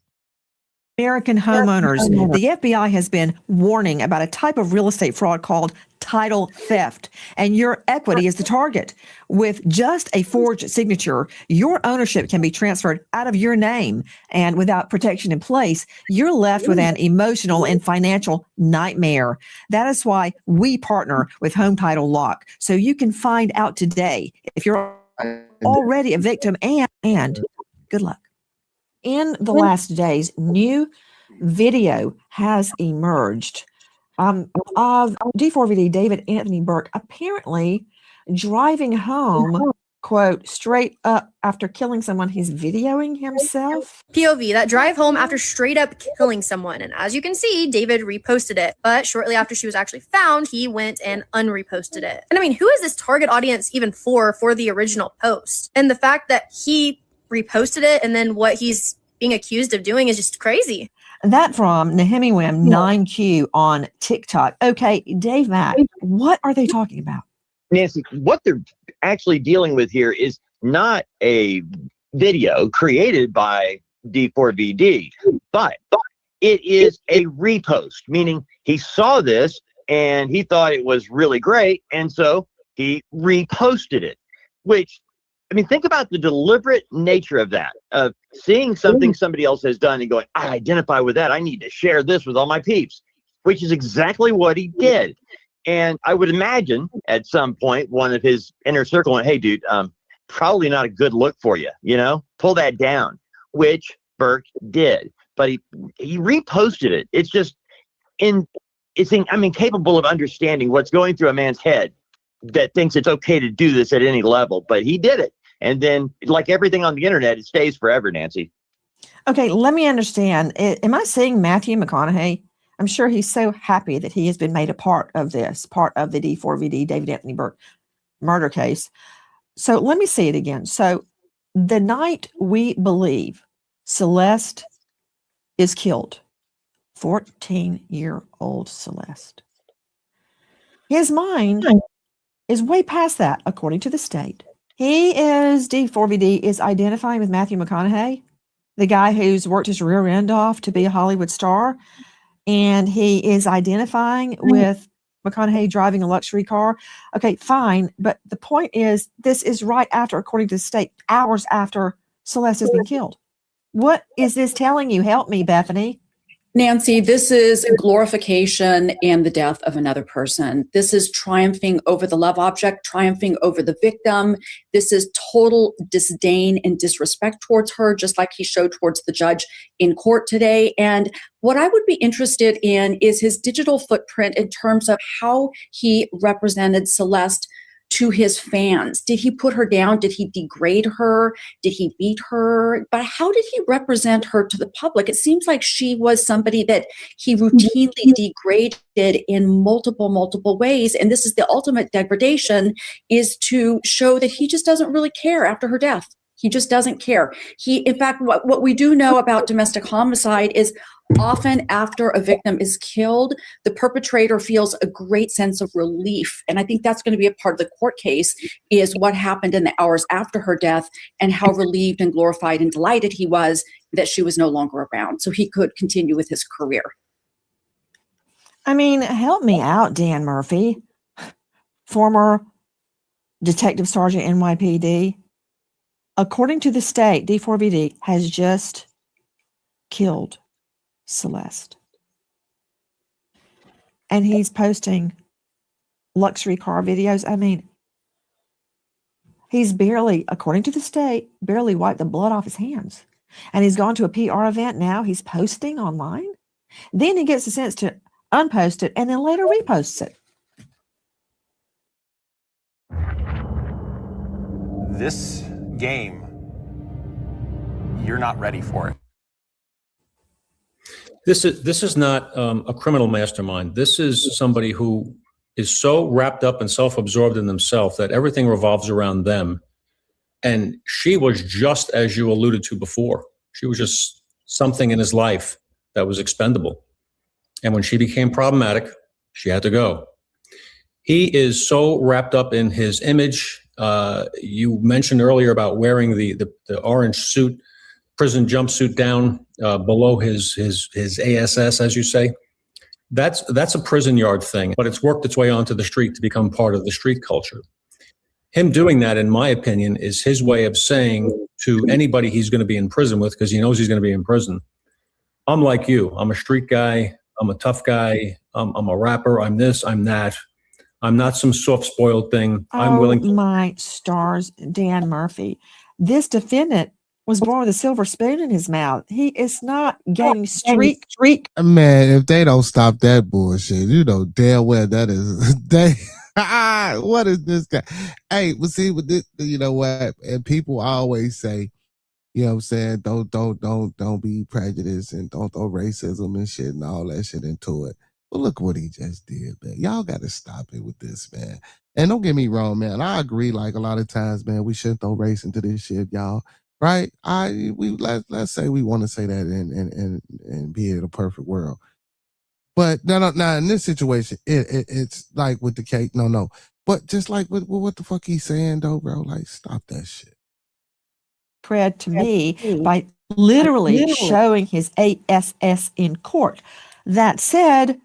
American homeowners, the FBI has been warning about a type of real estate fraud called title theft, and your equity is the target. With just a forged signature, your ownership can be transferred out of your name, and without protection in place, you're left with an emotional and financial nightmare. That is why we partner with Home Title Lock, so you can find out today if you're already a victim, and good luck. In the last days, new video has emerged of D4VD David Anthony Burke apparently driving home, quote, straight up after killing someone. He's videoing himself. POV, that drive home after straight up killing someone. And as you can see, David reposted it. But shortly after she was actually found, he went and unreposted it. And I mean, who is this target audience even for the original post? And the fact that he reposted it and then what he's being accused of doing is just crazy. That from Nehemiwim 9Q on TikTok. Okay, Dave Mack, what are they talking about? Nancy, what they're actually dealing with here is not a video created by D4VD, but it is a repost, meaning he saw this and he thought it was really great. And so he reposted it, which, I mean, think about the deliberate nature of that, of seeing something somebody else has done and going, I identify with that. I need to share this with all my peeps, which is exactly what he did. And I would imagine at some point, one of his inner circle went, hey, dude, probably not a good look for you, pull that down, which Burke did. But he reposted it. It's just I'm incapable of understanding what's going through a man's head that thinks it's okay to do this at any level, but he did it. And then, like everything on the internet, it stays forever, Nancy. Okay, let me understand. Am I seeing Matthew McConaughey? I'm sure he's so happy that he has been made a part of this, part of the D4VD, David Anthony Burke murder case. So let me see it again. So the night we believe Celeste is killed, 14-year-old Celeste, his mind is way past that, according to the state. D4VD is identifying with Matthew McConaughey, the guy who's worked his rear end off to be a Hollywood star. And he is identifying with McConaughey driving a luxury car. Okay, fine. But the point is, this is right after, according to the state, hours after Celeste has been killed. What is this telling you? Help me, Bethany. Nancy, this is glorification and the death of another person. This is triumphing over the love object, triumphing over the victim. This is total disdain and disrespect towards her, just like he showed towards the judge in court today. And what I would be interested in is his digital footprint in terms of how he represented Celeste to his fans. Did he put her down? Did he degrade her? Did he beat her? But how did he represent her to the public? It seems like she was somebody that he routinely degraded in multiple ways. And this is the ultimate degradation, is to show that he just doesn't really care after her death. He just doesn't care. In fact, what we do know about domestic homicide is often after a victim is killed, the perpetrator feels a great sense of relief. And I think that's going to be a part of the court case, is what happened in the hours after her death and how relieved and glorified and delighted he was that she was no longer around, so he could continue with his career. I mean, help me out, Dan Murphy, former Detective Sergeant NYPD. According to the state, D4VD has just killed Celeste. And he's posting luxury car videos. I mean, he's barely, according to the state, barely wiped the blood off his hands. And he's gone to a PR event now. He's posting online. Then he gets the sense to unpost it and then later reposts it. This game, you're not ready for it. This is not a criminal mastermind. This is somebody who is so wrapped up and self-absorbed in themselves that everything revolves around them. And she was just, as you alluded to before, she was just something in his life that was expendable. And when she became problematic, she had to go. He is so wrapped up in his image. You mentioned earlier about wearing the orange suit, prison jumpsuit down below his ASS, as you say. That's a prison yard thing, but it's worked its way onto the street to become part of the street culture. Him doing that, in my opinion, is his way of saying to anybody he's going to be in prison with, because he knows he's going to be in prison, I'm like you. I'm a street guy. I'm a tough guy. I'm a rapper. I'm this. I'm that. I'm not some soft-spoiled thing. I'm willing to— my stars, Dan Murphy. This defendant was born with a silver spoon in his mouth. He is not gaining street. Man, if they don't stop that bullshit, you know damn well that is what is this guy? Hey, but see, with this, you know what? And people always say, you know what I'm saying, don't be prejudiced and don't throw racism and shit and all that shit into it. Well, look what he just did, man. Y'all got to stop it with this, man. And don't get me wrong, man. I agree. Like a lot of times, man, we shouldn't throw race into this shit, y'all. Right? Let's say we want to say that and be in a perfect world. But no. In this situation, it's like with the cake. No. But just like with what the fuck he's saying, though, bro. Like, stop that shit. Cred to me by literally showing his ASS in court. That said,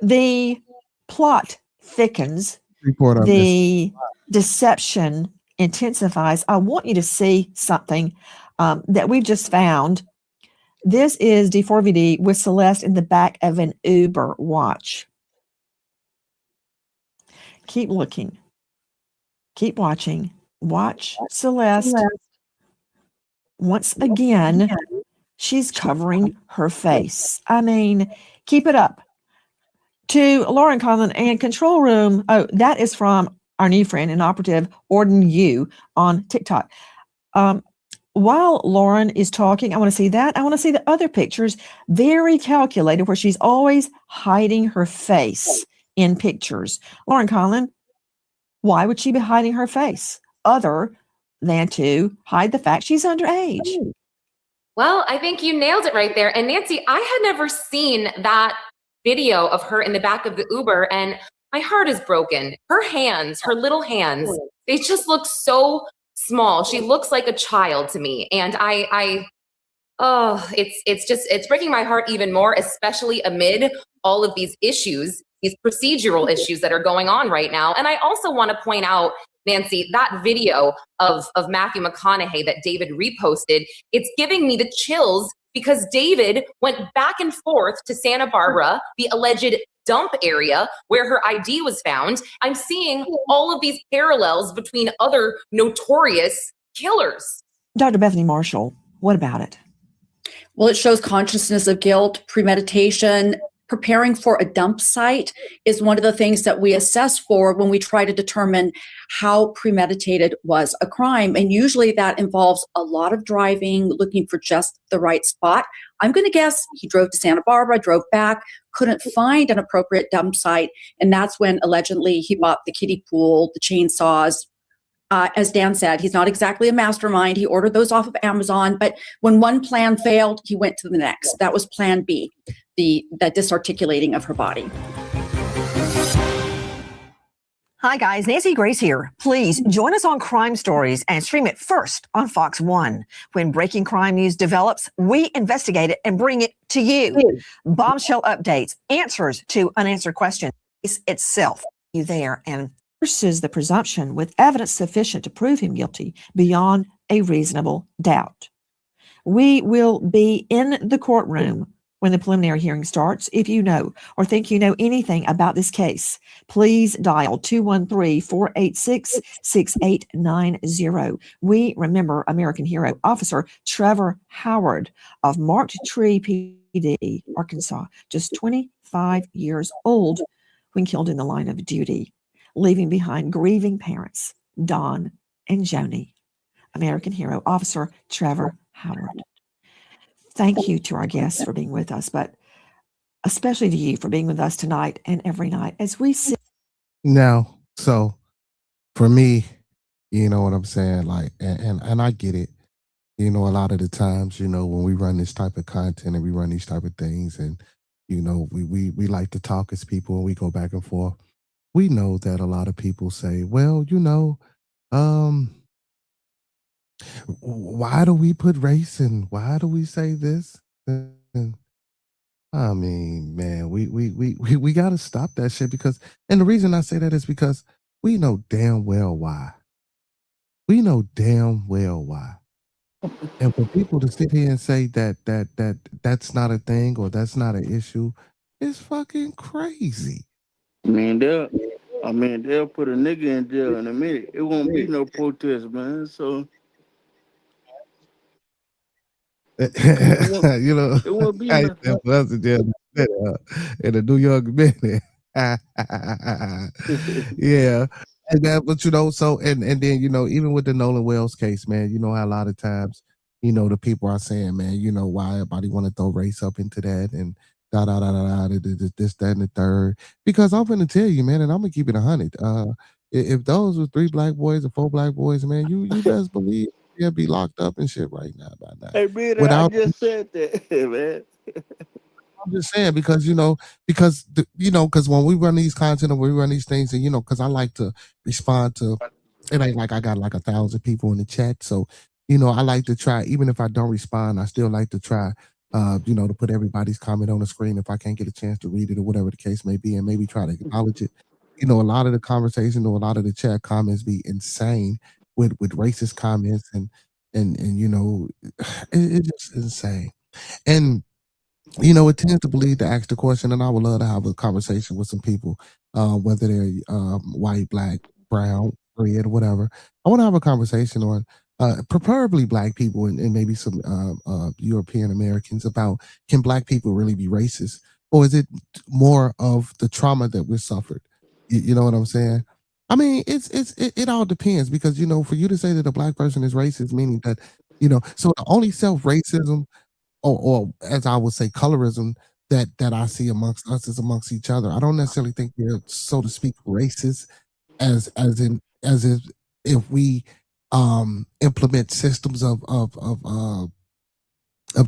the plot thickens, Report on this. the deception intensifies. I want you to see something that we've just found. This is D4VD with Celeste in the back of an Uber. Watch. Keep looking. Keep watching. Watch Celeste. Once again, she's covering her face. I mean, keep it up. To Lauren Conlon and Control Room. Oh, that is from our new friend and operative, Orden Yu on TikTok. While Lauren is talking, I want to see that. I want to see the other pictures. Very calculated, where she's always hiding her face in pictures. Lauren Conlon, why would she be hiding her face other than to hide the fact she's underage? Well, I think you nailed it right there. And Nancy, I had never seen that video of her in the back of the Uber, and my heart is broken. Her hands, her little hands, they just look so small. She looks like a child to me. And it's breaking my heart even more, especially amid all of these issues, these procedural issues that are going on right now. And I also want to point out, Nancy, that video of Matthew McConaughey that David reposted, it's giving me the chills because David went back and forth to Santa Barbara, the alleged dump area where her ID was found. I'm seeing all of these parallels between other notorious killers. Dr. Bethany Marshall, what about it? Well, it shows consciousness of guilt, premeditation. Preparing for a dump site is one of the things that we assess for when we try to determine how premeditated was a crime. And usually that involves a lot of driving, looking for just the right spot. I'm going to guess he drove to Santa Barbara, drove back, couldn't find an appropriate dump site. And that's when allegedly he bought the kiddie pool, the chainsaws. As Dan said, he's not exactly a mastermind. He ordered those off of Amazon, but when one plan failed, he went to the next. That was plan B, that disarticulating of her body. Hi, guys. Nancy Grace here. Please join us on Crime Stories and stream it first on Fox One. When breaking crime news develops, we investigate it and bring it to you. Bombshell updates, answers to unanswered questions. It's itself. You there and versus the presumption with evidence sufficient to prove him guilty beyond a reasonable doubt. We will be in the courtroom when the preliminary hearing starts. If you know or think you know anything about this case, please dial 213-486-6890. We remember American hero Officer Trevor Howard of Marked Tree PD, Arkansas, just 25 years old when killed in the line of duty, leaving behind grieving parents, Don and Joni. American hero, Officer Trevor Howard. Thank you to our guests for being with us, but especially to you for being with us tonight and every night as we sit. Now, so for me, you know what I'm saying? Like, and I get it. You know, a lot of the times, you know, when we run this type of content and we run these type of things and, you know, we like to talk as people and we go back and forth. We know that a lot of people say, well, you know, why do we put race in? Why do we say this? And, I mean, man, we got to stop that shit because, and the reason I say that is because we know damn well why. We know damn well why. And for people to sit here and say that's not a thing or that's not an issue, it's fucking crazy. They'll put a nigga in jail in a minute. It won't be no protest, man. So you know, it won't be I no. was in jail in a New York minute. Yeah. And that, but you know, so and then, you know, even with the Nolan Wells case, man, you know how a lot of times, you know, the people are saying, man, you know, why everybody want to throw race up into that and this, that, and the third. Because I'm gonna tell you, man, and I'm gonna keep it 100. If those were 3 black boys or 4 black boys, man, you best believe they'll be locked up and shit right now by now. Hey, man, Without, I just said that, man. I'm just saying because because when we run these content and we run these things, and you know, because I like to respond to. It ain't like I got like 1,000 people in the chat, so you know I like to try. Even if I don't respond, I still like to try to put everybody's comment on the screen if I can't get a chance to read it or whatever the case may be, and maybe try to acknowledge it. A lot of the conversation or a lot of the chat comments be insane with racist comments and it's just insane. And it tends to believe to ask the question, and I would love to have a conversation with some people, whether they're white, black, brown, red, whatever. I want to have a conversation on, preferably black people and maybe some European Americans about, can black people really be racist, or is it more of the trauma that we suffered? You know what I'm saying? I mean, it all depends because for you to say that a black person is racist, meaning that so the only self racism or as I would say, colorism that I see amongst us is amongst each other. I don't necessarily think we're, so to speak, racist as if we implement systems of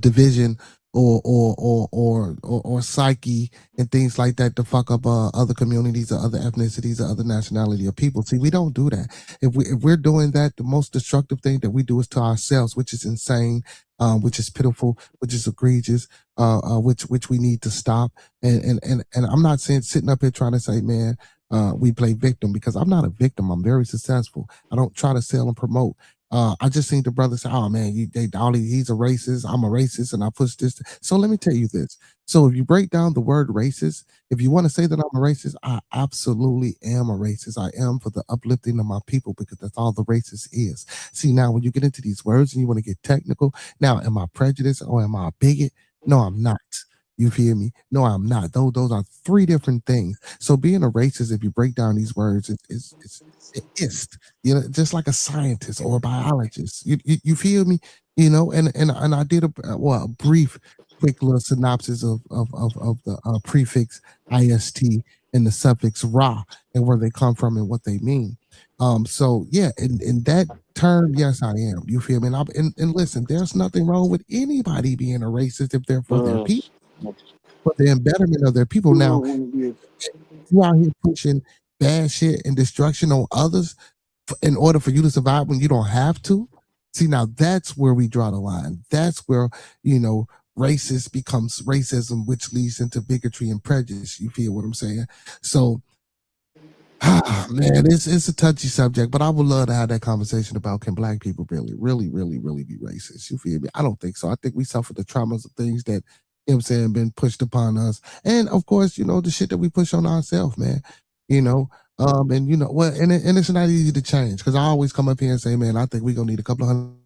division or psyche and things like that to fuck up other communities or other ethnicities or other nationality of people. See, we don't do that. If we're doing that, the most destructive thing that we do is to ourselves, which is insane, which is pitiful, which is egregious, which we need to stop. And I'm not saying sitting up here trying to say, man, we play victim, because I'm not a victim. I'm very successful. I don't try to sell and promote. I just seen the brother say, "Oh man, he's a racist. I'm a racist, and I push this." So let me tell you this. So if you break down the word racist, if you want to say that I'm a racist, I absolutely am a racist. I am for the uplifting of my people, because that's all the racist is. See, now when you get into these words and you want to get technical, now am I prejudiced or am I a bigot? No, I'm not. You feel me? No, I'm not. Those are three different things. So being a racist, if you break down these words, it's just like a scientist or a biologist. You feel me? And I did a brief, quick little synopsis of the prefix ist and the suffix ra and where they come from and what they mean. So yeah, in that term, yes, I am. You feel me? And listen, there's nothing wrong with anybody being a racist if they're for their people, for the betterment of their people. Now, you out here pushing bad shit and destruction on others in order for you to survive when you don't have to. See, now that's where we draw the line. That's where, racist becomes racism, which leads into bigotry and prejudice. You feel what I'm saying? So, man, it's a touchy subject, but I would love to have that conversation about, can black people really, really, really, really be racist? You feel me? I don't think so. I think we suffer the traumas of things that, been pushed upon us. And of course, the shit that we push on ourselves, man. And it's not easy to change, because I always come up here and say, man, I think we're gonna need a couple of 100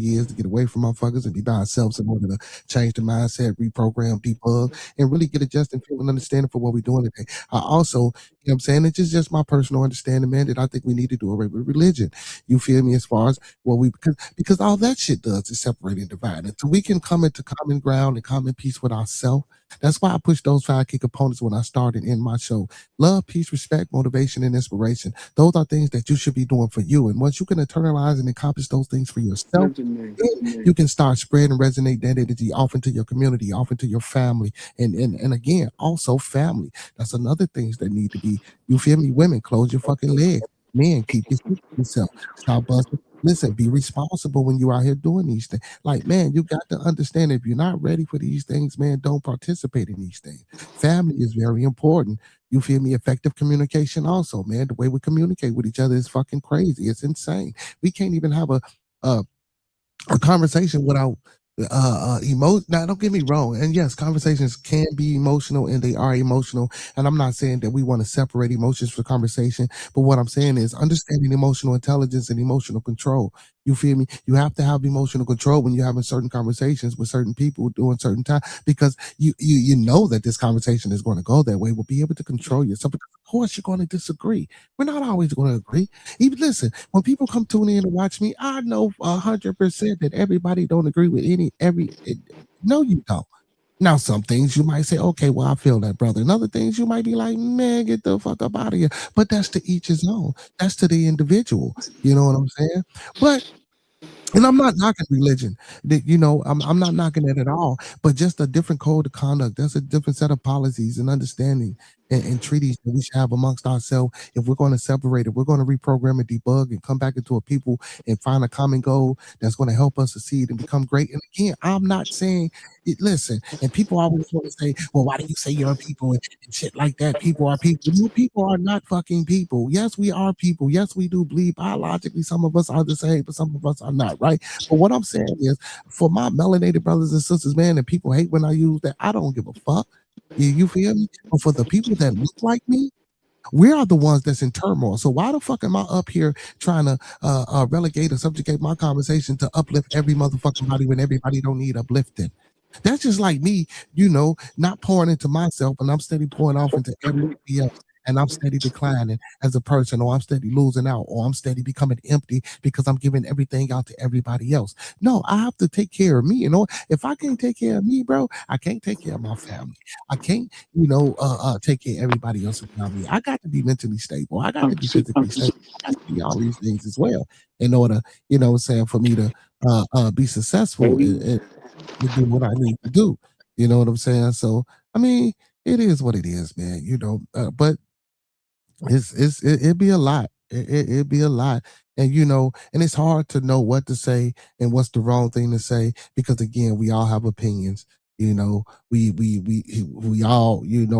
years to get away from motherfuckers and be by ourselves in order to change the mindset, reprogram, debug, and really get a just and feel and understanding for what we're doing today. I also, it's just my personal understanding, man, that I think we need to do away with religion. You feel me? As far as what because all that shit does is separate and divide. Until we can come into common ground and common peace with ourselves. That's why I push those 5 key components when I started in my show. Love, peace, respect, motivation, and inspiration. Those are things that you should be doing for you. And once you can internalize and accomplish those things for yourself, you can start spreading and resonate that energy off into your community, off into your family. And again, also family. That's another things that need to be, you feel me? Women, close your fucking legs. Men, keep your shit to yourself. Stop busting. Listen, be responsible when you're out here doing these things. Like, man, you got to understand, if you're not ready for these things, man, don't participate in these things. Family is very important. You feel me? Effective communication also, man. The way we communicate with each other is fucking crazy. It's insane. We can't even have a conversation without emotion. Now, don't get me wrong, and yes, conversations can be emotional and they are emotional, and I'm not saying that we want to separate emotions from conversation, but what I'm saying is understanding emotional intelligence and emotional control. You feel me? You have to have emotional control when you're having certain conversations with certain people during certain time, because you know that this conversation is going to go that way. We'll be able to control yourself, because of course you're going to disagree. We're not always going to agree. Even listen, when people come tune in to watch me, I know 100% that everybody don't agree with no, you don't. Now, some things you might say, okay, well, I feel that, brother. And other things you might be like, man, get the fuck up out of here. But that's to each his own. That's to the individual. You know what I'm saying? But and I'm not knocking religion. I'm not knocking it at all. But just a different code of conduct. That's a different set of policies and understanding and treaties that we should have amongst ourselves. If we're going to separate it, we're going to reprogram and debug and come back into a people and find a common goal that's going to help us succeed and become great. And again, I'm not saying listen, and people always want to say, well, why do you say young people and shit like that? People are people. You people are not fucking people. Yes, we are people. Yes, we do bleed biologically. Some of us are the same, but some of us are not, right? But what I'm saying is, for my melanated brothers and sisters, man, and people hate when I use that, I don't give a fuck. You feel me? But for the people that look like me, we are the ones that's in turmoil. So why the fuck am I up here trying to relegate or subjugate my conversation to uplift every motherfucking body when everybody don't need uplifting? That's just like me, not pouring into myself, and I'm steady pouring off into everybody else. And I'm steady declining as a person, or I'm steady losing out, or I'm steady becoming empty because I'm giving everything out to everybody else. No, I have to take care of me. If I can't take care of me, bro, I can't take care of my family. I can't, take care of everybody else around me. I got to be mentally stable. I got to be physically stable. I got to be all these things as well in order, for me to be successful and do what I need to do. You know what I'm saying? So, I mean, it is what it is, man. But it'd be a lot. It'd be a lot. And and it's hard to know what to say and what's the wrong thing to say, because again, we all have opinions. We all,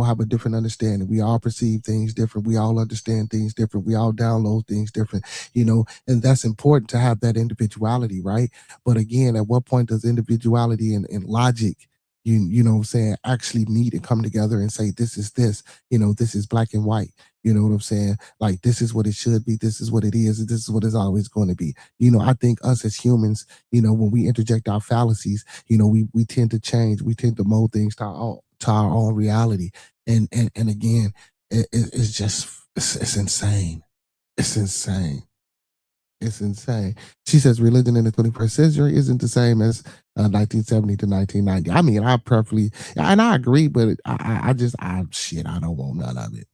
have a different understanding. We all perceive things different. We all understand things different. We all download things different, and that's important to have that individuality, right? But again, at what point does individuality and logic, you know what I'm saying, actually meet and come together and say, this is this, this is black and white. You know what I'm saying? Like, this is what it should be. This is what it is. And this is what it's always going to be. I think us as humans, when we interject our fallacies, we tend to change. We tend to mold things to our own reality. And again, it's just, it's insane. It's insane. It's insane. She says religion in the 21st century isn't the same as 1970 to 1990. I mean, I perfectly, and I agree, but I don't want none of it.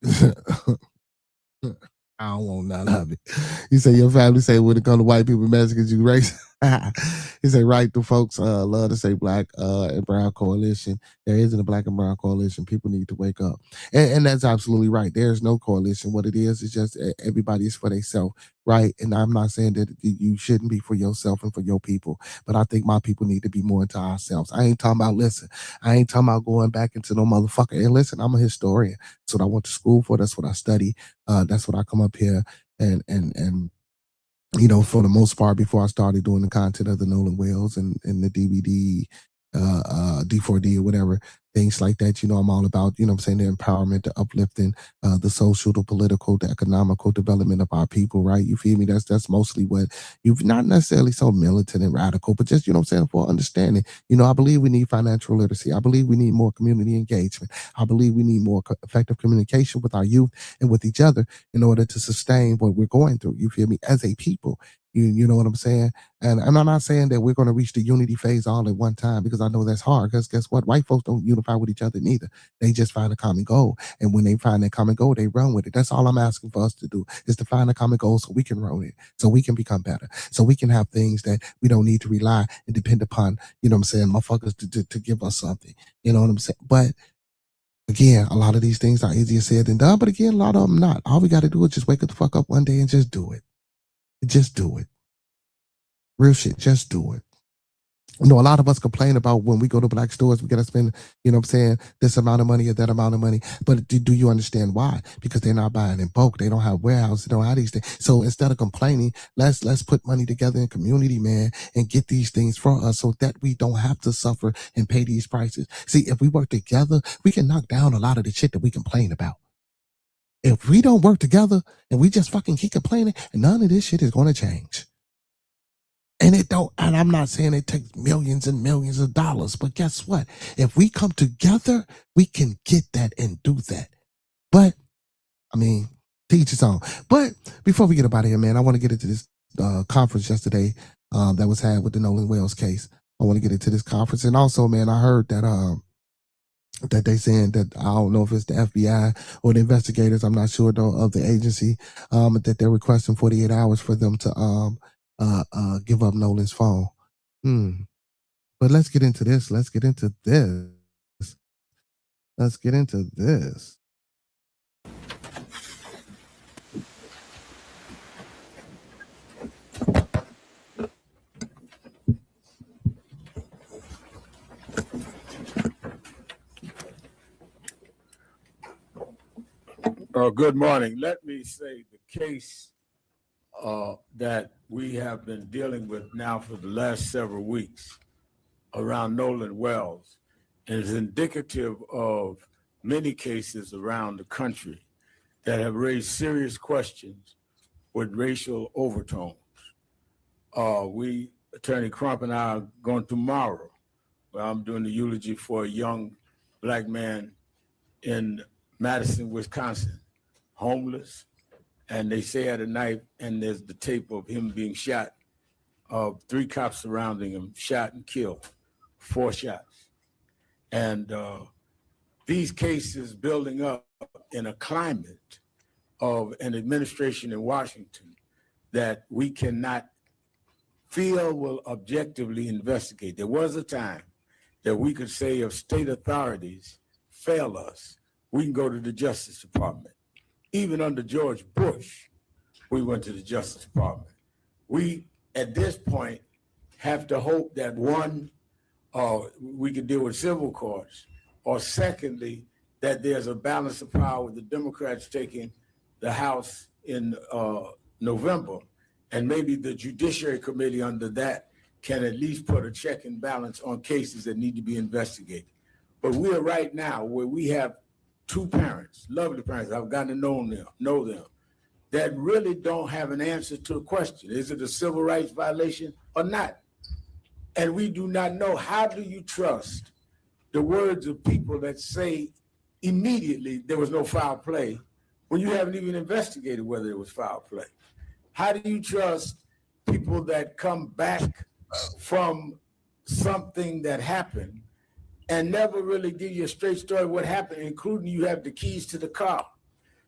I don't want none of it. You say your family say when it comes to white people, Mexicans, you race. He say, right, the folks love to say black and brown coalition. There isn't a black and brown coalition. People need to wake up. And that's absolutely right. There's no coalition. What it is just everybody is for themselves, right? And I'm not saying that you shouldn't be for yourself and for your people, but I think my people need to be more into ourselves. I ain't talking about, listen, I ain't talking about going back into no motherfucker. And listen, I'm a historian. That's what I went to school for. That's what I study. That's what I come up here and for the most part, before I started doing the content of the Nolan Wells and the DVD, D4D or whatever, things like that, I'm all about, the empowerment, the uplifting, the social, the political, the economical development of our people, right? You feel me? That's mostly what you've not necessarily so militant and radical, but just, for understanding. I believe we need financial literacy. I believe we need more community engagement. I believe we need more effective communication with our youth and with each other in order to sustain what we're going through. You feel me? As a people. You know what I'm saying? And I'm not saying that we're going to reach the unity phase all at one time, because I know that's hard. Because guess what? White folks don't unify with each other neither. They just find a common goal. And when they find that common goal, they run with it. That's all I'm asking for us to do, is to find a common goal so we can run it, so we can become better, so we can have things that we don't need to rely and depend upon, motherfuckers to give us something. You know what I'm saying? But again, a lot of these things are easier said than done. But again, a lot of them not. All we got to do is just wake the fuck up one day and just do it. Just do it. Real shit. Just do it. A lot of us complain about when we go to black stores, we got to spend, this amount of money or that amount of money. But do you understand why? Because they're not buying in bulk. They don't have warehouses. They don't have these things. So instead of complaining, let's put money together in community, man, and get these things for us so that we don't have to suffer and pay these prices. See, if we work together, we can knock down a lot of the shit that we complain about. If we don't work together and we just fucking keep complaining, none of this shit is going to change. And I'm not saying it takes millions and millions of dollars, but guess what? If we come together, we can get that and do that. But, I mean, teach its own. But before we get up out of here, man, I want to get into this conference yesterday that was had with the Nolan Wells case. I want to get into this conference. And also, man, I heard that that they saying that, I don't know if it's the FBI or the investigators, I'm not sure though, of the agency, that they're requesting 48 hours for them to give up Nolan's phone. But let's get into this. Let's get into this. Good morning. Let me say the case that we have been dealing with now for the last several weeks around Nolan Wells is indicative of many cases around the country that have raised serious questions with racial overtones. Attorney Crump and I are going tomorrow, where I'm doing the eulogy for a young black man in Madison, Wisconsin, homeless, and they say had a knife, and there's the tape of him being shot, 3 cops surrounding him, shot and killed, 4 shots. And these cases building up in a climate of an administration in Washington that we cannot feel will objectively investigate. There was a time that we could say if state authorities fail us, we can go to the Justice Department. Even under George Bush, we went to the Justice Department. We, at this point, have to hope that one, we can deal with civil courts, or secondly, that there's a balance of power with the Democrats taking the House in November, and maybe the Judiciary Committee under that can at least put a check and balance on cases that need to be investigated. But we are right now where we have 2 parents, lovely parents, I've gotten to know them, that really don't have an answer to a question. Is it a civil rights violation or not? And we do not know. How do you trust the words of people that say immediately there was no foul play when you haven't even investigated whether it was foul play? How do you trust people that come back from something that happened and never really give you a straight story of what happened, including you have the keys to the car?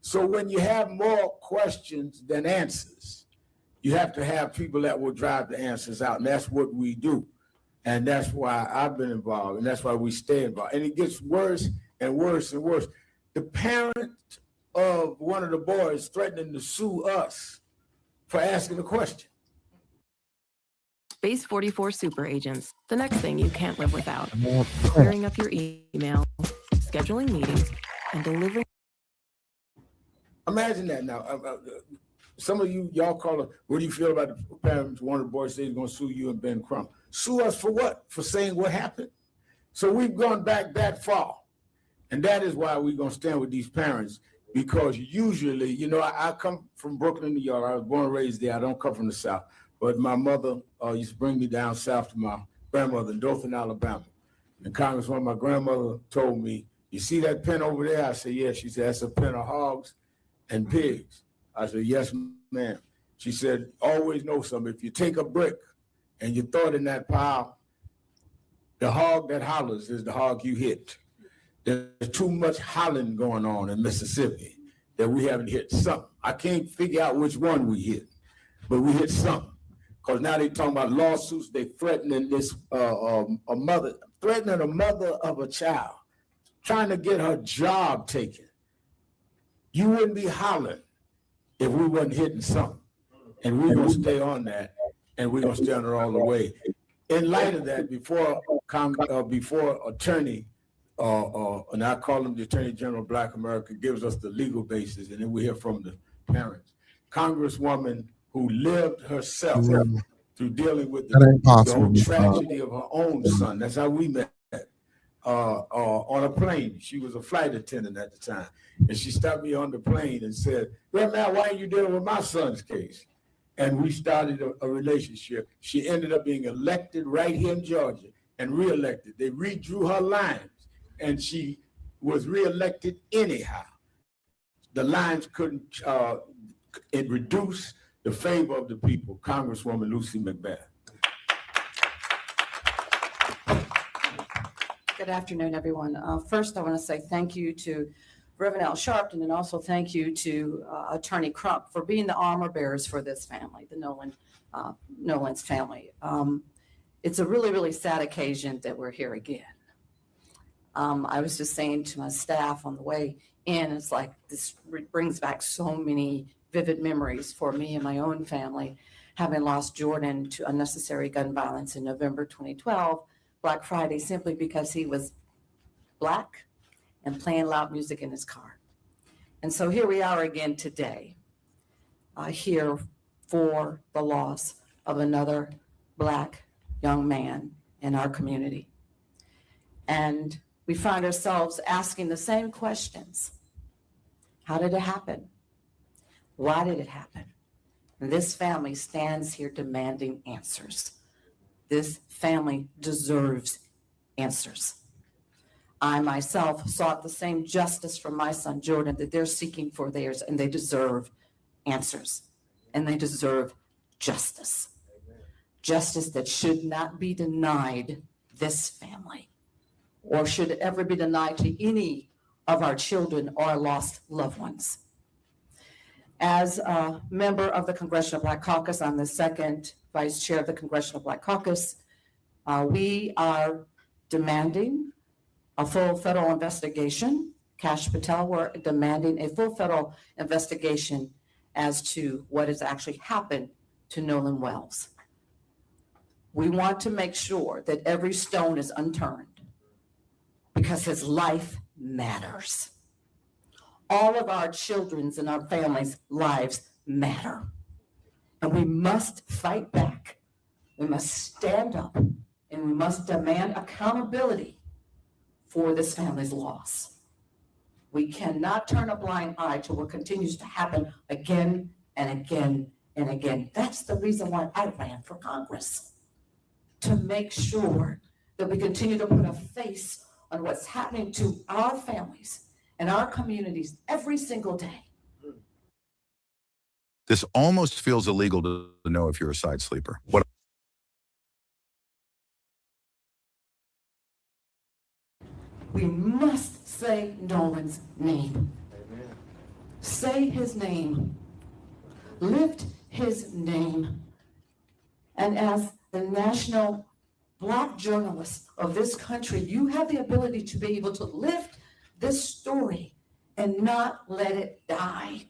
So when you have more questions than answers, you have to have people that will drive the answers out, and that's what we do. And that's why I've been involved, and that's why we stay involved. And it gets worse and worse and worse. The parent of one of the boys threatening to sue us for asking a question. Space 44 super agents. The next thing you can't live without. Clearing up your email, scheduling meetings, and delivering. Imagine that now. Some of y'all call it, what do you feel about the parents? One of the boys says he's going to sue you and Ben Crump. Sue us for what? For saying what happened? So we've gone back that far. And that is why we're going to stand with these parents, because usually, you know, I come from Brooklyn, New York. I was born and raised there. I don't come from the South. But my mother used to bring me down south to my grandmother in Dothan, Alabama. And Congresswoman, my grandmother told me, you see that pen over there? I said, yes. She said, that's a pen of hogs and pigs. I said, yes, ma'am. She said, always know something. If you take a brick and you throw it in that pile, the hog that hollers is the hog you hit. There's too much hollering going on in Mississippi that we haven't hit something. I can't figure out which one we hit, but we hit something. Because now they're talking about lawsuits. They're threatening a mother of a child, trying to get her job taken. You wouldn't be hollering if we wasn't hitting something. And we're going to stay on that, and we're going to stay on it all the way. In light of that, before attorney, and I call him the Attorney General of Black America, gives us the legal basis, and then we hear from the parents. Congresswoman who lived herself through dealing with the whole tragedy of her own son. That's how we met. On a plane. She was a flight attendant at the time. And she stopped me on the plane and said, Grandma, why are you dealing with my son's case? And we started a relationship. She ended up being elected right here in Georgia and reelected. They redrew her lines and she was reelected anyhow. The lines couldn't reduce the favor of the people. Congresswoman Lucy McBath. Good afternoon, everyone. First, I want to say thank you to Reverend Al Sharpton, and also thank you to Attorney Crump for being the armor bearers for this family, the Nolan's family. It's a really, really sad occasion that we're here again. I was just saying to my staff on the way in, it's like this brings back so many vivid memories for me and my own family, having lost Jordan to unnecessary gun violence in November 2012, Black Friday, simply because he was Black and playing loud music in his car. And so here we are again today, here for the loss of another Black young man in our community. And we find ourselves asking the same questions. How did it happen? Why did it happen? And this family stands here demanding answers. This family deserves answers. I myself sought the same justice for my son Jordan that they're seeking for theirs, and they deserve answers, and they deserve justice. Justice that should not be denied this family, or should ever be denied to any of our children or lost loved ones. As a member of the Congressional Black Caucus, I'm the second vice chair of the Congressional Black Caucus. We are demanding a full federal investigation. Kash Patel, we're demanding a full federal investigation as to what has actually happened to Nolan Wells. We want to make sure that every stone is unturned because his life matters. All of our children's and our families' lives matter. And we must fight back. We must stand up, and we must demand accountability for this family's loss. We cannot turn a blind eye to what continues to happen again and again and again. That's the reason why I ran for Congress, to make sure that we continue to put a face on what's happening to our families and our communities every single day. This almost feels illegal to know if you're a side sleeper. We must say Nolan's name. Amen. Say his name. Lift his name. And as the national Black journalists of this country, you have the ability to be able to lift this story and not let it die.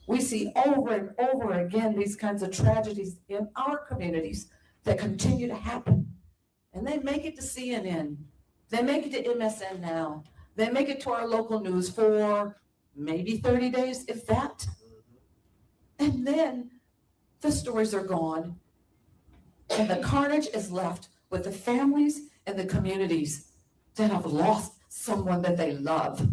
We see over and over again these kinds of tragedies in our communities that continue to happen. And they make it to CNN. They make it to MSN Now. They make it to our local news for maybe 30 days, if that. And then the stories are gone. And the carnage is left with the families and the communities that have lost someone that they love.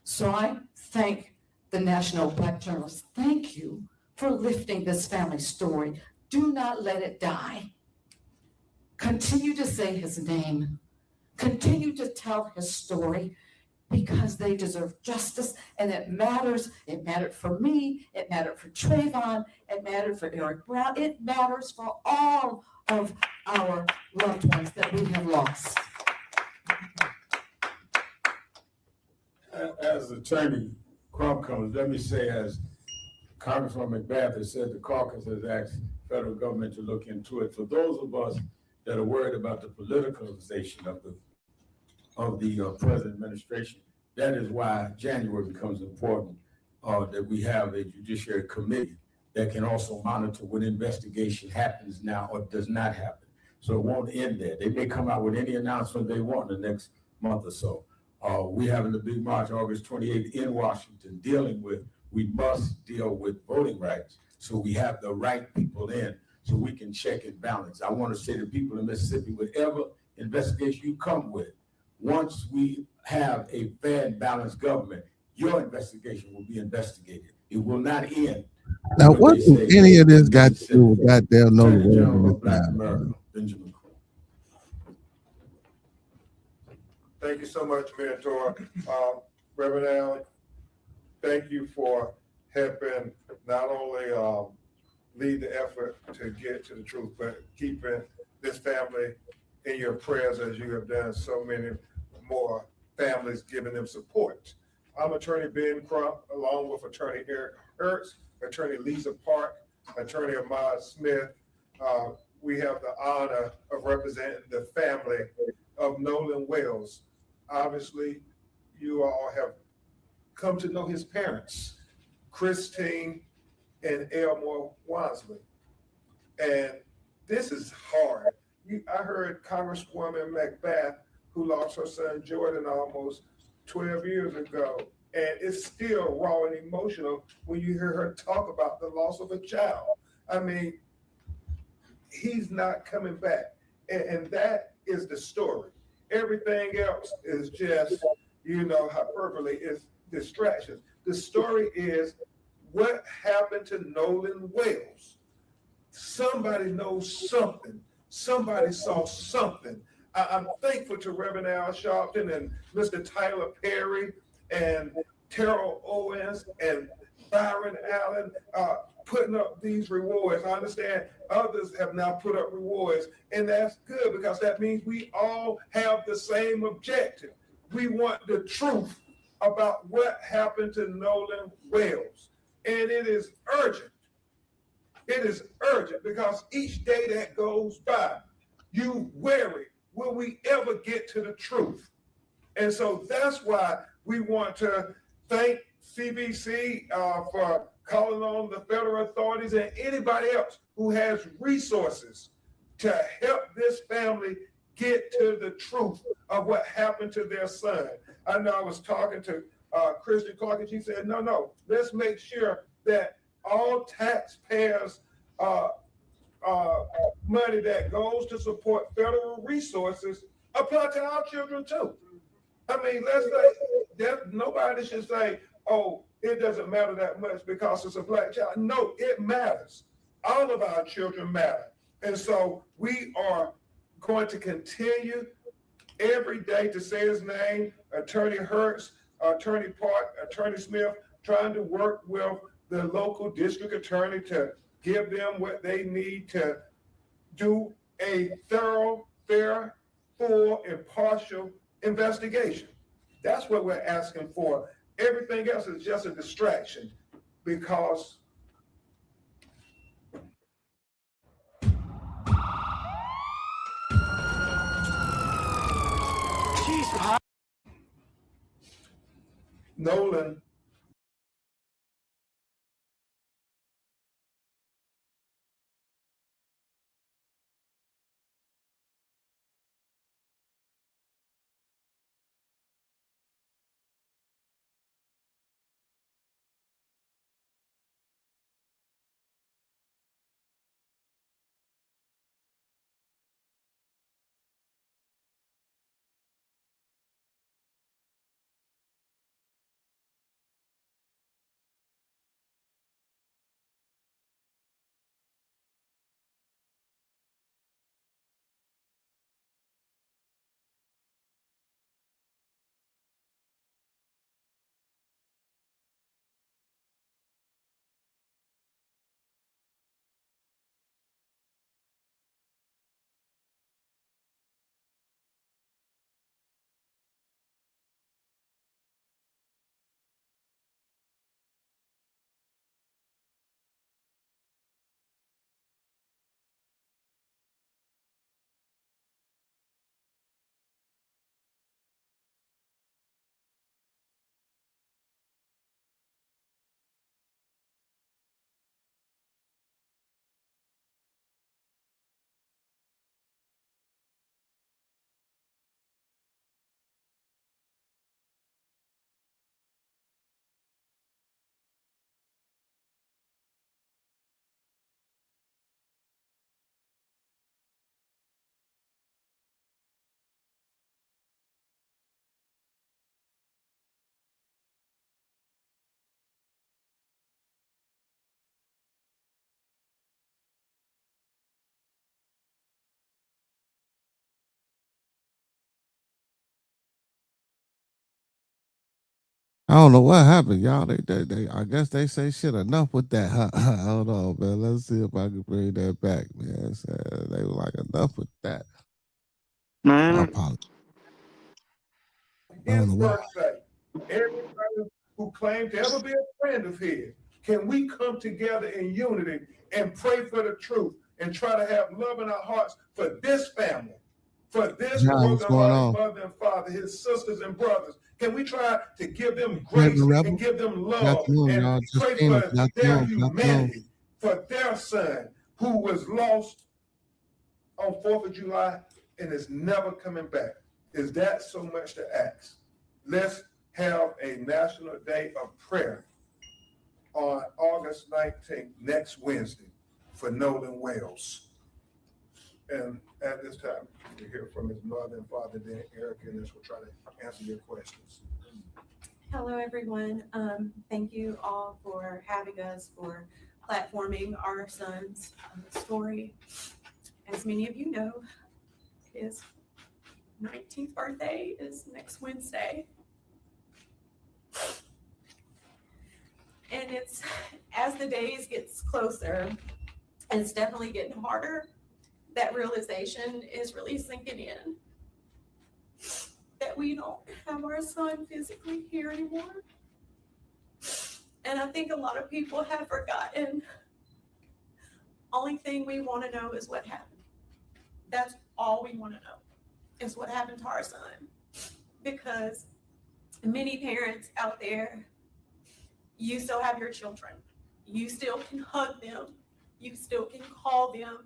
So I thank the National Black Journalists. Thank you for lifting this family story. Do not let it die. Continue to say his name. Continue to tell his story, because they deserve justice, and it matters. It mattered for me. It mattered for Trayvon. It mattered for Eric Brown. It matters for all of our loved ones that we have lost. As Attorney Crump comes, let me say, as Congressman McBath has said, the caucus has asked the federal government to look into it. For those of us that are worried about the politicalization of the present administration, that is why January becomes important, that we have a judiciary committee that can also monitor when investigation happens now or does not happen. So it won't end there. They may come out with any announcement they want in the next month or so. We're having the big march August 28th in Washington, we must deal with voting rights. So we have the right people in, so we can check and balance. I want to say to people in Mississippi, whatever investigation you come with, once we have a fair and balanced government, your investigation will be investigated. It will not end. Now, what does any of this got to do with goddamn Nolan? Benjamin. Thank you so much, Mentor. Reverend Allen, thank you for helping not only lead the effort to get to the truth, but keeping this family in your prayers as you have done so many more families, giving them support. I'm Attorney Ben Crump, along with Attorney Eric Hertz, Attorney Lisa Park, Attorney Ahmad Smith. We have the honor of representing the family of Nolan Wells. Obviously, you all have come to know his parents, Christine and Elmore Wansley. And this is hard. I heard Congresswoman McBath, who lost her son Jordan almost 12 years ago, And it's still raw and emotional when you hear her talk about the loss of a child. I mean, he's not coming back. And that is the story. Everything else is just, hyperbole, is distractions. The story is what happened to Nolan Wales. Somebody knows something. Somebody saw something. I'm thankful to Reverend Al Sharpton and Mr. Tyler Perry and Terrell Owens and Byron Allen putting up these rewards. I understand others have now put up rewards, and that's good because that means we all have the same objective. We want the truth about what happened to Nolan Wales, and it is urgent. It is urgent because each day that goes by, you worry, will we ever get to the truth? And so that's why we want to thank CBC for calling on the federal authorities and anybody else who has resources to help this family get to the truth of what happened to their son. I know I was talking to Christian Clark, and she said, no, let's make sure that all taxpayers' money that goes to support federal resources apply to our children too. I mean, let's say nobody should say, oh, it doesn't matter that much because it's a black child. No, it matters. All of our children matter. And so we are going to continue every day to say his name, Attorney Hertz, Attorney Park, Attorney Smith, trying to work with the local district attorney to give them what they need to do a thorough, fair, full, impartial investigation. That's what we're asking for. Everything else is just a distraction because Nolan I don't know what happened, y'all. They I guess they say shit enough with that. Hold on, man. Let's see if I can bring that back, man. So they were like enough with that. I apologize. I don't know why. everybody who claimed to ever be a friend of his, can we come together in unity and pray for the truth and try to have love in our hearts for this family, for this broken mother and father, his sisters and brothers? Can we try to give them grace and give them love and pray for their humanity, for their son who was lost on 4th of July and is never coming back? Is that so much to ask? Let's have a National Day of Prayer on August 19th, next Wednesday, for Nolan Wells. And at this time, we hear from his mother and father, then Eric, and this will try to answer your questions. Hello, everyone. Thank you all for having us, for platforming our son's story. As many of you know, his 19th birthday is next Wednesday. And it's, as the days gets closer, and it's definitely getting harder, that realization is really sinking in. That we don't have our son physically here anymore. And I think a lot of people have forgotten. Only thing we want to know is what happened. That's all we want to know, is what happened to our son. Because many parents out there, you still have your children. You still can hug them. You still can call them.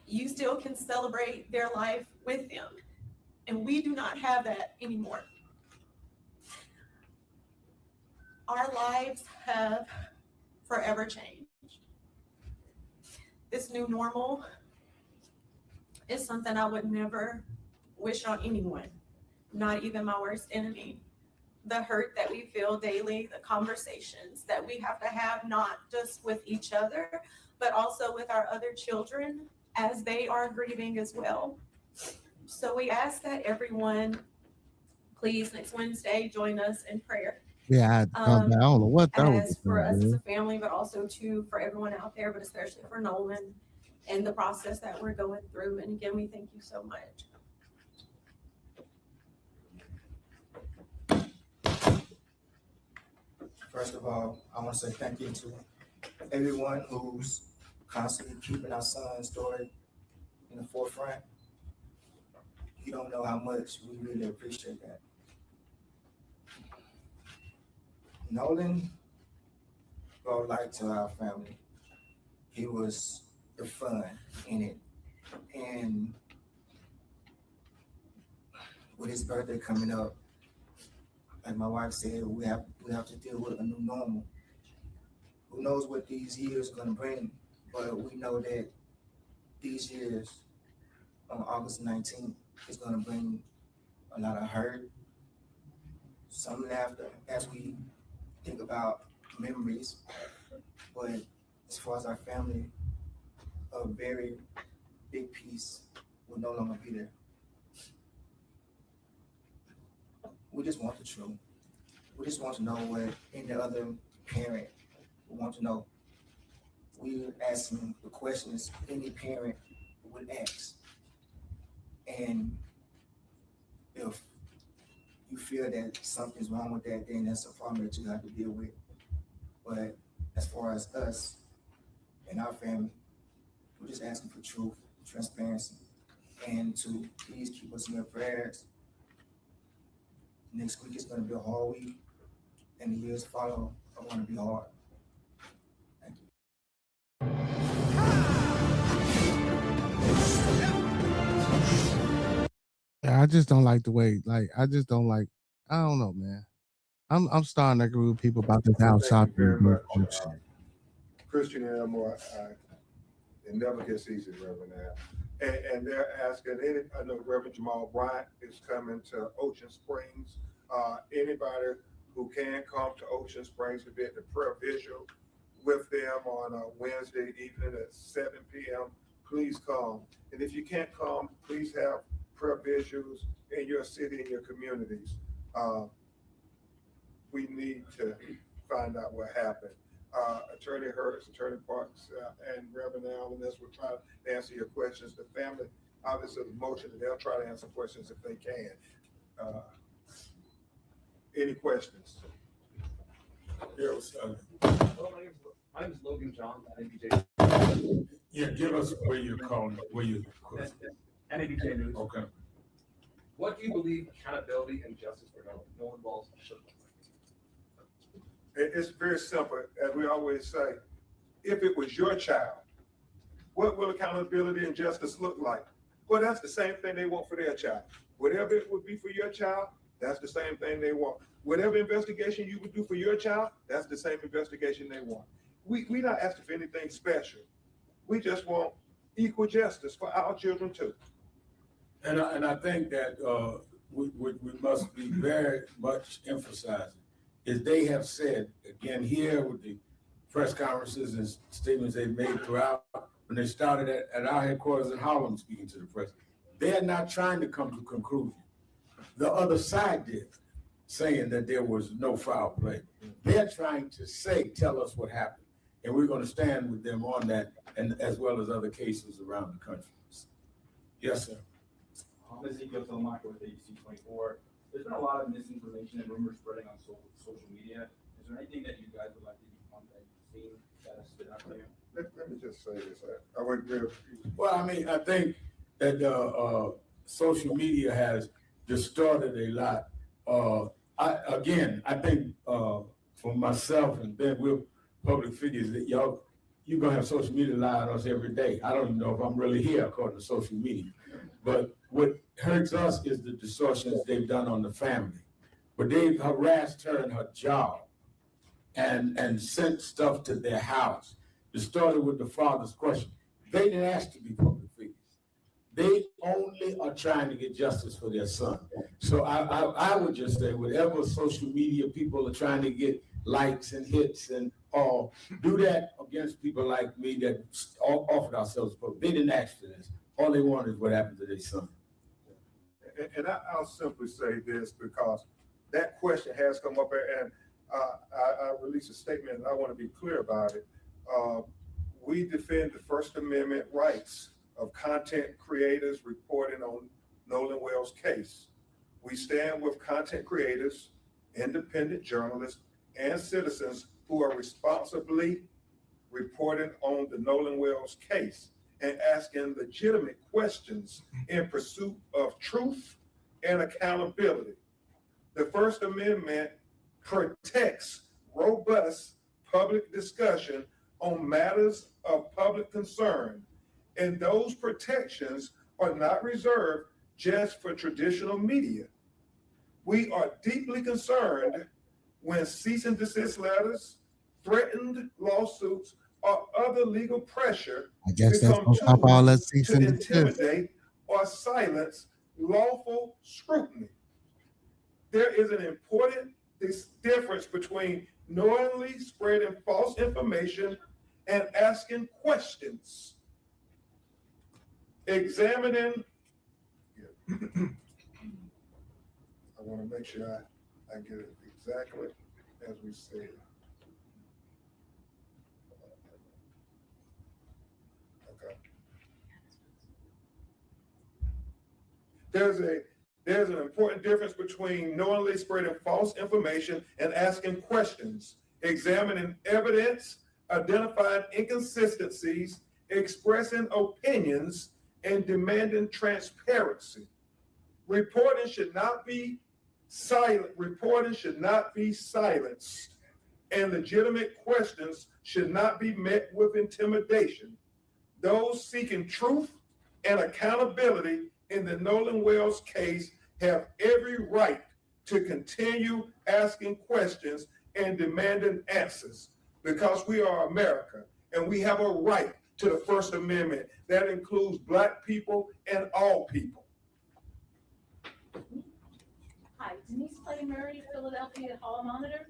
You still can celebrate their life with them. And we do not have that anymore. Our lives have forever changed. This new normal is something I would never wish on anyone, not even my worst enemy. The hurt that we feel daily, the conversations that we have to have, not just with each other, but also with our other children as they are grieving as well. So we ask that everyone, please, next Wednesday, join us in prayer. Yeah, I don't know what that was. As for us as a family, but also too for everyone out there, but especially for Nolan and the process that we're going through. And again, we thank you so much. First of all, I want to say thank you to everyone who's constantly keeping our son's story in the forefront. You don't know how much we really appreciate that. Nolan brought light to our family. He was the fun in it. And with his birthday coming up, like my wife said, we have to deal with a new normal. Who knows what these years are gonna bring, but we know that these years on August 19th is gonna bring a lot of hurt, some laughter as we think about memories, but as far as our family, a very big piece will no longer be there. We just want the truth. We just want to know what any other parent would want to know. We're asking the questions any parent would ask. And if you feel that something's wrong with that, then that's a problem that you have to deal with. But as far as us and our family, we're just asking for truth, transparency, and to please keep us in your prayers. Next week is going to be a hard week, and the years follow are going to be hard. Thank you. Yeah, I just don't like the way, I just don't like, I don't know, man. I'm starting to agree with people about this house shopping. Very much. Christian and Elmore, it never gets easy, Reverend Al. And they're asking, I know Reverend Jamal Bryant is coming to Ocean Springs. Anybody who can come to Ocean Springs to be at the prayer visual with them on a Wednesday evening at 7 p.m., please come. And if you can't come, please have prayer visuals in your city, in your communities. We need to find out what happened. Attorney Hurts, Attorney Parks, and Reverend Allen, this will try to answer your questions. The family, obviously, the motion, and they'll try to answer questions if they can. Any questions? My name is Logan John at NBJ. Yeah, give us where you're calling, where you. NBJ News. Okay. What do you believe accountability and justice for Nolan Wells should look like? It's very simple. As we always say, if it was your child, what will accountability and justice look like? Well, that's the same thing they want for their child. Whatever it would be for your child, That's the same thing they want. Whatever investigation you would do for your child, that's the same investigation they want. We not asking for anything special. We just want equal justice for our children too. And I think that we must be very much emphasizing is they have said, again, here with the press conferences and statements they've made throughout, when they started at our headquarters in Harlem speaking to the press, they're not trying to come to a conclusion. The other side did, saying that there was no foul play. They're trying to tell us what happened. And we're going to stand with them on that, and as well as other cases around the country. Yes, sir. Ezekiel Telemarco with ABC24. There's been a lot of misinformation and rumors spreading on social media. Is there anything that you guys would like to debunk that you've seen that has been out there? Let me just say this. I would agree. Well, I mean, I think that social media has distorted a lot. I think for myself and Ben, we're public figures that you're gonna have social media lie on us every day. I don't even know if I'm really here according to social media. But what hurts us is the distortions they've done on the family. But they've harassed her in her job and sent stuff to their house. It started with the father's question. They didn't ask to be public figures. They only are trying to get justice for their son. So I would just say whatever social media people are trying to get likes and hits and all, do that against people like me that offered ourselves. But they didn't ask for this. All they want is what happened to their son. And I'll simply say this because that question has come up, and I released a statement, and I want to be clear about it. We defend the First Amendment rights of content creators reporting on Nolan Wells' case. We stand with content creators, independent journalists, and citizens who are responsibly reporting on the Nolan Wells case and asking legitimate questions in pursuit of truth and accountability. The First Amendment protects robust public discussion on matters of public concern, and those protections are not reserved just for traditional media. We are deeply concerned when cease and desist letters, threatened lawsuits, or other legal pressure I guess that's become gonna stop all that tools cease to and desist. intimidate or silence lawful scrutiny. There is an important difference between knowingly spreading false information and asking questions. Examining, I want to make sure I get it exactly as we said. Okay. There's an important difference between knowingly spreading false information and asking questions, examining evidence, identifying inconsistencies, expressing opinions, and demanding transparency. Reporting should not be silent. Reporting should not be silenced, and legitimate questions should not be met with intimidation. Those seeking truth and accountability in the Nolan Wells case have every right to continue asking questions and demanding answers, because we are America and we have a right to the First Amendment that includes Black people and all people. Hi, Denise Clay Murray, Philadelphia Hall Monitor.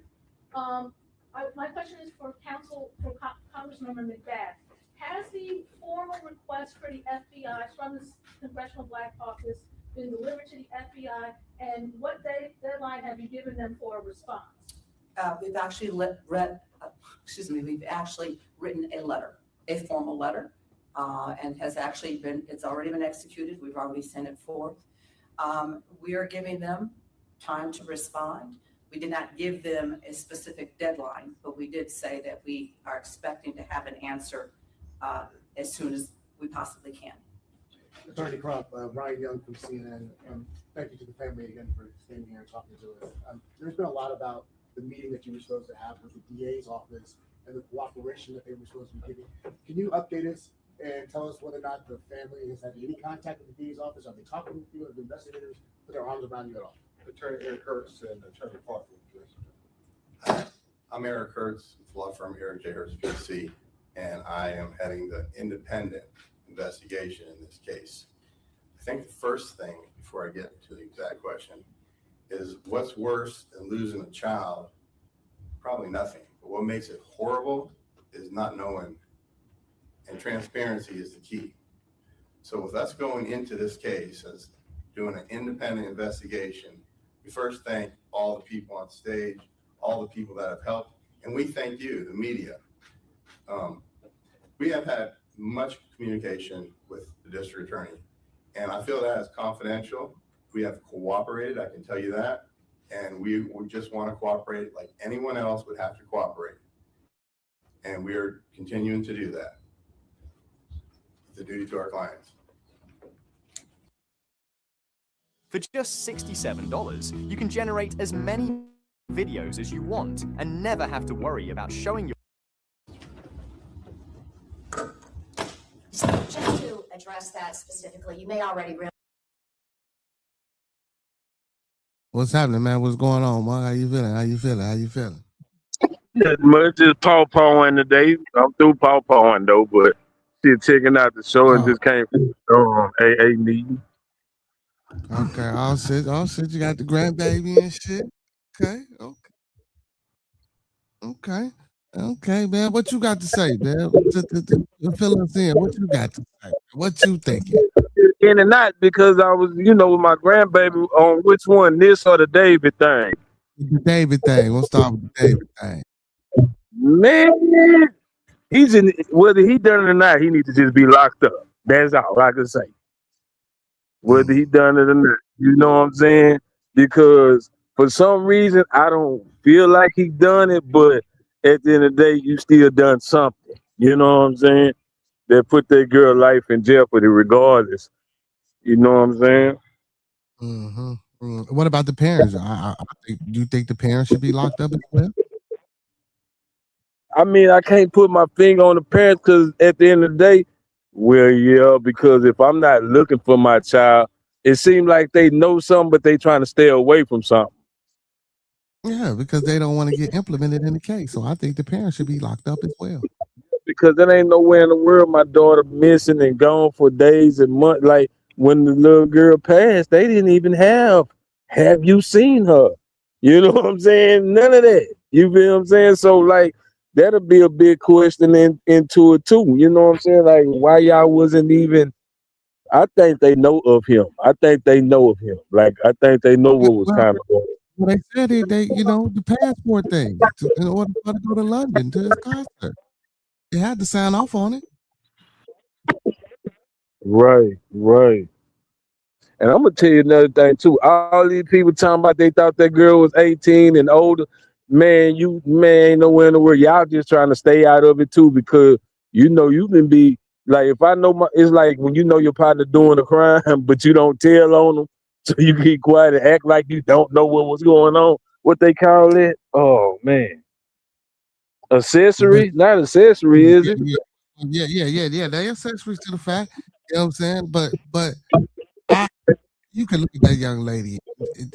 My question is for Congressmember McBath. Has the formal request for the FBI from the Congressional Black Caucus been delivered to the FBI, and what deadline have you given them for a response? We've actually we've actually written a letter, a formal letter, and it's already been executed. We've already sent it forth. We are giving them time to respond. We did not give them a specific deadline, but we did say that we are expecting to have an answer as soon as we possibly can. Attorney Crump, Brian Young from CNN. Thank you to the family again for staying here and talking to us. There's been a lot about the meeting that you were supposed to have with the DA's office and the cooperation that they were supposed to be giving. Can you update us and tell us whether or not the family has had any contact with the DA's office? Are they talking with you? Have the investigators put their arms around you at all? Attorney Eric Kurtz and Attorney Parker. Please. I'm Eric Kurtz, with law firm Eric J. Hurts PC, and I am heading the independent investigation in this case. I think the first thing, before I get to the exact question, is what's worse than losing a child? Probably nothing. But what makes it horrible is not knowing, and transparency is the key. So with us going into this case as doing an independent investigation, we first thank all the people on stage, all the people that have helped, and we thank you, the media. We have had much communication with the district attorney, and I feel that is confidential. We have cooperated, I can tell you that, and we just want to cooperate like anyone else would have to cooperate. And we are continuing to do that. It's a duty to our clients. For just $67, you can generate as many videos as you want and never have to worry about showing your... So just to address that specifically, you may already realize. What's happening, man? What's going on, man? How you feeling? How you feeling? How you feeling? Not much, just paw-pawing today. I'm through paw-pawing though, but still checking out the show and just came from AA meeting. Okay, all set. You got the grandbaby and shit. Okay, man. What you got to say, man? Fill us in. What you got to say? What you thinking? In and not because I was, with my grandbaby on which one, this or the David thing. The David thing. We'll start with the David thing. Man, he's in. Whether he done it or not, he needs to just be locked up. That's all I can say. Whether he done it or not, you know what I'm saying? Because for some reason, I don't feel like he done it, but at the end of the day, you still done something. You know what I'm saying? That put that girl life in jeopardy regardless. You know what I'm saying? What about the parents? Do you think the parents should be locked up as well? I mean, I can't put my finger on the parents because at the end of the day, well, yeah, because if I'm not looking for my child, it seems like they know something, but they trying to stay away from something. Yeah, because they don't want to get implemented in the case. So I think the parents should be locked up as well. Because there ain't nowhere in the world my daughter missing and gone for days and months. Like when the little girl passed, they didn't even have you seen her? You know what I'm saying? None of that. You feel what I'm saying? So like that'll be a big question into it too. You know what I'm saying? Like why y'all wasn't even. I think they know of him. I think they know of him. Like I think they know what was kind of going on. Well, they said they the passport thing in order to go to London to his concert. They had to sign off on it. Right. And I'm gonna tell you another thing too. All these people talking about they thought that girl was 18 and older. Man, ain't nowhere in the world. Y'all just trying to stay out of it too because you can be like if I know it's like when you know your partner doing a crime, but you don't tell on them, so you keep quiet and act like you don't know what was going on. What they call it? Oh man, accessory, not accessory, is it? Yeah. They accessories to the fact. You know what I'm saying? But you can look at that young lady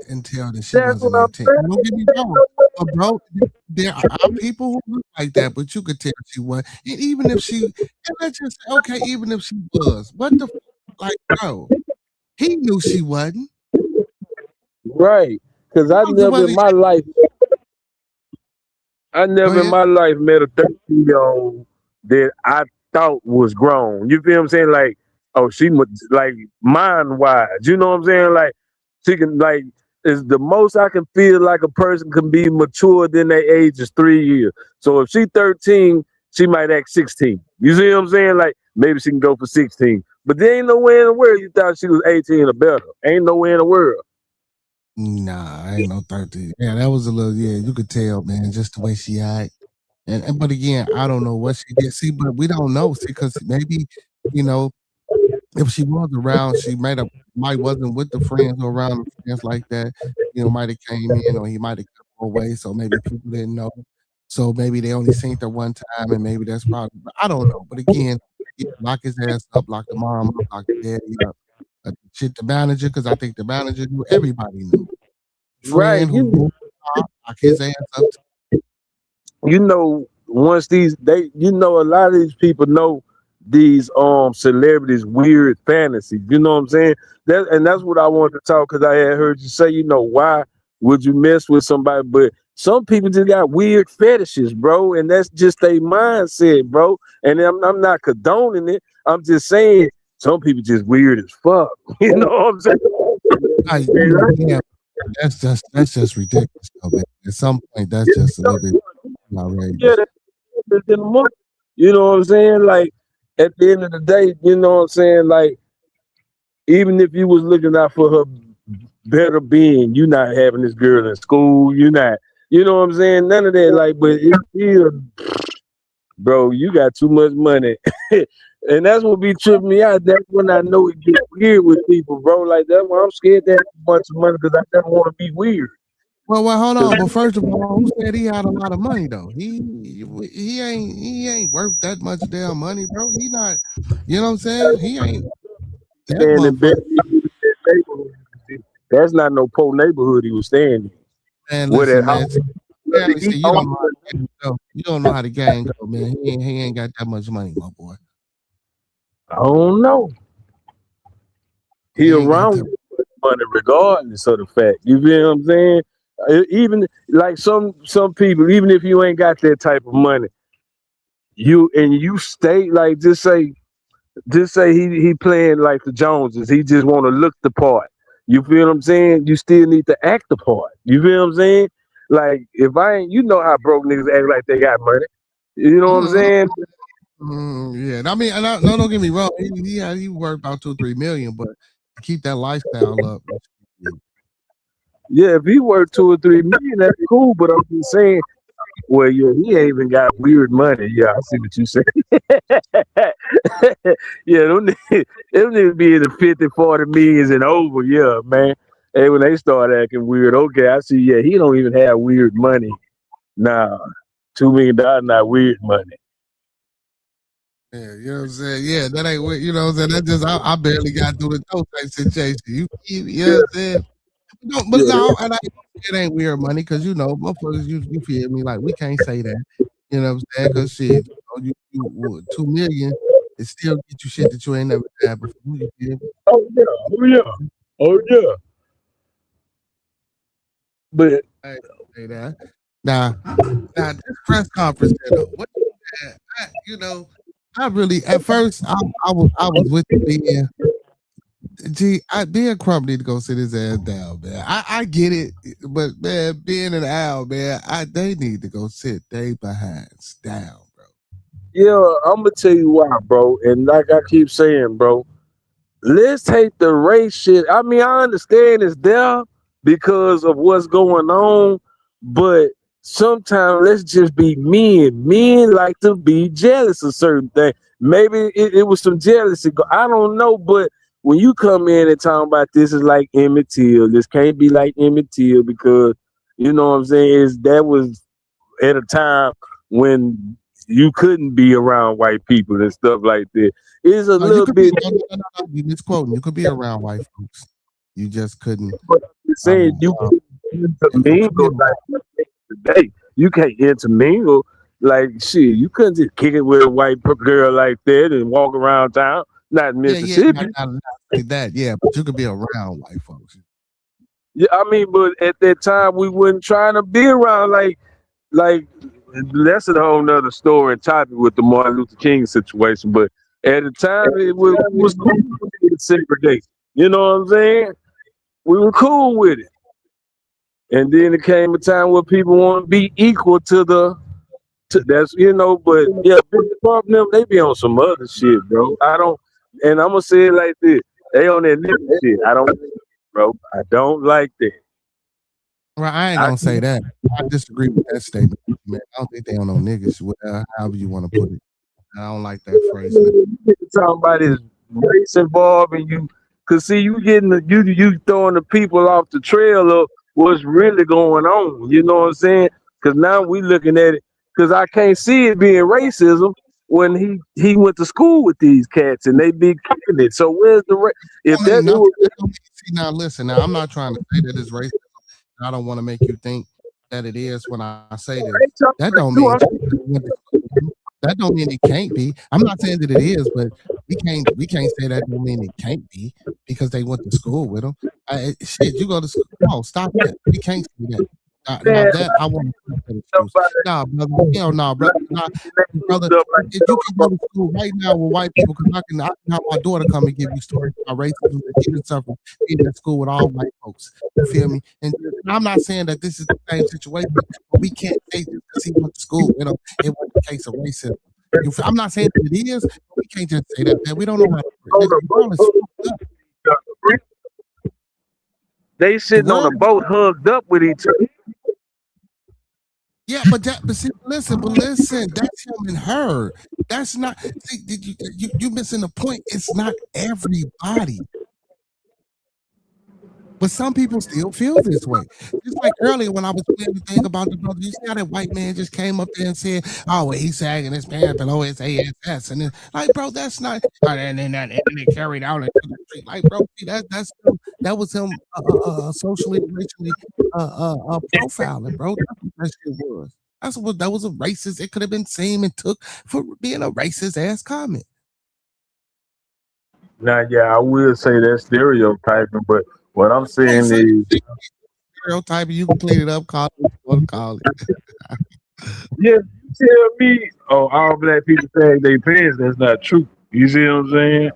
and tell that she wasn't 18. Don't get me wrong, but bro, there are people who look like that, but you could tell she was. And even if she, and let's just say, okay, even if she was, what the like, bro, he knew she wasn't. Right, because I never in my life met a 13-year-old that I thought was grown. You feel what I'm saying? Like, oh, she was like mind wise. You know what I'm saying? Like, she can like is the most I can feel like a person can be mature than their age is 3 years. So if she 13, she might act 16. You see what I'm saying? Like maybe she can go for 16. But there ain't nowhere in the world you thought she was 18 or better. Ain't nowhere in the world. Nah, I ain't no 13. Yeah, that was a little, you could tell, man, just the way she act. And but again, I don't know what she did. See, but we don't know. See, because maybe, if she was around, she might wasn't with the friends or around the friends like that. Might have came in or he might have come away. So maybe people didn't know. So maybe they only seen her one time, and maybe that's probably. I don't know. But again, lock his ass up, lock the mom up, lock the daddy up, shit the manager, because I think the manager knew. Everybody knew. friend who lock his ass up. You know, once a lot of these people know these celebrities weird fantasies. You know what I'm saying? That's what I wanted to talk, because I had heard you say, why would you mess with somebody? But some people just got weird fetishes, bro, and that's just their mindset, bro. And I'm not condoning it. I'm just saying some people just weird as fuck. You know what I'm saying? Yeah, that's just ridiculous, though, man. At some point, that's just a little bit outrageous. Yeah, that's in the morning. You know what I'm saying? Like, at the end of the day, you know what I'm saying? Like, even if you was looking out for her better being, you not having this girl in school, you not, you know what I'm saying? None of that. Like, but it's still, bro, you got too much money. And that's what be tripping me out. That's when I know it gets weird with people, bro. Like, that's why I'm scared to have too much money, because I never want to be weird. Well, hold on. But first of all, who said he had a lot of money though? He ain't worth that much damn money, bro. He not. You know what I'm saying? He ain't. That motherfucker. That's not no poor neighborhood he was staying in. Man, listen, man. You don't know how the game go, man. He ain't got that much money, my boy. I don't know. He around money regardless of the fact. You feel what I'm saying? Even like some people, even if you ain't got that type of money, you stay like, just say he playing like the Joneses. He just want to look the part. You feel what I'm saying? You still need to act the part. You feel what I'm saying? Like, if I ain't, how broke niggas act like they got money. You know what I'm saying? Yeah, I mean, no, don't get me wrong. He worth about 2-3 million, but to keep that lifestyle up. Yeah, if he worth 2 or 3 million, that's cool. But I'm just saying, well, yeah, he ain't even got weird money. Yeah, I see what you say. Yeah, them niggas be in the 50, 40 millions and over. Yeah, man. Hey, when they start acting weird, okay, I see. Yeah, he don't even have weird money. Nah, $2 million not weird money. Yeah, you know what I'm saying? Yeah, that ain't what, you know what I'm saying? That just, I barely got through the toe type situation. You know what I'm saying? No, but no, and it ain't weird money, because motherfuckers, you feel me? Like, we can't say that. You know what I'm saying? Because shit, you 2 million, it still get you shit that you ain't never had before. You feel me? Oh yeah. But I ain't say that. Now this press conference, what I really, at first I was with Ben. Ben Crump need to go sit his ass down, man. I get it, but man, Ben and Al, man, they need to go sit they behinds down, bro. Yeah, I'm gonna tell you why, bro. And like I keep saying, bro, let's take the race shit. I mean, I understand it's there because of what's going on, but sometimes let's just be men. Men like to be jealous of certain things. Maybe it was some jealousy. I don't know, but when you come in and talk about this is like Emmett Till, this can't be like Emmett Till, because you know what I'm saying, that was at a time when you couldn't be around white people and stuff like that. It's a little bit. You misquoting. You could be around white folks. You just couldn't. Saying you can intermingle like today. You can't intermingle like shit. You couldn't just kick it with a white girl like that and walk around town. Not in Mississippi. Not like that. Yeah, but you could be around white folks. Yeah, I mean, but at that time we weren't trying to be around like that's a whole nother story and topic with the Martin Luther King situation. But at the time it was cool to segregate. You know what I'm saying? We were cool with it. And then it came a time where people want to be equal to that's, but yeah, Big Trump them, they be on some other shit, bro. And I'm gonna say it like this. They on that nigga shit. I don't, bro. I don't like that. Right, I ain't gonna say that. I disagree with that statement, man. I don't think they on no niggas, however you want to put it. I don't like that phrase. Talking about is race involved, and you could see you getting you throwing the people off the trail of what's really going on. You know what I'm saying? Because now we looking at it. Because I can't see it being racism when he went to school with these cats and they be kicking it. So where's the see, now listen. Now I'm not trying to say that it's racism. I don't want to make you think that it is when I say this. ain't talking That about don't you. mean I'm that don't mean it can't be. I'm not saying that it is, but we can't say that don't mean it can't be because they went to school with them. Shit, you go to school. No, stop that. We can't say that. Now saying that I want to put that excuse. somebody Nah, brother. Hell no, brother. Nah, brother. stuff like If you can go to school right now with white people, because I can have my daughter come and give you stories about racism that she done suffered being in school with all white folks. You feel me? And I'm not saying that this is the same situation, but we can't say just because he went to school, you know, it was a case of racism. I'm not saying that it is, but we can't just say that, man. We don't know how to the world is fucked up. they sitting on a boat hugged up with each other. Yeah, but see, listen, that's him and her. That's not. See, you missing the point. It's not everybody. But some people still feel this way. Just like earlier when I was playing the thing about the brother, you see how that white man just came up there and said, "Oh, well, he's sagging his pants below his ass," and then, like, bro, that's not. And then it carried out into the street. Like, bro, see, that was him socially, racially profiling, bro. That's what that shit was. That was a racist. It could have been seen and took for being a racist ass comment. Now, yeah, I will say that's stereotyping, but what I'm saying is, stereotyping. You can clean it up. Call it what you want to call it. yeah, you tell me, oh, all black people sag their pants. That's not true. You see what I'm saying?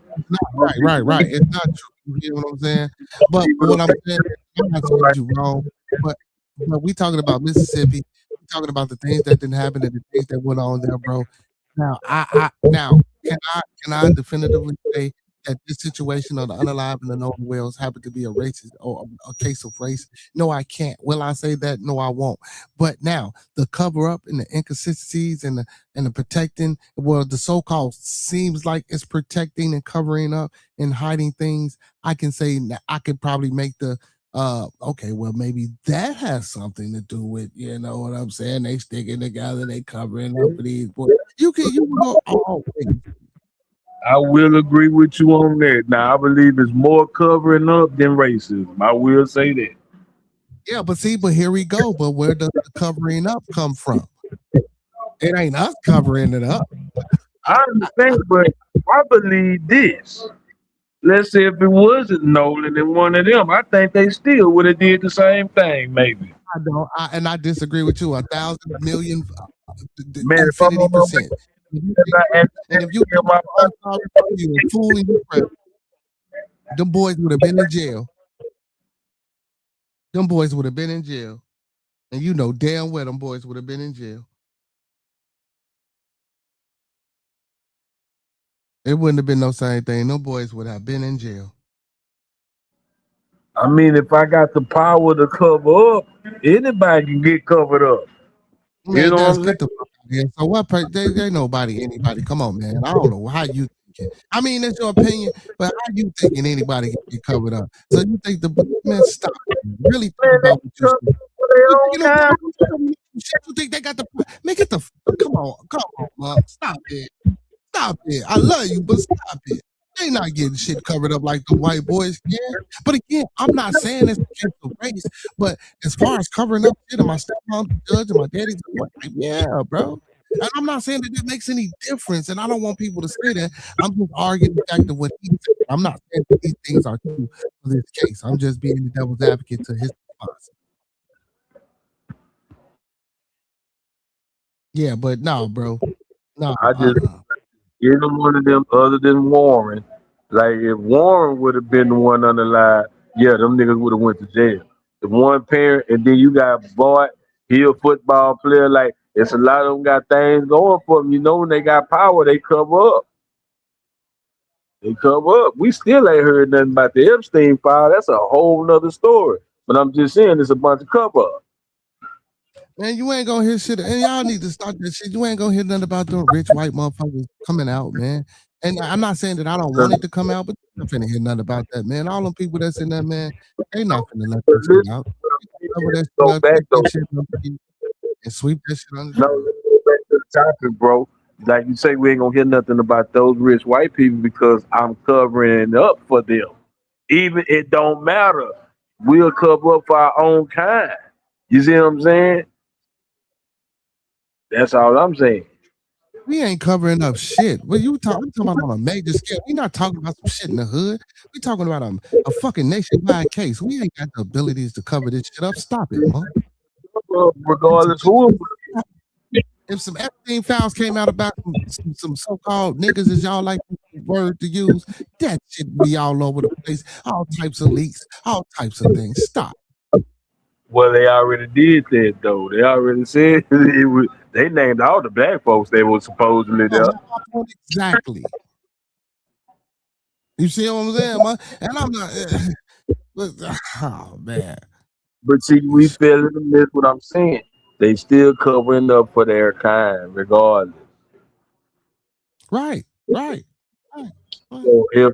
Right. It's not true. You hear what I'm saying? But what I'm saying, I'm not saying that you're wrong. But we talking about Mississippi. We talking about the things that didn't happen and the things that went on there, bro. Now, can I definitively say that this situation of the unalive and the known whales happened to be a racist or a case of race? No, I can't. Will I say that? No, I won't. But now the cover up and the inconsistencies and the protecting, well, the so-called seems like it's protecting and covering up and hiding things. I can say I could probably make the okay, well, maybe that has something to do with, you know what I'm saying? They sticking together, they covering up for these boys. You can go all ways. I will agree with you on that. Now, I believe it's more covering up than racism. I will say that. Yeah, but here we go. But where does the covering up come from? It ain't us covering it up. I understand, but I believe this. Let's say if it wasn't Nolan and one of them, I think they still would have did the same thing, maybe. I don't, and I disagree with you 1,000 million, Man, infinity%. And if you fooling your friend, them boys would have been in jail. Them boys would have been in jail. And you know damn well them boys would have been in jail. It wouldn't have been no same thing. No boys would have been in jail. I mean, if I got the power to cover up, anybody can get covered up. Man, you know Des, what I'm get the fuck out of here. So what? There ain't anybody. Come on, man. I don't know how you thinking. I mean, that's your opinion, but how you thinking anybody can get covered up? So you think man? Stop. Really think about what you say. You think they got the? Make it the. Come on, man. Stop it. Stop it. I love you, but stop it. They not getting shit covered up like the white boys can. But again, I'm not saying it's against the race, but as far as covering up shit, and my stepmom, judge, and my daddy's, yeah, bro. And I'm not saying that it makes any difference, and I don't want people to say that. I'm just arguing the fact of what he said. I'm not saying that these things are true for this case. I'm just being the devil's advocate to his response. Yeah, but no, bro. No, I just give them one of them other than Warren. Like if Warren would have been the one on the line, yeah, them niggas would have went to jail. The one parent, and then you got Boyd, he a football player. Like it's a lot of them got things going for them. You know, when they got power, they cover up. They cover up. We still ain't heard nothing about the Epstein file. That's a whole nother story. But I'm just saying, it's a bunch of cover up. Man, you ain't gonna hear shit, and y'all need to stop that shit. You ain't gonna hear nothing about the rich white motherfuckers coming out, man. And I'm not saying that I don't want it to come out, but you're not finna hear nothing about that, man. All them people that's in that, man, they not finna let that shit out. Go back though. And sweep that shit under. No, let's go back to the topic, bro. Like you say, we ain't gonna hear nothing about those rich white people because I'm covering up for them. Even it don't matter. we'll cover up for our own kind. You see what I'm saying? That's all I'm saying. We ain't covering up shit. What you talking? We talking about on a major scale. We not talking about some shit in the hood. We talking about a fucking nationwide case. We ain't got the abilities to cover this shit up. Stop it, man. Regardless who. If some Epstein files came out about some so-called niggas, as y'all like the word to use, that shit be all over the place. All types of leaks, all types of things. Stop. Well, they already did that though. They already said it was, they named all the black folks they were supposedly there. Exactly. You see what I'm saying, man? And I'm not. Oh man. But see, we fell in the miss. What I'm saying, they still covering up for their kind, regardless. Right. So if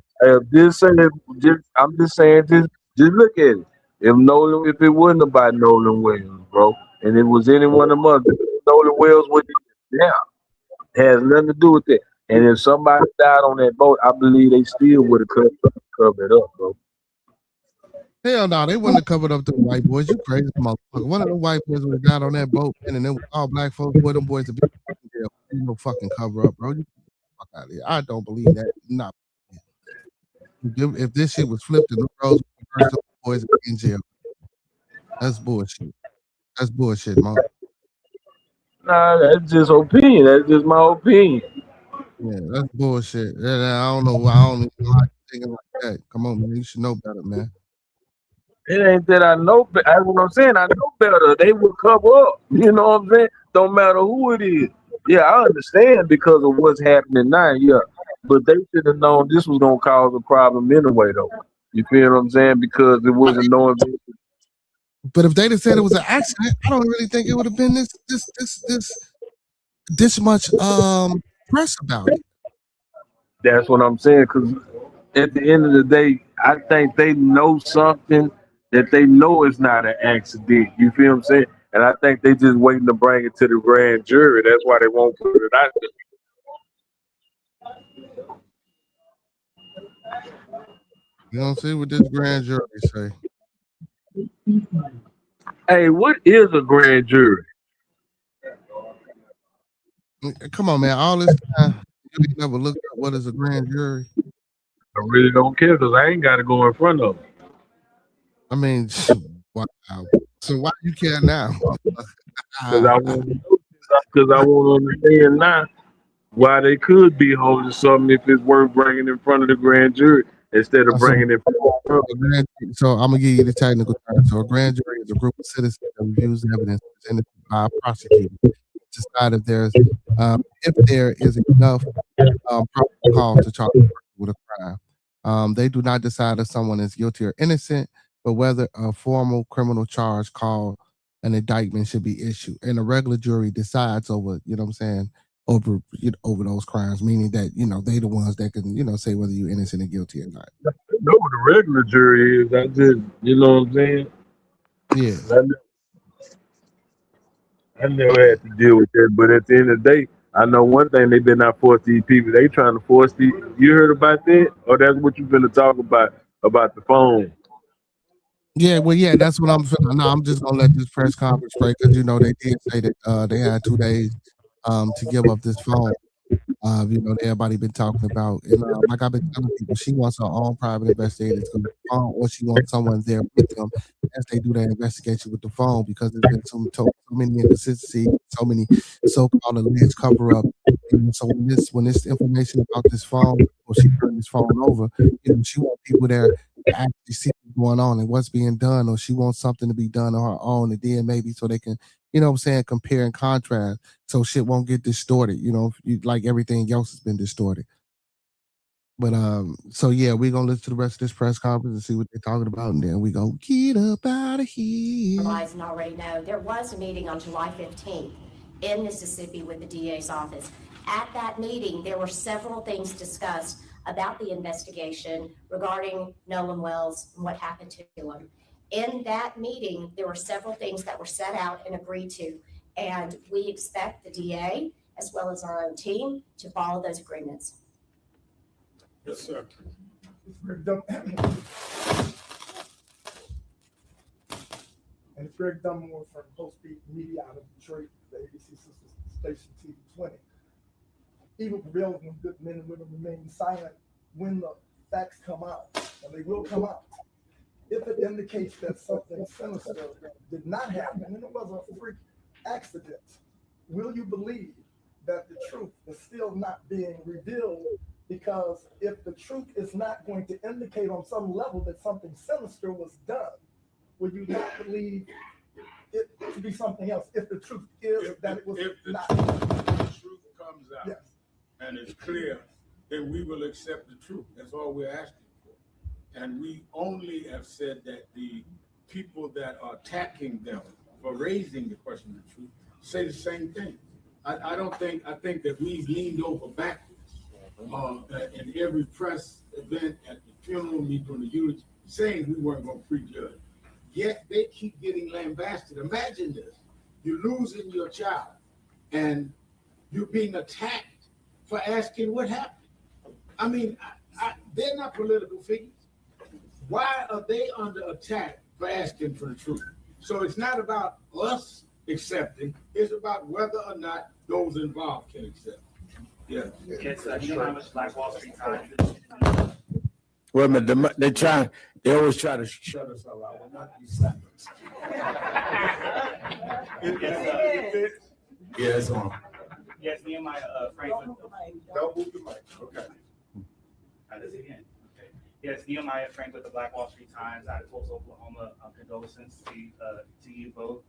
this ain't just, I'm just saying, just look at it. If it wasn't about Nolan Williams, bro, and it was any one of them others, Nolan Williams would has nothing to do with it. And if somebody died on that boat, I believe they still would have covered it up, bro. Hell no, they wouldn't have covered up the white boys. You crazy motherfucker. One of the white boys would have got on that boat, and then all black folks, boy, them boys would be in jail. Ain't no fucking cover up, bro. You fuck out of here. I don't believe that. No. If this shit was flipped and the roles were reversed, those boys would be in jail. That's bullshit. That's bullshit, man. Nah, that's just opinion. That's just my opinion. Yeah, that's bullshit. I don't know why I don't even like thinking like that. Come on, man. You should know better, man. It ain't that I know, but that's what I'm saying. I know better. They would cover up. You know what I'm saying? Don't matter who it is. Yeah, I understand because of what's happening now. Yeah, but they should have known this was gonna cause a problem anyway, though. You feel what I'm saying? Because it wasn't knowing. But if they'd have said it was an accident, I don't really think it would have been this much press about it. That's what I'm saying. Because at the end of the day, I think they know something that they know is not an accident. You feel what I'm saying? And I think they just waiting to bring it to the grand jury. That's why they won't put it out there. You don't see what this grand jury say. Hey, what is a grand jury? Come on, man. All this time, you ain't never looked up what is a grand jury. I really don't care because I ain't got to go in front of them. I mean, wow. So why you care now? Because I want to understand now why they could be holding something if it's worth bringing in front of the grand jury instead of bringing it. So I'm gonna give you the technical term. So a grand jury is a group of citizens that reviews the evidence presented by a prosecutor to decide if there is enough probable cause to charge with a crime. They do not decide if someone is guilty or innocent, but whether a formal criminal charge called an indictment should be issued. And a regular jury decides over, you know what I'm saying, over those crimes, meaning that, they the ones that can, say whether you're innocent or guilty or not. I know what the regular jury is. I just, you know what I'm saying? Yeah. I never had to deal with that, but at the end of the day, I know one thing: they better not force these people. They trying to force these. You heard about that, or that's what you've been to talk about the phone? Yeah, well, yeah, that's what I'm feeling. No, I'm just gonna let this press conference break because they did say that they had 2 days to give up this phone. Everybody been talking about, and like I've been telling people, she wants her own private investigator to go to the phone, or she wants someone there with them as they do their investigation with the phone, because there's been so many inconsistencies, so many so-called alleged cover-up. So when this information about this phone, or she turned this phone over, she wants people there to actually see what's going on and what's being done, or she wants something to be done on her own, and then maybe so they can, compare and contrast, so shit won't get distorted, like everything else has been distorted. But so yeah, we're gonna listen to the rest of this press conference and see what they're talking about, and then we gonna get up out of here. And already know there was a meeting on July 15th in Mississippi with the DA's office. At that meeting, there were several things discussed about the investigation regarding Nolan Wells and what happened to him. In that meeting, there were several things that were set out and agreed to, and we expect the DA, as well as our own team, to follow those agreements. Yes, sir. And it's Greg Dunmore from Post Beat Media out of Detroit, the ABC sister station TV20. Evil prevails when good men and women remain silent when the facts come out, and they will come out. If it indicates that something sinister did not happen and it was a freak accident, will you believe that the truth is still not being revealed? Because if the truth is not going to indicate on some level that something sinister was done, will you not believe it to be something else if the truth is that it was not? If the truth comes out, yes, and it's clear, then we will accept the truth. That's all we're asking for. And we only have said that the people that are attacking them for raising the question of the truth say the same thing. I think that we've leaned over backwards in every press event, at the funeral, me doing the eulogy, saying we weren't going to prejudge. Yet they keep getting lambasted. Imagine this. You're losing your child and you're being attacked for asking what happened. I mean, they're not political figures. Why are they under attack for asking for the truth? So it's not about us accepting, it's about whether or not those involved can accept. Yeah. Yes, you know how much Black Wall Street time. Well, they always try to shut us all out. We're not be silent. Yes, on. Yes, Nehemiah Franklin. Don't move the mic. Okay. Try this again. Okay. Yes, Nehemiah Franklin, the Black Wall Street Times, out of Tulsa, Oklahoma. Condolences to you both.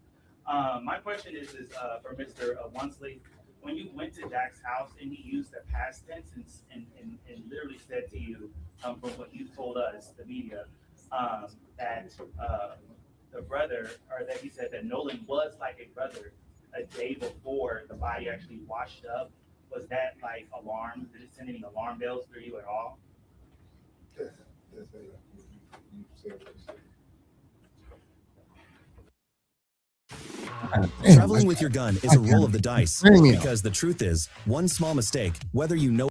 My question is for Mr. Wansley. When you went to Jack's house and he used the past tense and literally said to you, from what you told us, the media, that the brother, or that he said that Nolan was like a brother a day before the body actually washed up, was that like alarm? Did it send any alarm bells through you at all? Yes. Traveling with your gun is a roll of the dice, because the truth is, one small mistake, whether you know.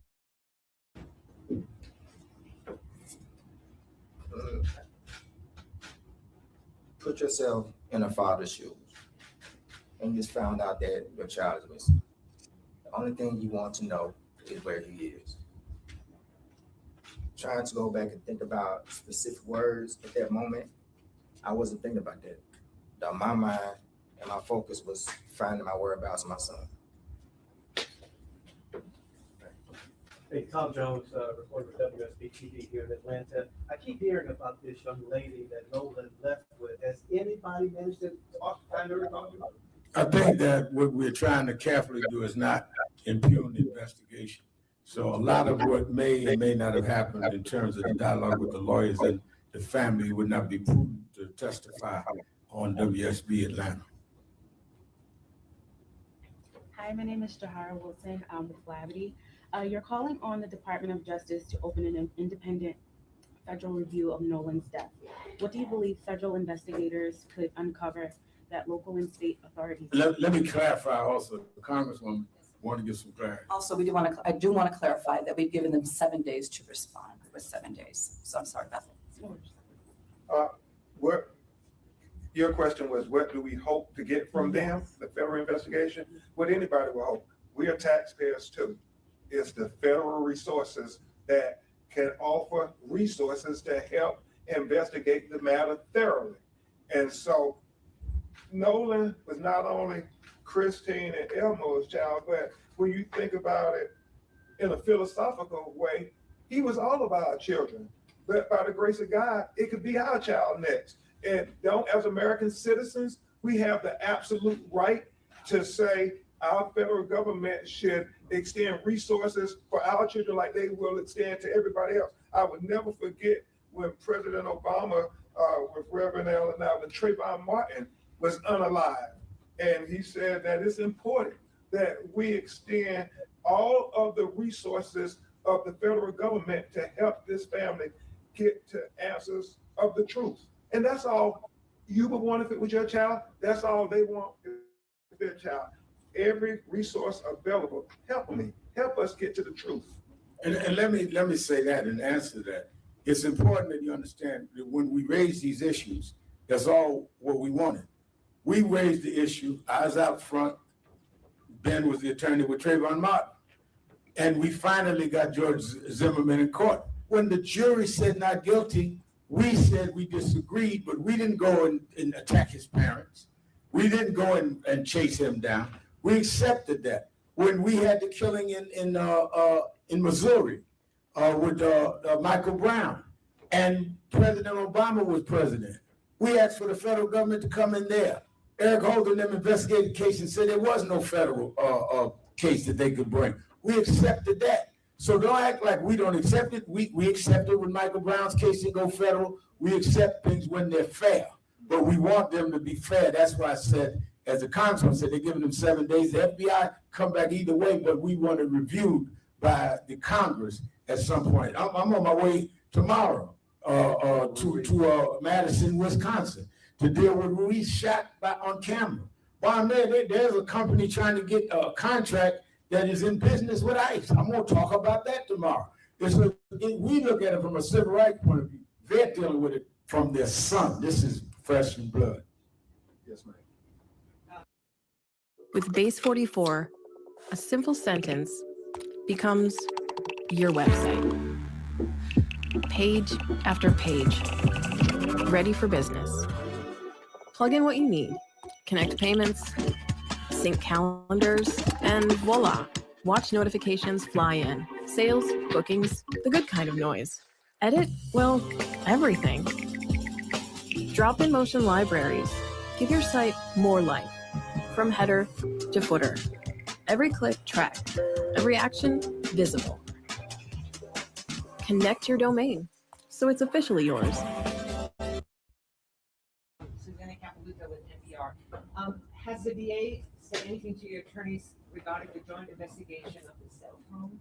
Put yourself in a father's shoes and you just found out that your child is missing. The only thing you want to know is where he is. Trying to go back and think about specific words at that moment, I wasn't thinking about that. My mind and my focus was finding my whereabouts of my son. Hey, Tom Jones, reporter for WSB TV here in Atlanta. I keep hearing about this young lady that Nolan left with. Has anybody managed to talk to her about it? I think that what we're trying to carefully do is not impugn the investigation. So a lot of what may and may not have happened in terms of the dialogue with the lawyers and the family would not be prudent to testify on WSB Atlanta. Hi, my name is Jahara Wilson. I'm with Glavity. You're calling on the Department of Justice to open an independent federal review of Nolan's death. What do you believe federal investigators could uncover that local and state authorities? Let me clarify also, the Congresswoman wanted to get some clarity. Also, I do want to clarify that we've given them 7 days to respond. It was 7 days. So I'm sorry about that. What your question was, what do we hope to get from them, the federal investigation? What anybody will hope. We are taxpayers too. It's the federal resources that can offer resources to help investigate the matter thoroughly. And so Nolan was not only Christine and Elmo's child, but when you think about it in a philosophical way, he was all of our children. But by the grace of God, it could be our child next. And as American citizens, we have the absolute right to say our federal government should extend resources for our children like they will extend to everybody else. I would never forget when President Obama, with Reverend Al and now, when Trayvon Martin was unalive. And he said that it's important that we extend all of the resources of the federal government to help this family get to answers of the truth. And that's all you would want if it was your child. That's all they want if their child. Every resource available, help me, help us get to the truth. And let me say that and answer that. It's important that you understand that when we raise these issues, that's all what we wanted. We raised the issue. I was out front. Ben was the attorney with Trayvon Martin. And we finally got George Zimmerman in court. When the jury said not guilty, we said we disagreed, but we didn't go and attack his parents. We didn't go and chase him down. We accepted that. When we had the killing in Missouri with Michael Brown, and President Obama was president, we asked for the federal government to come in there. Eric Holder and them investigated the case and said there was no federal case that they could bring. We accepted that. So don't act like we don't accept it. We accept it when Michael Brown's case didn't go federal. We accept things when they're fair, but we want them to be fair. That's why I said, as the congressman said, they're giving them 7 days. The FBI come back either way, but we want it reviewed by the Congress at some point. I'm on my way tomorrow to Madison, Wisconsin, to deal with Ruiz shot on camera. Well, there's a company trying to get a contract that is in business with ICE. I'm going to talk about that tomorrow. We look at it from a civil rights point of view. They're dealing with it from their son. This is fresh in blood. Yes, ma'am. With Base 44, a simple sentence becomes your website. Page after page, ready for business. Plug in what you need, connect payments, sync calendars, and voila, watch notifications fly in. Sales, bookings, the good kind of noise. Edit, well, everything. Drop in motion libraries. Give your site more life, from header to footer. Every click tracked, every action visible. Connect your domain, so it's officially yours. Susanna Capaluca with NPR. Has the DA said anything to your attorneys regarding the joint investigation of the cell phone?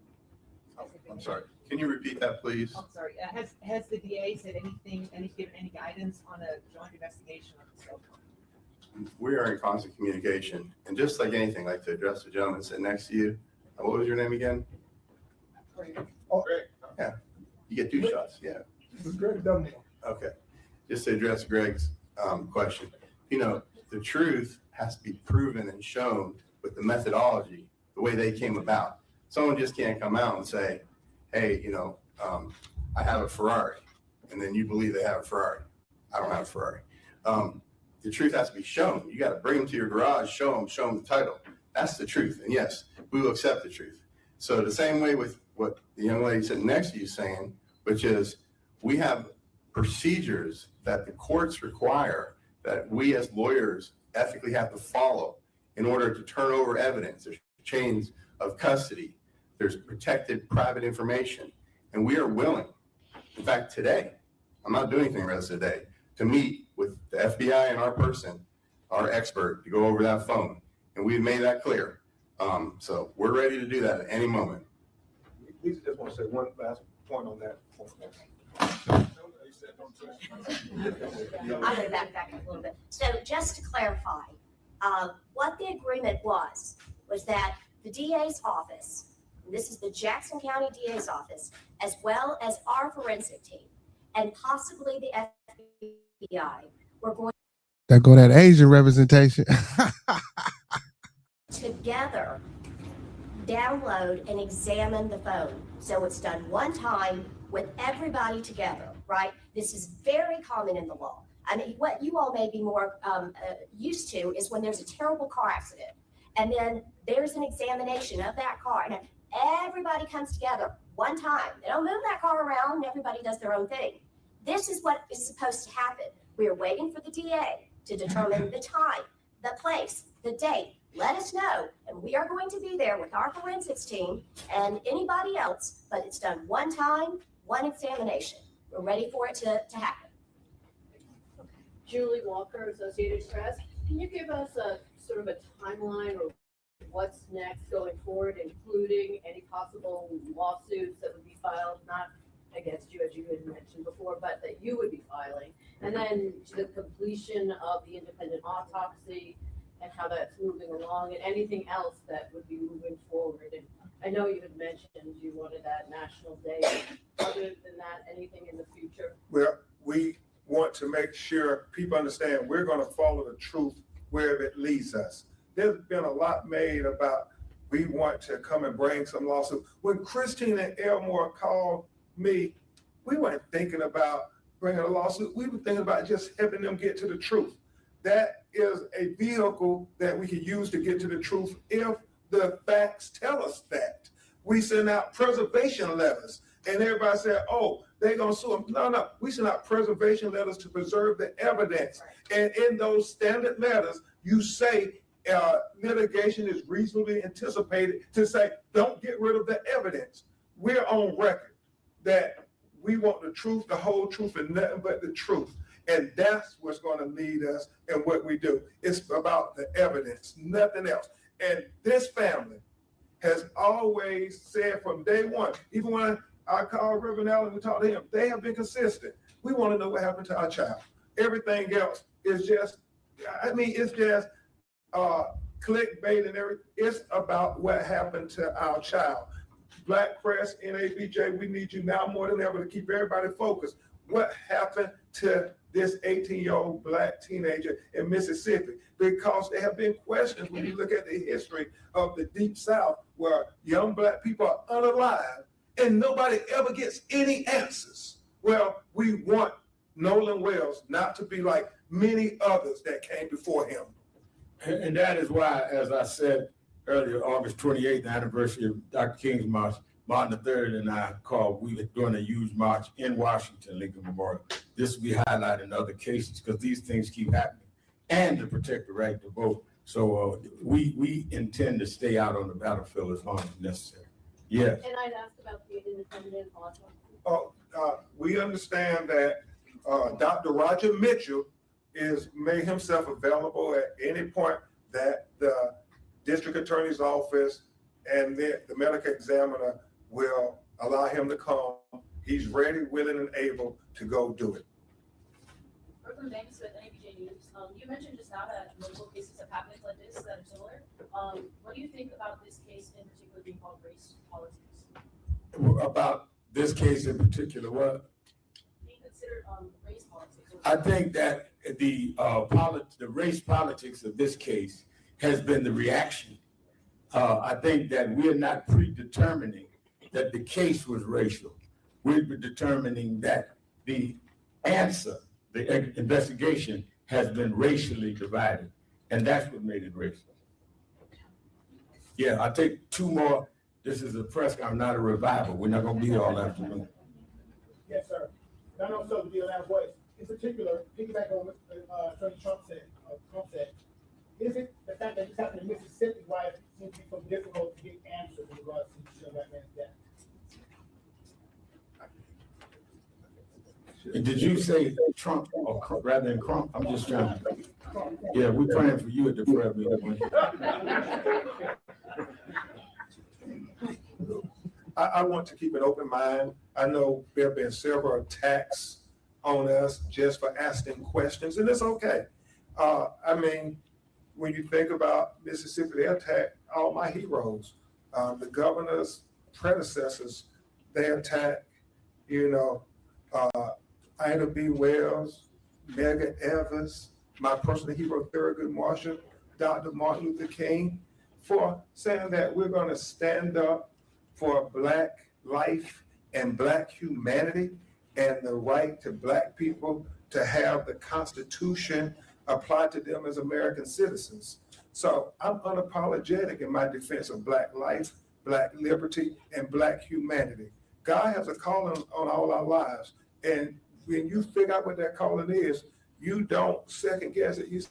I'm sorry. Can you repeat that, please? I'm sorry. Has the DA said anything, given any guidance on a joint investigation of the cell phone? We are in constant communication, and just like anything, like to address the gentleman sitting next to you. What was your name again? Oh, Greg. Yeah, you get 2 shots. Yeah. This is Greg W. Okay. Just to address Greg's question, the truth has to be proven and shown with the methodology, the way they came about. Someone just can't come out and say, hey, I have a Ferrari, and then you believe they have a Ferrari. I don't have a Ferrari. The truth has to be shown. You got to bring them to your garage, show them the title. That's the truth. And yes, we will accept the truth. So the same way with what the young lady sitting next to you is saying, which is we have procedures that the courts require that we as lawyers ethically have to follow in order to turn over evidence. There's chains of custody. There's protected private information. And we are willing, in fact, today, I'm not doing anything the rest of the day, to meet with the FBI and our person, our expert, to go over that phone. And we've made that clear. So we're ready to do that at any moment. We just want to say one last point on that. I'm going to back up a little bit. So just to clarify, what the agreement was that the DA's office, and this is the Jackson County DA's office, as well as our forensic team, and possibly the FBI, were going There go that Asian representation. together download and examine the phone. So it's done one time with everybody together, right? This is very common in the law. I mean, what you all may be more used to is when there's a terrible car accident, and then there's an examination of that car, and everybody comes together one time. They don't move that car around, and everybody does their own thing. This is what is supposed to happen. We are waiting for the DA to determine the time, the place, the date. Let us know, and we are going to be there with our forensics team and anybody else, but it's done one time, one examination. We're ready for it to happen. Julie Walker, Associated Press. Can you give us a sort of a timeline or what's next going forward, including any possible lawsuits that would be filed, not against you, as you had mentioned before, but that you would be filing, and then the completion of the independent autopsy and how that's moving along, and anything else that would be moving forward? And I know you had mentioned you wanted that national day. Other than that, anything in the future? Well, we want to make sure people understand we're going to follow the truth wherever it leads us. There's been a lot made about we want to come and bring some lawsuit. When Christine and Elmore called me, we weren't thinking about bringing a lawsuit. We were thinking about just helping them get to the truth. That is a vehicle that we can use to get to the truth if the facts tell us that. We send out preservation letters and everybody said, oh, they're gonna sue them. No, we send out preservation letters to preserve the evidence. And in those standard letters, you say litigation is reasonably anticipated to say, don't get rid of the evidence. We're on record that we want the truth, the whole truth, and nothing but the truth. And that's what's going to lead us in what we do. It's about the evidence, nothing else. And this family has always said from day one, even when I called Reverend Allen and talked to him, they have been consistent. We want to know what happened to our child. Everything else is just, it's just clickbait and everything. It's about what happened to our child. Black Press, NABJ, we need you now more than ever to keep everybody focused. What happened to this 18-year-old Black teenager in Mississippi? Because there have been questions when you look at the history of the Deep South where young Black people are unalive and nobody ever gets any answers. Well, we want Nolan Wells not to be like many others that came before him. And that is why, as I said earlier, August 28th, the anniversary of Dr. King's March, Martin III and I we were doing a huge march in Washington, Lincoln Memorial. This will be highlighted in other cases because these things keep happening and to protect the right to vote. So we intend to stay out on the battlefield as long as necessary. Yes. And I'd ask about the independent also. We understand that Dr. Roger Mitchell is made himself available at any point that the district attorney's office and the medical examiner will allow him to come. He's ready, willing, and able to go do it. Brooklyn Banks with NABJ News. You mentioned just now that multiple cases have happened like this that are similar. What do you think about this case in particular being called race politics? About this case in particular, what? Being considered race politics. I think that the race politics of this case has been the reaction. I think that we're not predetermining that the case was racial. We're determining that the answer, the investigation, has been racially divided, and that's what made it racial. Yeah, I'll take two more. This is a press conference, not a revival. We're not going to be here all afternoon. Yes, sir. And also to be a loud voice, in particular, piggyback on what Attorney Trump said, is it the fact that this happened in Mississippi why it seems to be so difficult to get answers in regards to the black man's death? Did you say Trump or rather than Crump? I'm just trying to. Yeah, we're praying for you at the prayer meeting. I want to keep an open mind. I know there have been several attacks on us just for asking questions, and it's okay. When you think about Mississippi, they attacked all my heroes. The governor's predecessors, they attacked, Ida B. Wells, Medgar Evers, my personal hero, Thurgood Marshall, Dr. Martin Luther King, for saying that we're going to stand up for Black life and Black humanity and the right to Black people to have the Constitution applied to them as American citizens. So I'm unapologetic in my defense of Black life, Black liberty, and Black humanity. God has a calling on all our lives. And when you figure out what that calling is, you don't second guess it. You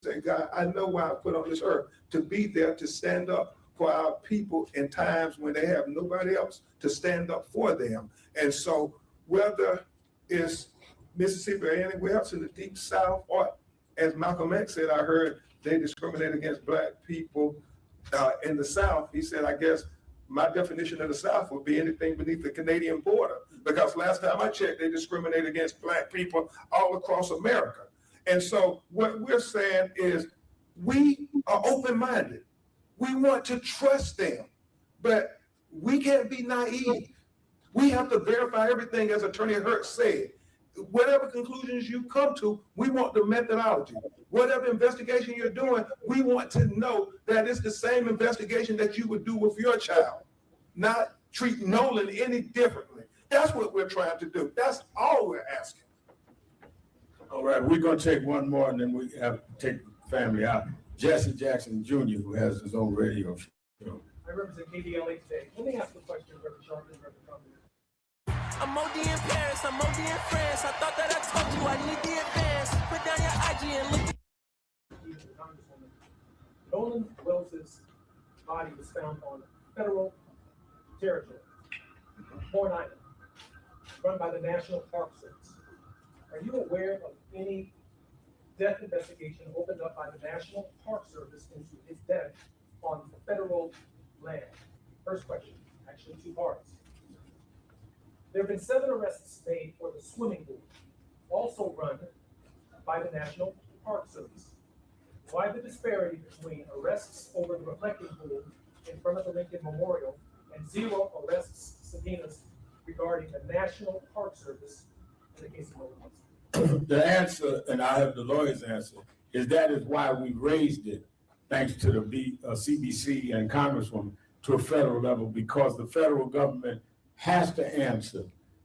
say, God, I know why I put on this earth, to be there to stand up for our people in times when they have nobody else to stand up for them. And so whether it's Mississippi or anywhere else in the Deep South, or as Malcolm X said, I heard they discriminate against Black people in the South. He said, I guess my definition of the South would be anything beneath the Canadian border, because last time I checked, they discriminate against Black people all across America. And so what we're saying is we are open-minded. We want to trust them, but we can't be naive. We have to verify everything, as Attorney Hurt said. Whatever conclusions you come to, we want the methodology. Whatever investigation you're doing, we want to know that it's the same investigation that you would do with your child, not treat Nolan any differently. That's what we're trying to do. That's all we're asking. All right, we're gonna take one more and then we have to take the family out. Jesse Jackson Jr., who has his own radio show. I represent KBLA today. Let me ask a question, Reverend Sharp and Reverend Convo. I'm OD in Paris, I'm OD in France. I thought that I told you I need the advance. Put down your IG and look at Congresswoman, Nolan Wells's body was found on federal territory, Horn Island, run by the National Park Service. Are you aware of any death investigation opened up by the National Park Service into his death on federal land? First question, actually 2 parts. There have been 7 arrests made for the swimming pool, also run by the National Park Service. Why the disparity between arrests over the reflecting pool in front of the Lincoln Memorial and 0 arrests, subpoenas regarding the National Park Service in the case of Nolan? The answer, and I have the lawyer's answer, is that is why we raised it, thanks to the CBC and Congresswoman, to a federal level, because the federal government has to answer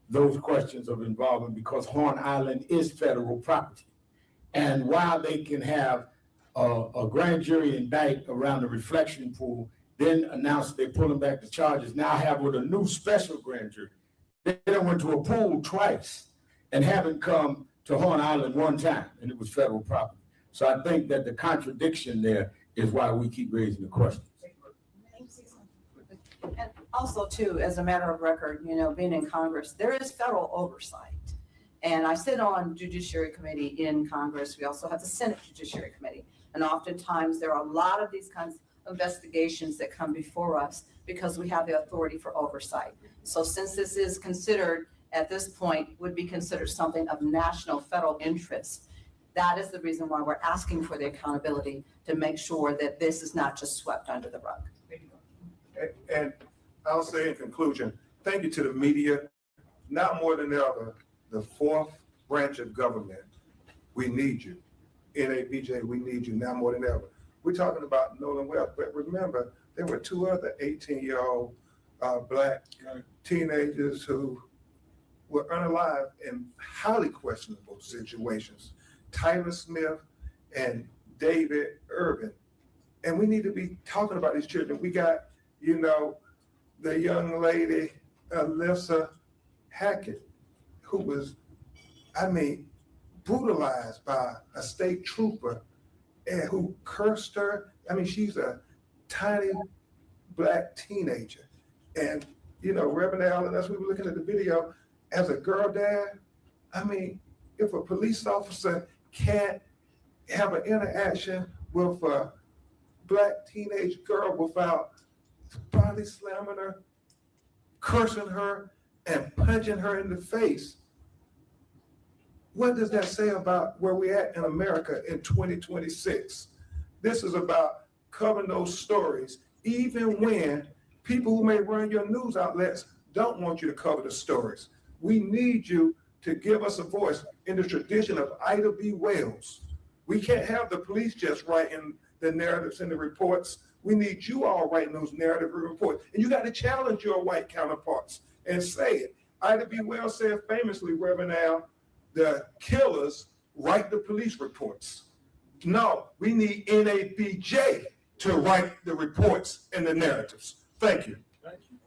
those questions of involvement because Horn Island is federal property. And while they can have a grand jury indict around the reflection pool, then announce they're pulling back the charges, now have with a new special grand jury. They went to a pool twice and haven't come to Horn Island one time, and it was federal property. So I think that the contradiction there is why we keep raising the question. And also too, as a matter of record, you know, being in Congress, there is federal oversight. And I sit on Judiciary Committee in Congress. We also have the Senate Judiciary Committee. And oftentimes there are a lot of these kinds of investigations that come before us because we have the authority for oversight. So since this is considered at this point would be considered something of national federal interest, that is the reason why we're asking for the accountability to make sure that this is not just swept under the rug. And I'll say in conclusion, thank you to the media. Now more than ever, the 4th branch of government, we need you. NABJ, we need you now more than ever. We're talking about Nolan Wells, but remember, there were 2 other 18-year-old Black teenagers who were unalive in highly questionable situations. Tyler Smith and David Urban. And we need to be talking about these children. We got, you know, the young lady, Alyssa Hackett, who was, I mean, brutalized by a state trooper and who cursed her. I mean, she's a tiny Black teenager. And, you know, Reverend Allen, as we were looking at the video, as a girl dad, I mean, if a police officer can't have an interaction with a Black teenage girl without body slamming her, cursing her, and punching her in the face, what does that say about where we're at in America in 2026? This is about covering those stories, even when people who may run your news outlets don't want you to cover the stories. We need you to give us a voice in the tradition of Ida B. Wells. We can't have the police just writing the narratives and the reports. We need you all writing those narrative reports. And you got to challenge your white counterparts and say it. Ida B. Wells said famously, Reverend Al, the killers write the police reports. No, we need NABJ to write the reports and the narratives. Thank you. Thank you.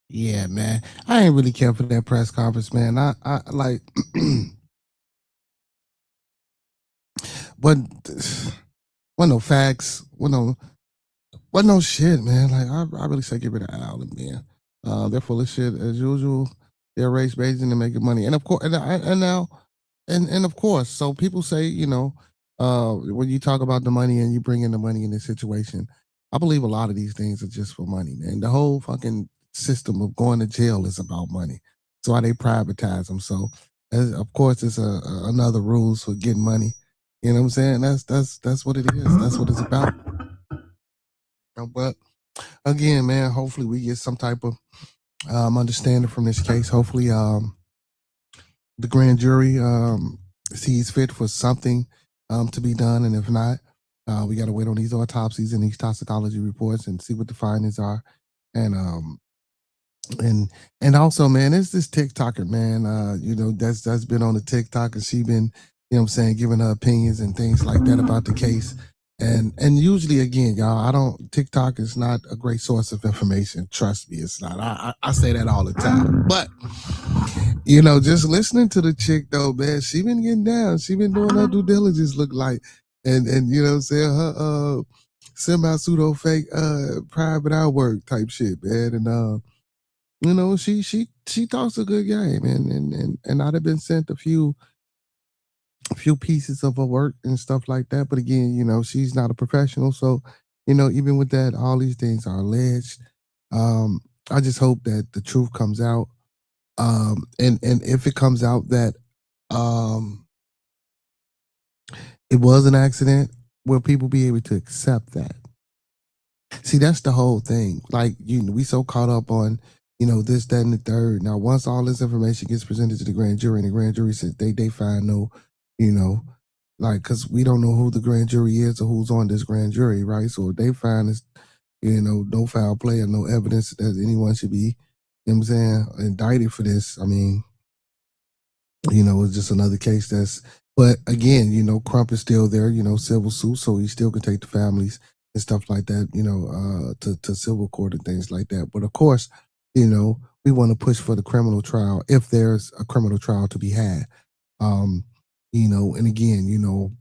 Yeah, man. I ain't really care for that press conference, man. I like, wasn't no facts, wasn't no shit, man. Like I really say get rid of Al and man. They're full of shit as usual. They're race based and making money, and of course, and now, and of course, so people say, you know, when you talk about the money and you bring in the money in this situation, I believe a lot of these things are just for money, man. The whole fucking system of going to jail is about money. That's why they privatize them. So, of course, it's another rules for getting money. You know what I'm saying? That's what it is. That's what it's about. But again, man, hopefully we get some type of understanding from this case. Hopefully, the grand jury sees fit for something to be done, and if not, we got to wait on these autopsies and these toxicology reports and see what the findings are. And also, man, it's this TikToker, man. That's been on the TikTok, and she been, giving her opinions and things like that about the case. And usually, again, y'all, TikTok is not a great source of information. Trust me, it's not. I say that all the time. But just listening to the chick though, man, she been getting down. She been doing her due diligence, look like, and her semi pseudo fake private eye work type shit, man. And she talks a good game, and I'd have been sent a few pieces of her work and stuff like that. But again, she's not a professional, so even with that, all these things are alleged. I just hope that the truth comes out. And if it comes out that it was an accident, will people be able to accept that? See, that's the whole thing. Like, we so caught up on, this, that, and the third. Now, once all this information gets presented to the grand jury, and the grand jury says they find no, because we don't know who the grand jury is or who's on this grand jury, right? So if they find this, no foul play or no evidence that anyone should be, indicted for this, I mean, it's just another case but again, Crump is still there, civil suit, so he still can take the families and stuff like that, to civil court and things like that. But of course, we want to push for the criminal trial if there's a criminal trial to be had. And again,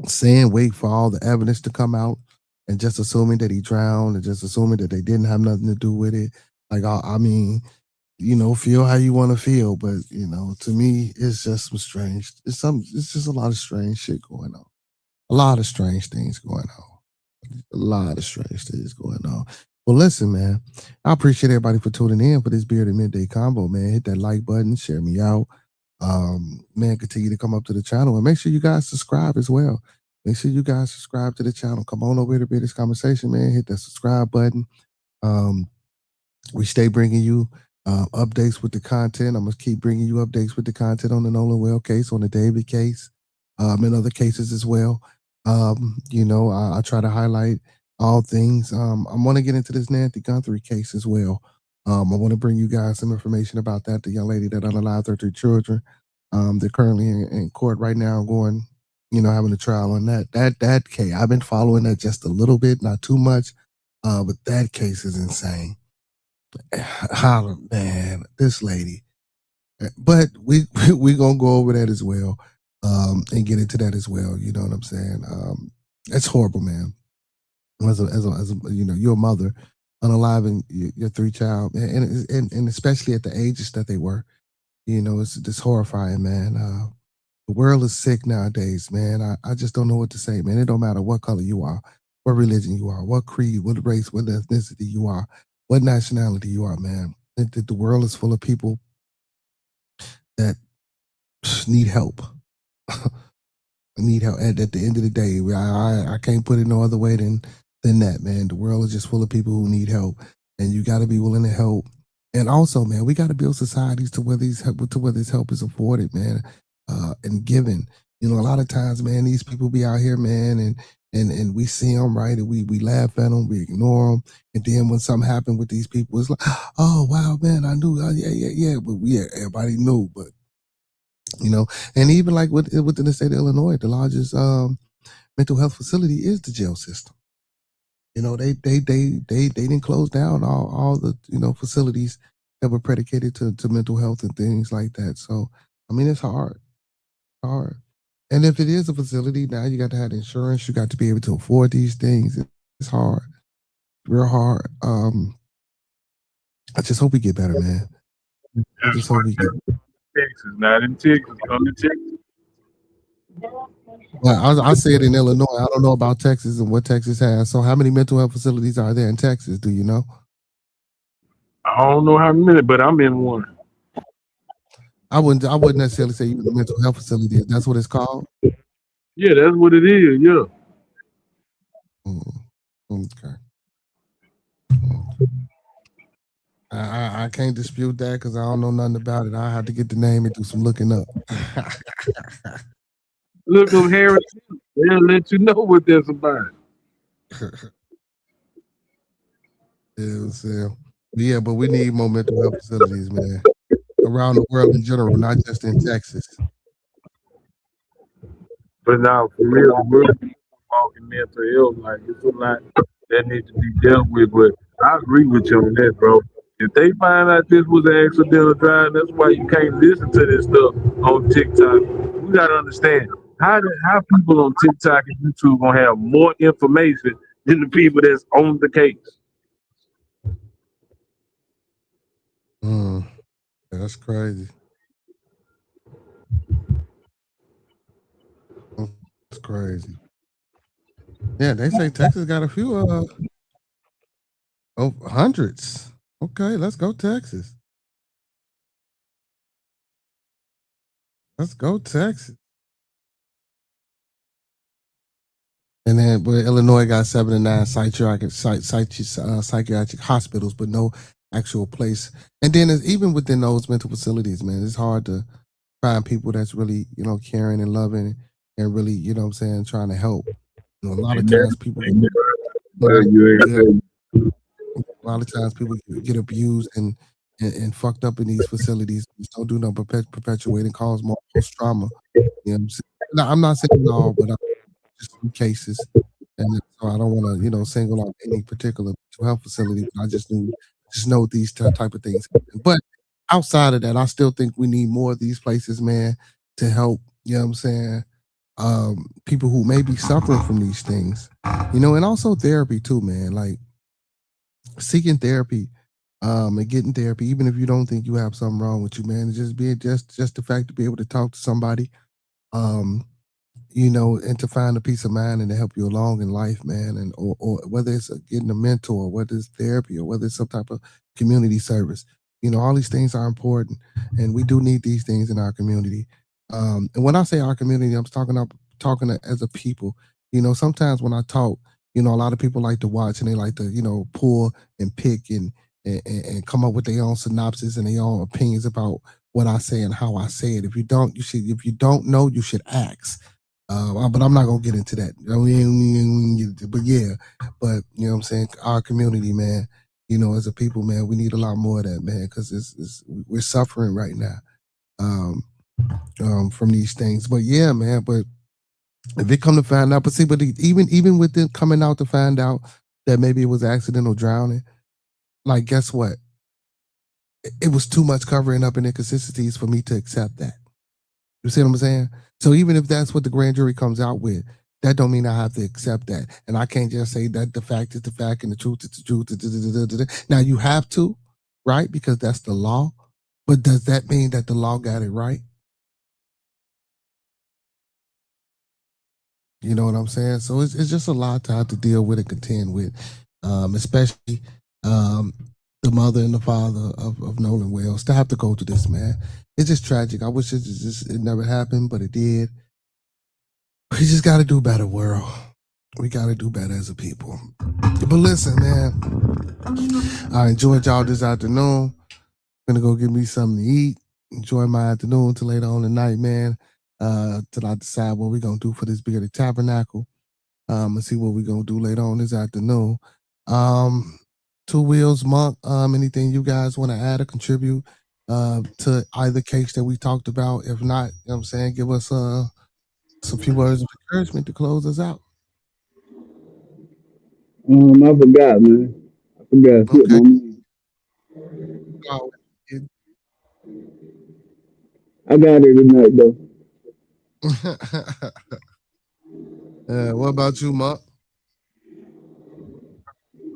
saying wait for all the evidence to come out and just assuming that he drowned and just assuming that they didn't have nothing to do with it. Like, I mean, feel how you want to feel, but to me, it's just some strange. It's just a lot of strange shit going on. A lot of strange things going on. A lot of strange things going on. Well, listen, man, I appreciate everybody for tuning in for this Bearded Midday Convo, man. Hit that like button, share me out. Man, continue to come up to the channel and make sure you guys subscribe as well. Make sure you guys subscribe to the channel. Come on over here to Bearded Conversation, man. Hit that subscribe button. We stay bringing you updates with the content. I'm gonna keep bringing you updates with the content on the Nolan Well case, on the David case, and other cases as well. I try to highlight all things. I want to get into this Nancy Guthrie case as well. I want to bring you guys some information about that. The young lady that unalived her 3 children. They're currently in court right now, going, having a trial on that. That case. I've been following that just a little bit, not too much, but that case is insane. Holla, man, this lady. But we gonna go over that as well, and get into that as well. You know what I'm saying? It's horrible, man. As a you're a mother, unaliving your 3 child, and especially at the ages that they were. It's just horrifying, man. The world is sick nowadays, man. I just don't know what to say, man. It don't matter what color you are, what religion you are, what creed, what race, what ethnicity you are, what nationality you are, man. The world is full of people that need help. Need help. And at the end of the day, I can't put it no other way than that, man. The world is just full of people who need help, and you got to be willing to help. And also, man, we got to build societies to where this help is afforded, man, and given. A lot of times, man, these people be out here, man, and we see them, right, and we laugh at them, we ignore them, and then when something happened with these people, it's like, oh wow, man, I knew, yeah, but everybody knew, but and even like within the state of Illinois, the largest mental health facility is the jail system. They didn't close down all the facilities that were predicated to mental health and things like that. So I mean, it's hard. And if it is a facility, now you got to have insurance. You got to be able to afford these things. It's hard, real hard. I just hope we get better, man. I just hope we get. Texas, not in Texas. Come to Texas. Well, I say it in Illinois. I don't know about Texas and what Texas has. So, how many mental health facilities are there in Texas? Do you know? I don't know how many, but I'm in one. I wouldn't necessarily say you're a mental health facility. That's what it's called. Yeah, that's what it is. Yeah. Okay. I can't dispute that because I don't know nothing about it. I have to get the name and do some looking up. Look up Harry. They'll let you know what that's about. Yeah, but we need more mental health facilities, man, around the world in general, not just in Texas. But now, for real, we're talking mental health. Like, it's a lot that needs to be dealt with. But I agree with you on that, bro. If they find out this was an accidental drive, that's why you can't listen to this stuff on TikTok. We gotta understand how people on TikTok and YouTube gonna have more information than the people that's on the case. That's crazy. That's crazy. Yeah, they say Texas got a few hundreds. Okay, let's go Texas. Let's go Texas. And then but Illinois got 7 to 9 psychiatric hospitals, but no actual place. And then even within those mental facilities, man, it's hard to find people that's really, caring and loving and really, what I'm saying, trying to help. A lot of times people get abused and fucked up in these facilities. Just don't do no perpetuate and cause more post trauma. You know what I'm saying? No, I'm not saying all, but just some cases. And so I don't want to, single out any particular mental health facility. But I just know these type of things happen. But outside of that, I still think we need more of these places, man, to help. You know what I'm saying? People who may be suffering from these things, and also therapy too, man. Like seeking therapy, and getting therapy, even if you don't think you have something wrong with you, man. It's just being just the fact to be able to talk to somebody, and to find a peace of mind and to help you along in life, man. And or whether it's getting a mentor, whether it's therapy, or whether it's some type of community service, all these things are important, and we do need these things in our community. And when I say our community, I'm talking as a people. Sometimes when I talk, a lot of people like to watch and they like to, pull and pick and come up with their own synopsis and their own opinions about what I say and how I say it. If you don't know, you should ask. But I'm not gonna get into that. But yeah, but you know what I'm saying, our community, man, as a people, man, we need a lot more of that, man, because we're suffering right now from these things. But yeah, man, but if they come to find out, but even with them coming out to find out that maybe it was accidental drowning, like guess what? It was too much covering up and inconsistencies for me to accept that. You see what I'm saying? So even if that's what the grand jury comes out with, that don't mean I have to accept that. And I can't just say that the fact is the fact and the truth is the truth. Now you have to, right? Because that's the law. But does that mean that the law got it right? You know what I'm saying? So it's just a lot to have to deal with and contend with, especially the mother and the father of Nolan Wells to have to go through this, man. It's just tragic. I wish it never happened, but it did. We just got to do better, world. We got to do better as a people. But listen, man, I enjoyed y'all this afternoon. I'm going to go get me something to eat. Enjoy my afternoon till later on tonight, man. Till I decide what we're going to do for this Bearded Tabernacle. And see what we're going to do later on this afternoon. Two Wheels, Monk, anything you guys want to add or contribute to either case that we talked about? If not, you know what I'm saying, give us some few words of encouragement to close us out. I forgot, man. I forgot. Okay. I got it tonight, though. What about you, Monk?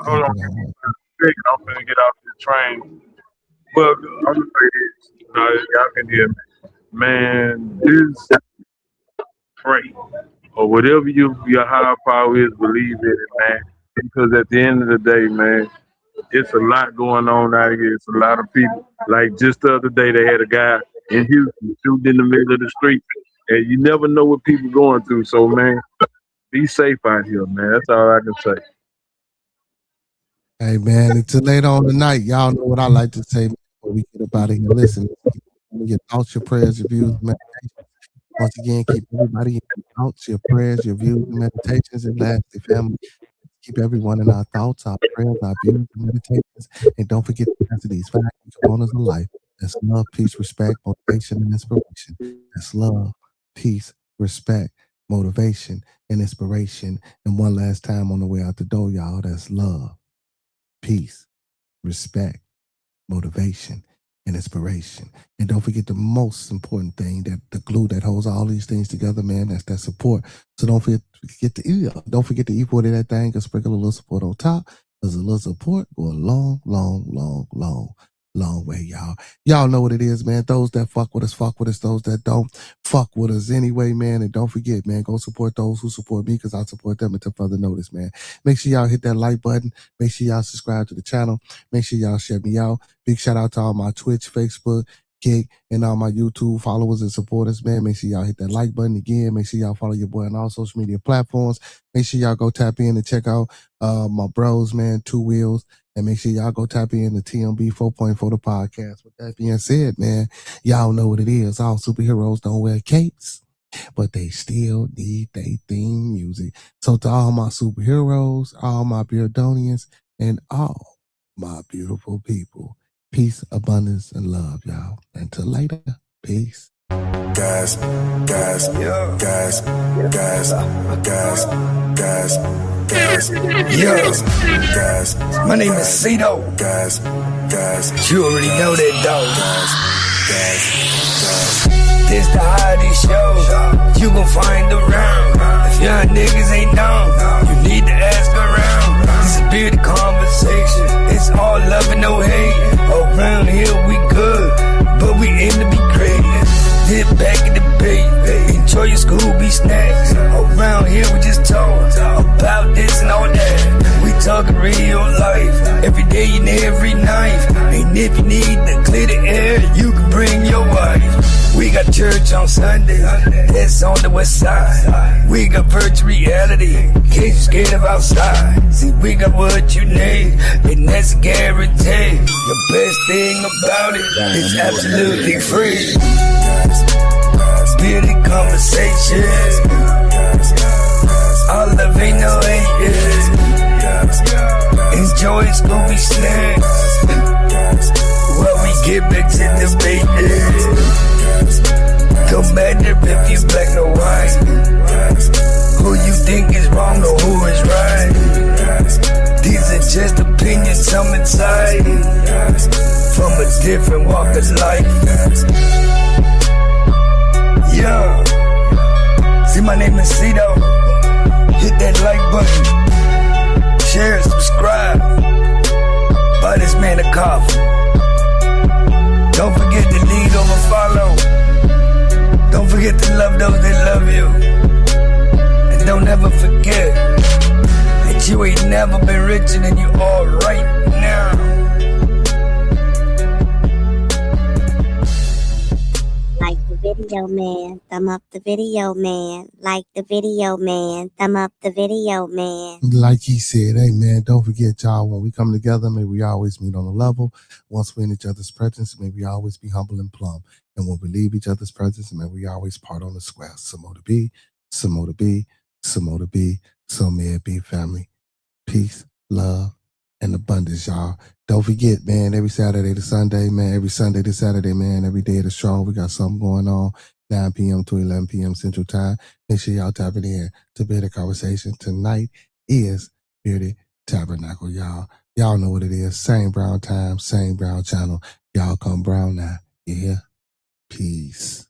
Hold on. I'm finna get off this train. Well, I'm gonna say this. Y'all can hear me. Man, this pray or whatever your higher power is, believe in it, man. Because at the end of the day, man, it's a lot going on out here. It's a lot of people. Like just the other day, they had a guy in Houston shooting in the middle of the street, and you never know what people going through. So, man, be safe out here, man. That's all I can say. Hey man, until later on tonight, y'all know what I like to say before we get up out of here. Listen, your thoughts, your prayers, your views, and meditations. Once again, keep everybody in your thoughts, your prayers, your views, and meditations, and lastly, family. Keep everyone in our thoughts, our prayers, our views, and meditations. And don't forget to answer these 5 key components of life. That's love, peace, respect, motivation, and inspiration. That's love, peace, respect, motivation, and inspiration. And one last time on the way out the door, y'all, that's love, peace, respect, motivation, and inspiration. And don't forget the most important thing, that the glue that holds all these things together, man, that's that support. So don't forget to equal to that thing and sprinkle a little support on top, because a little support go a long, long, long, long, long way, y'all. Y'all know what it is, man. Those that fuck with us, fuck with us. Those that don't, fuck with us anyway, man. And don't forget, man, go support those who support me, because I support them until further notice, man. Make sure y'all hit that like button. Make sure y'all subscribe to the channel. Make sure y'all share me out. Big shout out to all my Twitch, Facebook, Kick, and all my YouTube followers and supporters, man. Make sure y'all hit that like button again. Make sure y'all follow your boy on all social media platforms. Make sure y'all go tap in and check out my bros, man, Two Wheels. And make sure y'all go tap in to TMB 4.4 the podcast. With that being said, man, y'all know what it is. All superheroes don't wear capes, but they still need their theme music. So to all my superheroes, all my Beardonians, and all my beautiful people, peace, abundance, and love, y'all. Until later, peace. Guys, guys, yeah, guys, guys, guys, guys, guys, yeah, guys. My name is Cito. Guys, guys, you already know that, dog. Guys, guys. This the hottest show you gon' find around. If young niggas ain't known, you need to ask around. This is bearded conversation. It's all love and no hate. Around here we good, but we aim to be great. Dip back in the debate, enjoy your Scooby snacks. Around here we just talk about this and all that. We talking real life, every day and every night. And if you need to clear the air, you can bring your wife. We got church on Sunday, that's on the west side. We got virtual reality, in case you're scared of outside. See, we got what you need, and that's a guarantee. The best thing about it is absolutely free. Bearded conversations, all love ain't no haters. Enjoy Scooby snacks while we get back to the baby. Don't matter if you black or white, who you think is wrong or who is right. These are just opinions, some inside from a different walk of life. Yeah, see, my name is Cito. Hit that like button, share, subscribe, buy this man a coffee. Don't forget to lead over follow. Don't forget to love those that love you. And don't ever forget that you ain't never been richer than you are right now. Like the video, man. Thumb up the video, man. Like the video, man. Thumb up the video, man. Like he said, hey man, don't forget, y'all, when we come together, may we always meet on a level. Once we're in each other's presence, may we always be humble and plumb. And when we leave each other's presence, may we always part on the square. Some more to be, some more to be, some more to be, so may it be, family. Peace, love, and abundance, y'all. Don't forget, man, every Saturday to Sunday, man, every Sunday to Saturday, man, every day of the show, we got something going on, 9 p.m. to 11 p.m. Central Time. Make sure y'all tap it in to Bearded Conversation. Tonight is Bearded Tabernacle, y'all. Y'all know what it is. Same brown time, same brown channel. Y'all come brown now. Yeah. Peace.